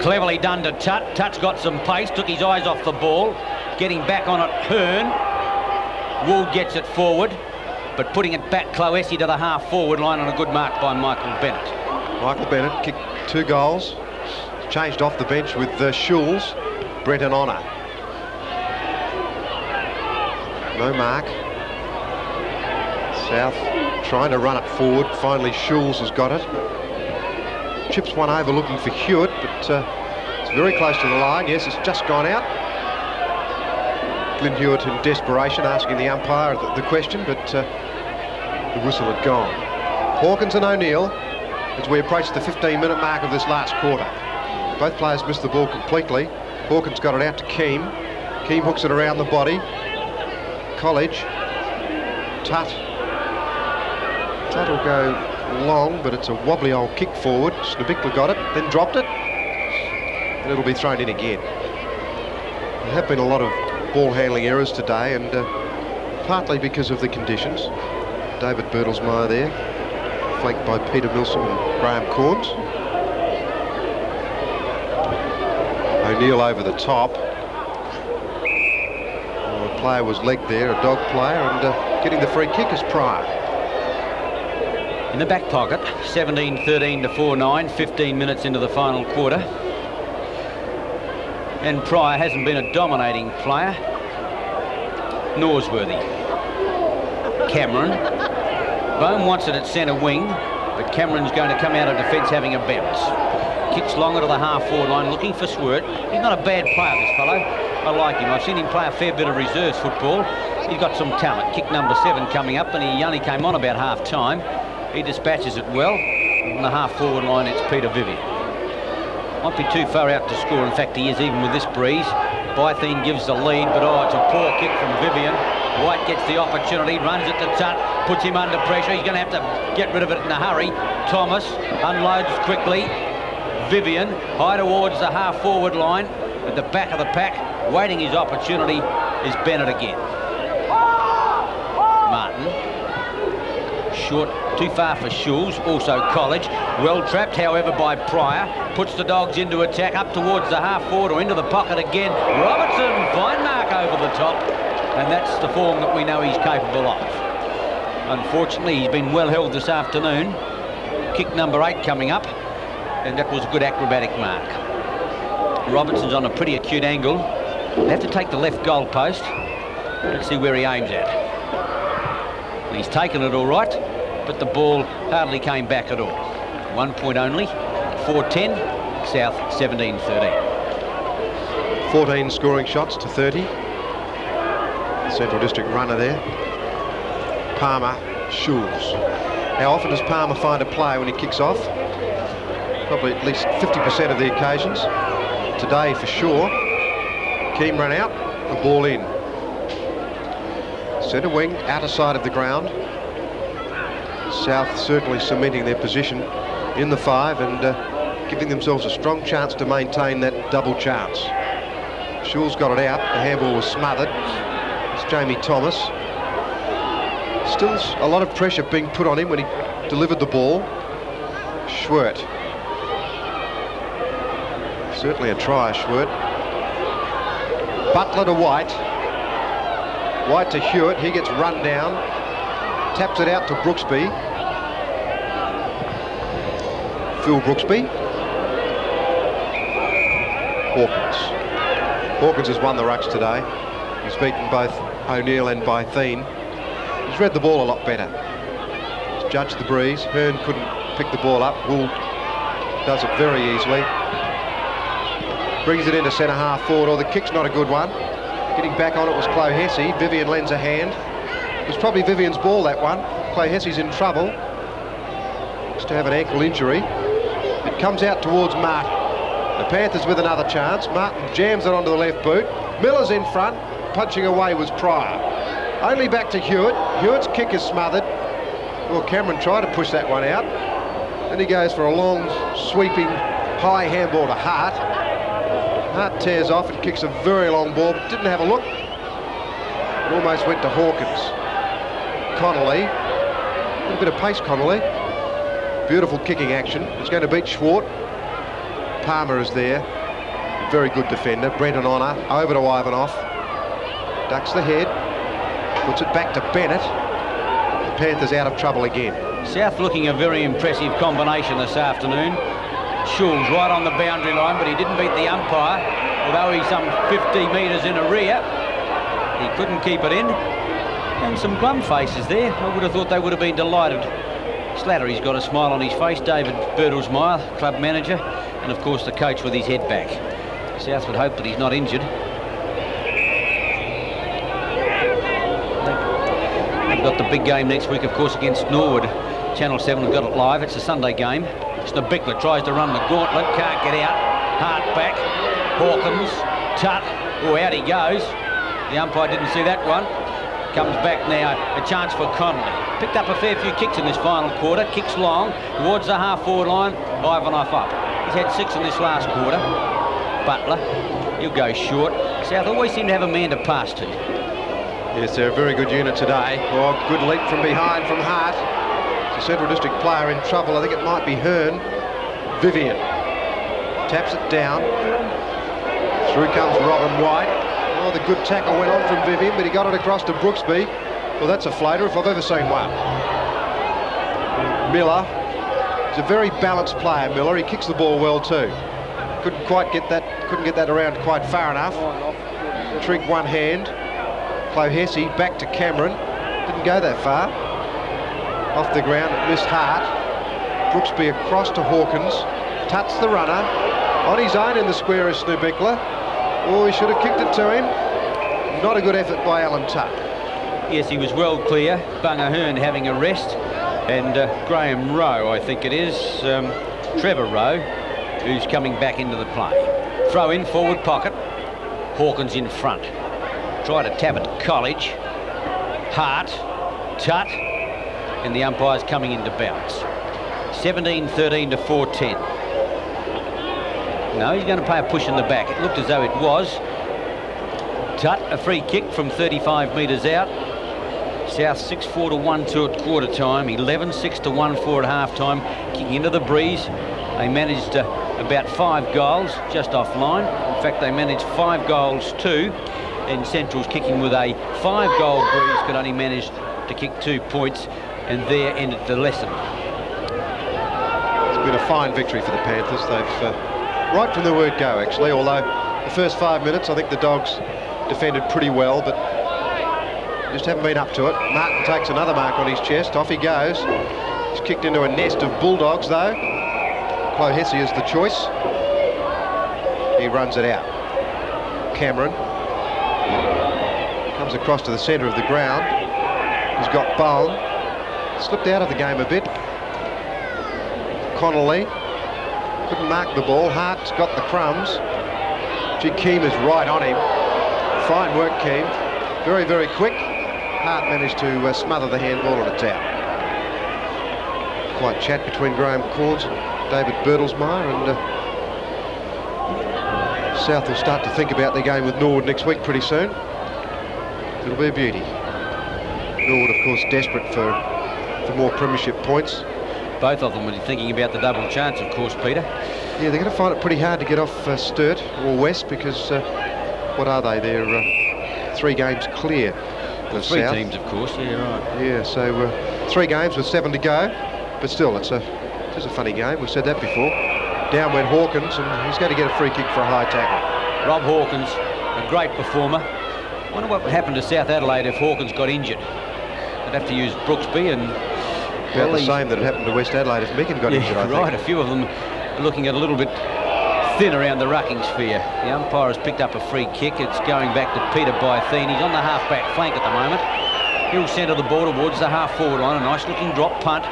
Cleverly done to Tutt. Tutt's got some pace, took his eyes off the ball. Getting back on it, Hearn. Wool gets it forward, but putting it back Clohessy to the half-forward line on a good mark by Michael Bennett. Michael Bennett kicked 2 goals. Changed off the bench with Schulz. Brenton Honor. No mark. South trying to run it forward. Finally, Schulz has got it. Chips one over looking for Hewitt, but it's very close to the line. Yes, it's just gone out. Glyn Hewitt in desperation asking the umpire the question, but the whistle had gone. Hawkins and O'Neill. as we approach the 15-minute mark of this last quarter. Both players missed the ball completely. Hawkins got it out to Keane. Keane hooks it around the body. College. Tutt will go long, but it's a wobbly old kick forward. Snubikla got it, then dropped it, and it'll be thrown in again. There have been a lot of ball handling errors today, and partly because of the conditions. David Bertelsmeyer there, flanked by Peter Milsom and Graham Corns. O'Neill over the top. A player was legged there, a dog player, and getting the free kick is Pryor. In the back pocket, 17-13 to 4-9, 15 minutes into the final quarter. And Pryor hasn't been a dominating player. Norsworthy. Cameron. Bohm wants it at centre wing, but Cameron's going to come out of defence having a bounce. Kicks longer to the half-forward line, looking for Swert. He's not a bad player, this fellow. I like him. I've seen him play a fair bit of reserves football. He's got some talent. Kick number 7 coming up, and he only came on about half-time. He dispatches it well. On the half-forward line, it's Peter Vivian. Might be too far out to score. In fact, he is, even with this breeze. Bytheen gives the lead, but it's a poor kick from Vivian. White gets the opportunity, runs it to Tutt, puts him under pressure. He's going to have to get rid of it in a hurry. Thomas unloads quickly. Vivian high towards the half-forward line at the back of the pack. Waiting his opportunity is Bennett again. Martin. Short, too far for Schulz, also College. Well trapped, however, by Pryor. Puts the Dogs into attack, up towards the half-forward or into the pocket again. Robertson, fine mark over the top. And that's the form that we know he's capable of. Unfortunately, he's been well held this afternoon. Kick number 8 coming up. And that was a good acrobatic mark. Robertson's on a pretty acute angle. They have to take the left goal post. Let's see where he aims at. And he's taken it all right, but the ball hardly came back at all. 1 point only. 4-10. South 17-13. 14 scoring shots to 30. Central District runner there. Palmer, Schulz. How often does Palmer find a play when he kicks off? Probably at least 50% of the occasions. Today for sure. Keane run out, the ball in. Centre wing, outer side of the ground. South certainly cementing their position in the 5 and giving themselves a strong chance to maintain that double chance. Schulz got it out, the handball was smothered. It's Jamie Thomas. Still a lot of pressure being put on him when he delivered the ball. Schwert. Certainly a try, Schwert. Butler to White. White to Hewitt. He gets run down. Taps it out to Brooksby. Phil Brooksby. Hawkins. Hawkins has won the rucks today. He's beaten both O'Neill and Bytheen. He's read the ball a lot better. He's judged the breeze. Hearn couldn't pick the ball up. Wool does it very easily. Brings it into centre half forward. The kick's not a good one. Getting back on it was Chloe Hesse. Vivian lends a hand. It was probably Vivian's ball, that one. Chloe Hesse's in trouble. Looks to have an ankle injury. It comes out towards Martin. The Panthers with another chance. Martin jams it onto the left boot. Miller's in front. Punching away was Pryor. Only back to Hewitt. Hewitt's kick is smothered. Well, Cameron tried to push that one out. Then he goes for a long, sweeping, high handball to Hart. Hart tears off and kicks a very long ball, but didn't have a look. It almost went to Hawkins. Connolly. A little bit of pace, Connolly. Beautiful kicking action. He's going to beat Schwart. Palmer is there. Very good defender. Brenton Honor over to Ivanov. Ducks the head. Puts it back to Bennett. The Panthers out of trouble again. South looking a very impressive combination this afternoon. Schulz right on the boundary line, but he didn't beat the umpire, although he's some 50 metres in a rear. He couldn't keep it in. And some glum faces there. I would have thought they would have been delighted. Slattery's got a smile on his face. David Bertelsmeyer, club manager, and of course the coach with his head back. South would hope that he's not injured. They've got the big game next week, of course, against Norwood Channel 7 have got it live. It's a Sunday game. Snebickler tries to run the gauntlet, can't get out. Hart back. Hawkins, Tutt. Oh, out he goes. The umpire didn't see that one. Comes back now. A chance for Connolly. Picked up a fair few kicks in this final quarter. Kicks long towards the half-forward line. Ivanoff up. He's had 6 in this last quarter. Butler, he'll go short. South always seem to have a man to pass to. Yes, they're a very good unit today. Oh, good leap from behind from Hart. It's a Central District player in trouble. I think it might be Hearn. Vivian taps it down. Through comes Robin White. Oh, the good tackle went on from Vivian, but he got it across to Brooksby. Well, that's a floater if I've ever seen one. Miller. He's a very balanced player, Miller. He kicks the ball well too. Couldn't get that around quite far enough. Trigg one hand. Clohessy back to Cameron. Didn't go that far. Off the ground, it missed Hart. Brooksby across to Hawkins. Tuts the runner. On his own in the square is Snebickler. Oh, he should have kicked it to him. Not a good effort by Alan Tutt. Yes, he was well clear. Bunga Hearn having a rest. And Graham Rowe, I think it is. Trevor Rowe, who's coming back into the play. Throw in, forward pocket. Hawkins in front. Try to tap it to College. Hart. Tutt. And the umpire's coming into bounce. 17-13 to 4-10. No, he's going to play a push in the back. It looked as though it was. Tutt, a free kick from 35 metres out. South 6-4 to 1-2 at quarter time. 11-6 to 1-4 at half time. Kicking into the breeze. They managed about 5 goals just offline. In fact, they managed 5 goals too. And Central's kicking with a 5-goal breeze, could only manage to kick 2 points. And there ended the lesson. It's been a fine victory for the Panthers. They've, right from the word go actually, although the first 5 minutes I think the Dogs defended pretty well, but just haven't been up to it. Martin takes another mark on his chest. Off he goes. He's kicked into a nest of Bulldogs though. Clohessy is the choice. He runs it out. Cameron comes across to the centre of the ground. He's got Bowen. Slipped out of the game a bit. Connolly couldn't mark the ball. Hart's got the crumbs. Gee, Keem is right on him. Fine work, Keem. Very, very quick. Hart managed to smother the handball and it's out. Quite chat between Graham Corns and David Bertelsmeyer, and South will start to think about their game with Norwood next week pretty soon. It'll be a beauty. Norwood, of course, desperate for more premiership points. Both of them were thinking about the double chance, of course, Peter. Yeah, they're going to find it pretty hard to get off Sturt or West because, what are they? They're 3 games clear of 3 South. teams, of course, yeah, right. Yeah, so 3 games with 7 to go. But still, it is a funny game. We've said that before. Down went Hawkins, and he's going to get a free kick for a high tackle. Rob Hawkins, a great performer. I wonder what would happen to South Adelaide if Hawkins got injured. They'd have to use Brooksby and... About the same that had happened to West Adelaide if Megan got injured, I think. Right, a few of them are looking at a little bit thin around the rucking sphere. The umpire has picked up a free kick. It's going back to Peter Bytheen. He's on the half-back flank at the moment. He'll centre the ball towards the half-forward line. A nice-looking drop punt.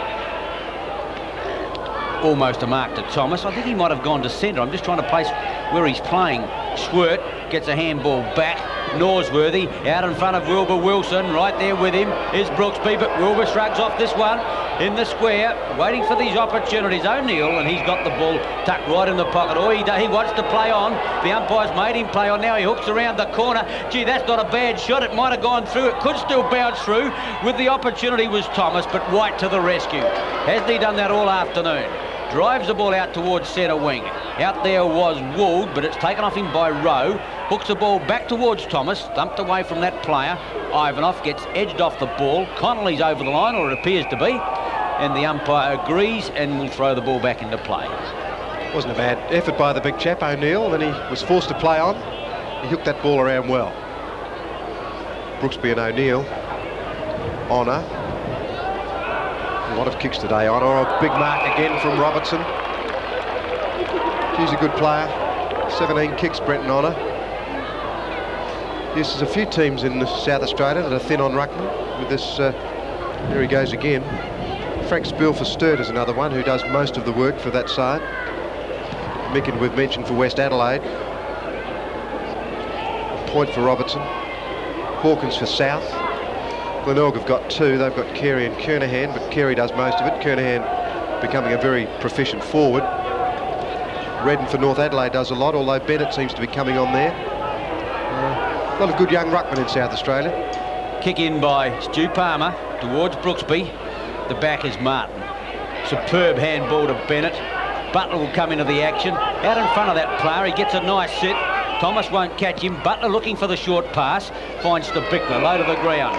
Almost a mark to Thomas. I think he might have gone to centre. I'm just trying to place where he's playing. Schwert gets a handball back. Norsworthy out in front of Wilbur Wilson. Right there with him is Brooksby, but Wilbur shrugs off this one in the square, waiting for these opportunities. O'Neill, and he's got the ball tucked right in the pocket. Oh, he wants to play on. The umpire's made him play on. Now he hooks around the corner. Gee, that's not a bad shot. It might have gone through. It could still bounce through. With the opportunity was Thomas, but White to the rescue. Hasn't he done that all afternoon? Drives the ball out towards centre wing. Out there was Would, but it's taken off him by Rowe. Hooks the ball back towards Thomas. Thumped away from that player. Ivanoff gets edged off the ball. Connolly's over the line, or it appears to be. And the umpire agrees and will throw the ball back into play. Wasn't a bad effort by the big chap, O'Neill. Then he was forced to play on. He hooked that ball around well. Brooksby and O'Neill. Honour. A lot of kicks today. Honour, a big mark again from Robertson. He's a good player. 17 kicks, Brenton Honour. Yes, there's a few teams in South Australia that are thin on ruckman. With this, there he goes again. Frank Spiel for Sturt is another one who does most of the work for that side. Micken we've mentioned for West Adelaide. Point for Robertson. Hawkins for South. Glenelg have got 2. They've got Carey and Kernahan, but Carey does most of it. Kernahan becoming a very proficient forward. Redden for North Adelaide does a lot, although Bennett seems to be coming on there. A lot of good young ruckmen in South Australia. Kick in by Stu Palmer towards Brooksby. The back is Martin. Superb handball to Bennett. Butler will come into the action. Out in front of that player, he gets a nice sit. Thomas won't catch him. Butler looking for the short pass. Finds Snebickler low to the ground.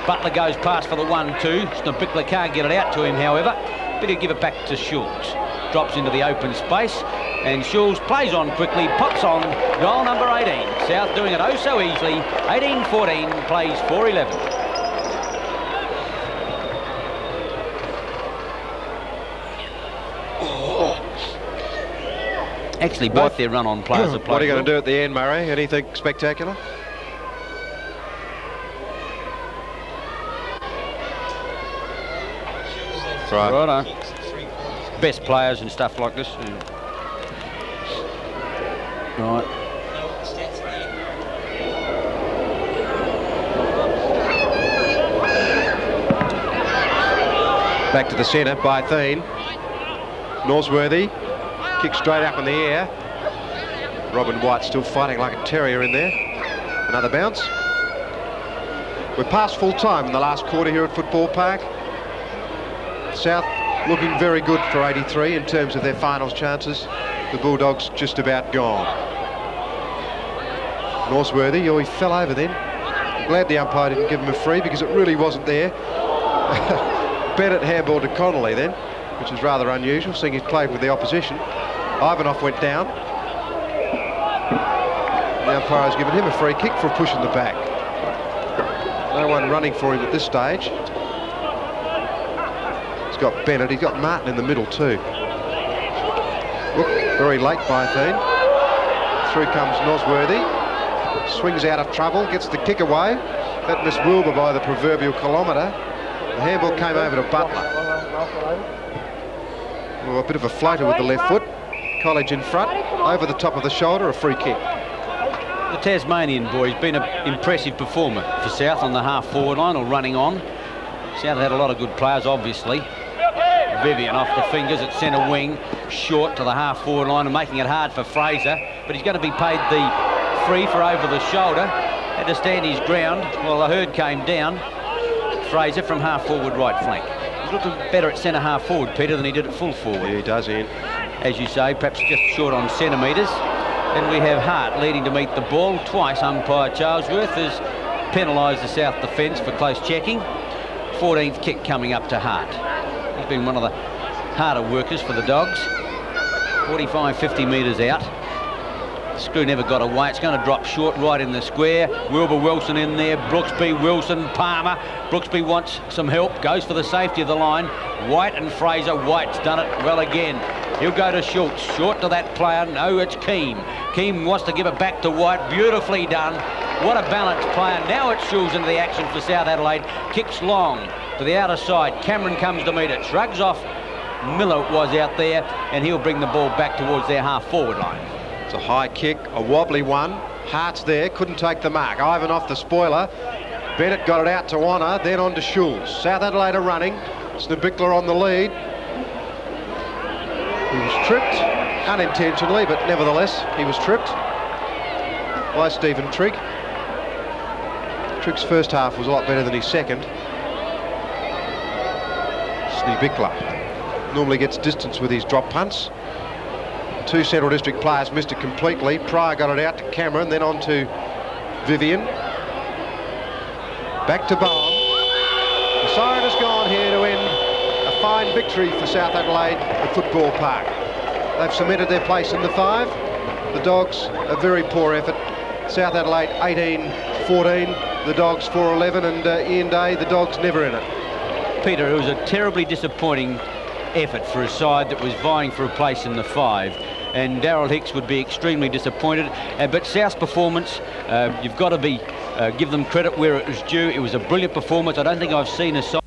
Butler goes past for the 1-2. Snebickler can't get it out to him, however. But he'll give it back to Schulz. Drops into the open space. And Schulz plays on quickly, pops on, goal number 18. South doing it oh so easily. 18-14, plays 4-11. Actually, both their run-on players have played. What are you going to do at the end, Murray? Anything spectacular? Right. Best players and stuff like this. Right. Back to the centre by Thien. Norsworthy kicks straight up in the air. Robin White still fighting like a terrier in there. Another bounce. We're past full time in the last quarter here at Football Park. South looking very good for 83 in terms of their finals chances. The Bulldogs just about gone. Norsworthy, oh, he fell over then. I'm glad the umpire didn't give him a free because it really wasn't there. Bennett handball to Connolly then, which is rather unusual, seeing he's played with the opposition. Ivanov went down. The umpire has given him a free kick for pushing the back. No one running for him at this stage. He's got Bennett, he's got Martin in the middle too. Look, very late by Thien. Through comes Norsworthy. Swings out of trouble, gets the kick away. That missed Wilbur by the proverbial kilometre. The handball came over to Butler. Oh, a bit of a floater with the left foot. College in front, over the top of the shoulder, a free kick. The Tasmanian boy's been an impressive performer for South on the half-forward line or running on. South had a lot of good players, obviously. Vivian off the fingers at centre wing, short to the half-forward line and making it hard for Fraser. But he's going to be paid the free for over the shoulder. Had to stand his ground while the herd came down. Fraser from half-forward right flank. He's looking better at centre half-forward, Peter, than he did at full-forward. Yeah, he does, Ian. As you say, perhaps just short on centimetres. Then we have Hart leading to meet the ball. Twice umpire Charlesworth has penalised the South defence for close checking. 14th kick coming up to Hart. He's been one of the harder workers for the Dogs. 45-50 metres out. Screw never got away. It's going to drop short right in the square. Wilbur Wilson in there. Brooksby, Wilson, Palmer. Brooksby wants some help. Goes for the safety of the line. White and Fraser. White's done it well again. He'll go to Schultz. Short to that player. No, it's Keane. Keane wants to give it back to White. Beautifully done. What a balanced player. Now it's Schultz into the action for South Adelaide. Kicks long to the outer side. Cameron comes to meet it. Shrugs off. Miller was out there, and he'll bring the ball back towards their half-forward line. It's a high kick, a wobbly one. Hart's there, couldn't take the mark. Ivanov the spoiler. Bennett got it out to Honor, then on to Schulz. South Adelaide are running. Snebickler on the lead. He was tripped, unintentionally, but nevertheless, he was tripped by Stephen Trigg. Trigg's first half was a lot better than his second. Snebickler normally gets distance with his drop punts. Two Central District players missed it completely. Pryor got it out to Cameron, then on to Vivian. Back to Bowen. The siren has gone here to end a fine victory for South Adelaide at Football Park. They've cemented their place in the 5. The Dogs, a very poor effort. South Adelaide 18-14, the Dogs 4-11, and Ian Day, the Dogs never in it. Peter, it was a terribly disappointing effort for a side that was vying for a place in the 5. And Daryl Hicks would be extremely disappointed. But South's performance, you've got to give them credit where it was due. It was a brilliant performance. I don't think I've seen a side